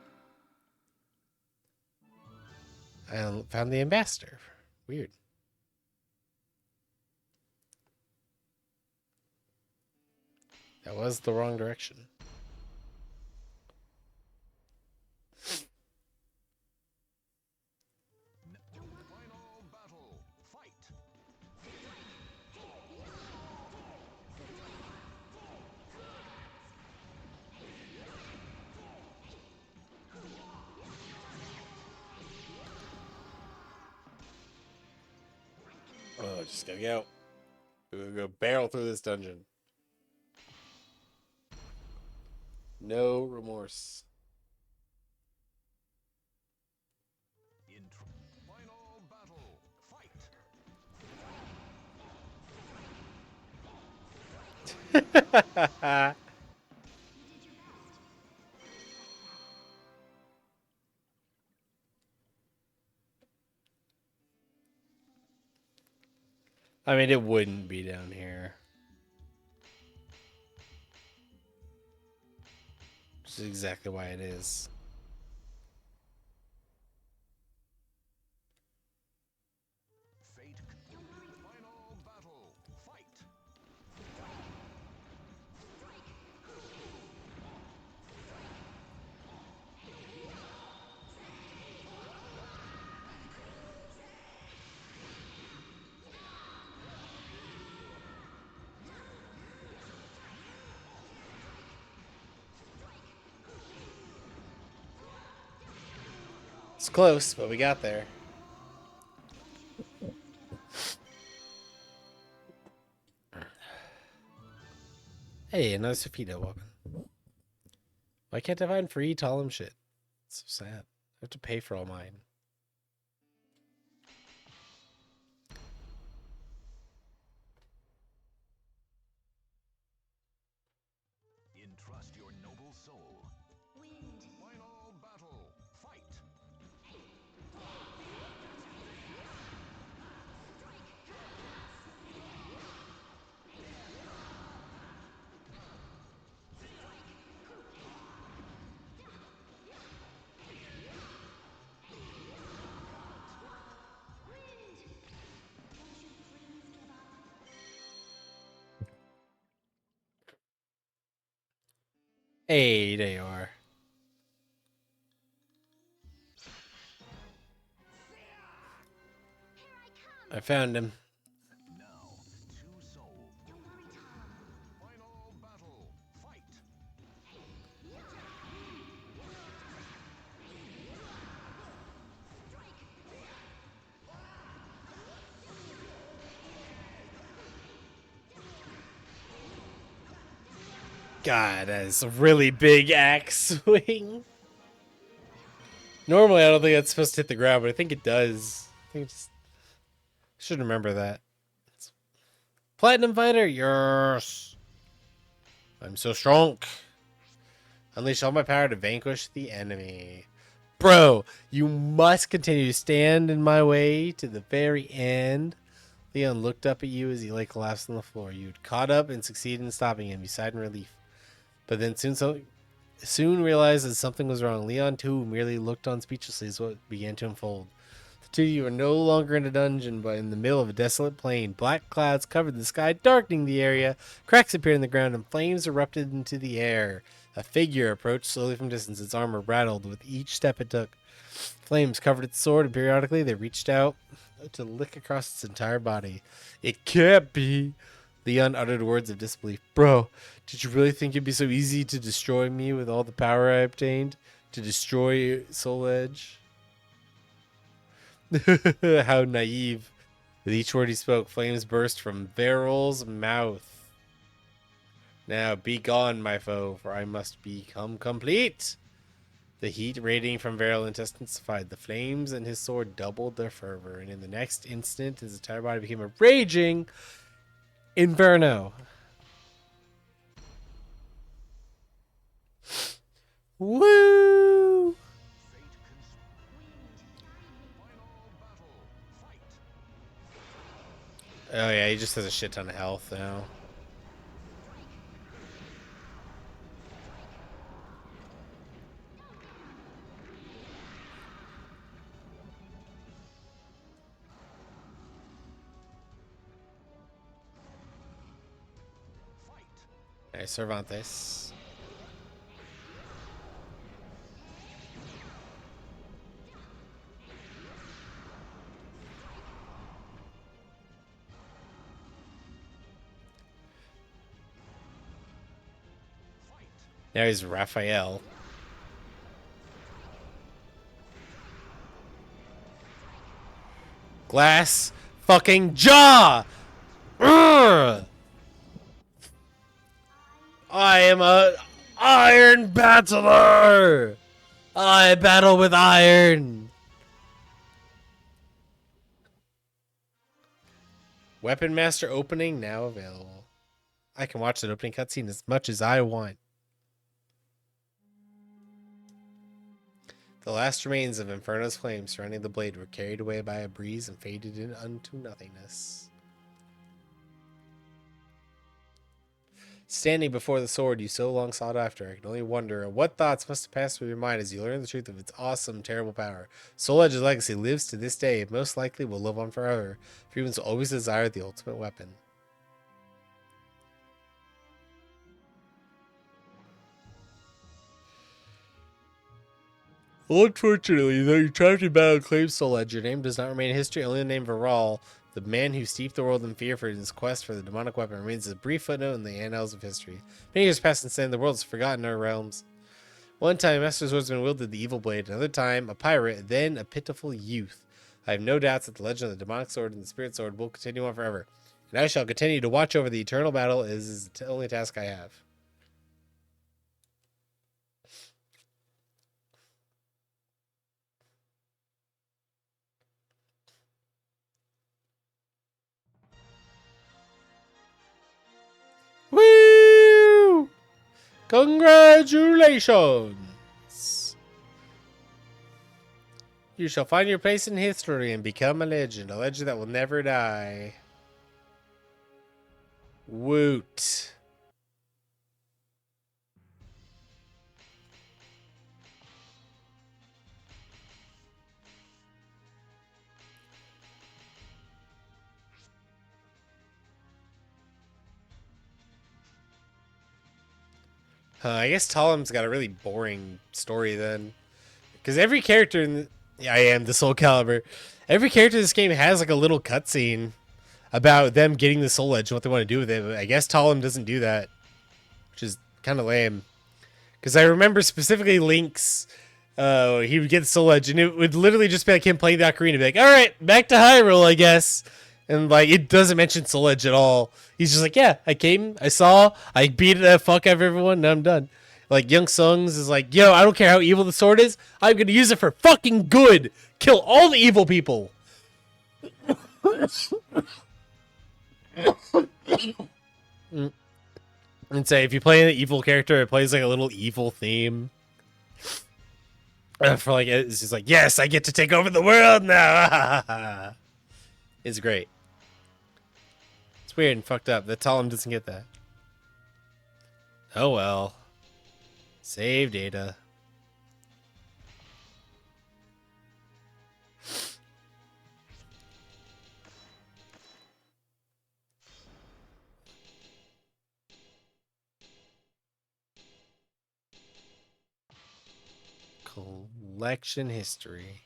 Speaker 1: I found the ambassador. Weird. That was the wrong direction.
Speaker 3: Final battle. Fight.
Speaker 1: Oh, just gotta go. We're gonna go barrel through this dungeon. No remorse.
Speaker 3: Final battle. Fight.
Speaker 1: I mean, it wouldn't be down here. Which is exactly why it is.
Speaker 3: Fate. Final battle. Fight.
Speaker 1: It's close, but we got there. Hey, another Sofita weapon. Why can't I find free Talum shit? It's so sad. I have to pay for all mine.
Speaker 3: Entrust your noble soul.
Speaker 4: Wind.
Speaker 3: Final battle. Fight.
Speaker 4: Won't you please give up?
Speaker 1: Hey, there you are.
Speaker 4: Here I come.
Speaker 1: I found him.
Speaker 3: Now, two souls.
Speaker 4: Don't worry, Tom.
Speaker 3: Final battle. Fight.
Speaker 1: God, that is a really big axe swing. Normally, I don't think that's supposed to hit the ground, but I think it does. I think it's... should remember that. Platinum fighter, yes. I'm so strong. Unleash all my power to vanquish the enemy. Bro, you must continue to stand in my way to the very end. Leon looked up at you as he lay collapsed on the floor. You'd caught up and succeeded in stopping him. You sighed in relief. But then soon realized that something was wrong. Leon, too, merely looked on speechlessly as what began to unfold. The two of you are no longer in a dungeon, but in the middle of a desolate plain. Black clouds covered the sky, darkening the area. Cracks appeared in the ground, and flames erupted into the air. A figure approached slowly from distance. Its armor rattled with each step it took. Flames covered its sword, and periodically they reached out to lick across its entire body. It can't be. Leon uttered words of disbelief. Bro, did you really think it'd be so easy to destroy me with all the power I obtained? To destroy Soul Edge? How naive. With each word he spoke, flames burst from Veryl's mouth. Now be gone, my foe, for I must become complete. The heat radiating from Varel intensified. The flames in his sword doubled their fervor, and in the next instant, his entire body became a raging inferno. Woo! Oh yeah, he just has a shit ton of health now. Nice, Cervantes. Now he's Raphael. Glass fucking jaw! Urgh! I am a iron battler! I battle with iron! Weapon Master opening now available. I can watch that opening cutscene as much as I want. The last remains of Inferno's flames surrounding the blade were carried away by a breeze and faded into nothingness. Standing before the sword you so long sought after, I can only wonder what thoughts must have passed through your mind as you learned the truth of its awesome, terrible power. Soul Edge's legacy lives to this day and most likely will live on forever. For humans will always desire the ultimate weapon. Unfortunately, though your triumph in battle claims Soul Edge, your name does not remain in history, only the name Varal, the man who steeped the world in fear for his quest for the demonic weapon, remains a brief footnote in the annals of history. Many years pass since then, the world has forgotten our realms. One time, Master Swordsman wielded the evil blade, another time, a pirate, then a pitiful youth. I have no doubts that the legend of the demonic sword and the spirit sword will continue on forever, and I shall continue to watch over the eternal battle. It is the only task I have. Woo! Congratulations! You shall find your place in history and become a legend that will never die. Woot. I guess Talem's got a really boring story then. Because every character in I am the Soul Calibur. Every character in this game has like a little cutscene about them getting the Soul Edge and what they want to do with it. But I guess Talem doesn't do that, which is kind of lame. Because I remember specifically Link's, he would get the Soul Edge and it would literally just be like him playing the ocarina, be like, all right, back to Hyrule, I guess. And like it doesn't mention Soul Edge at all. He's just like, yeah, I came, I saw, I beat the fuck out of everyone, and I'm done. Like Young Sungs is like, yo, I don't care how evil the sword is, I'm gonna use it for fucking good. Kill all the evil people. And say if you play an evil character, it plays like a little evil theme. For like it's just like, yes, I get to take over the world now. It's great. It's weird and fucked up that Talem doesn't get that. Oh well. Save data. Collection history.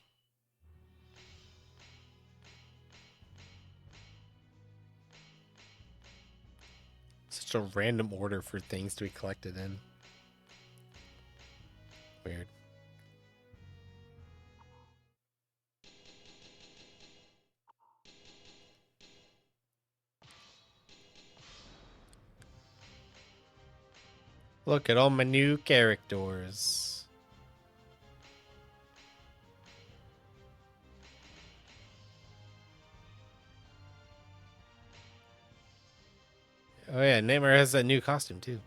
Speaker 1: Such a random order for things to be collected in. Weird. Look at all my new characters. Oh yeah, Neymar has that new costume too.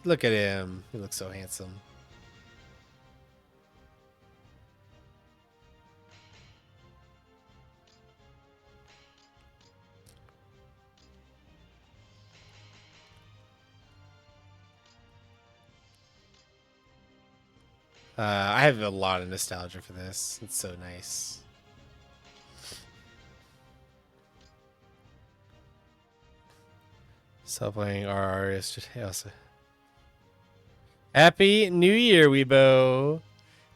Speaker 1: Look at him. He looks so handsome. I have a lot of nostalgia for this. It's so nice. Stop playing RR yesterday. Also. Happy New Year, Weebo.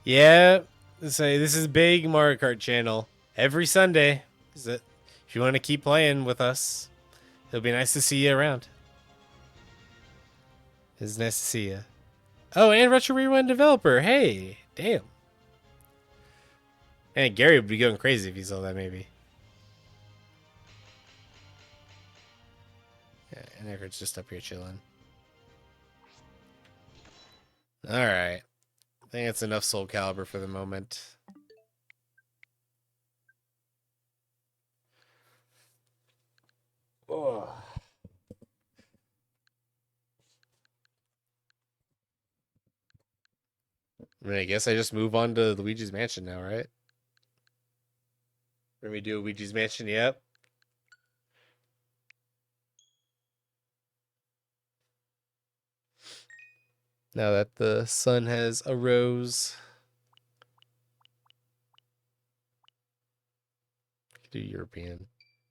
Speaker 1: Yeah. Say this is big Mario Kart channel. Every Sunday. Is it? If you want to keep playing with us, it'll be nice to see you around. It's nice to see you. Oh, and Retro Rewind developer. Hey, damn. And Gary would be going crazy if he saw that, maybe. Yeah, and Everett's just up here chilling. Alright. I think that's enough Soul Calibur for the moment. Oh. I mean, I guess I just move on to Luigi's Mansion now, right? When we do Luigi's Mansion, yep. Now that the sun has arose. Do European.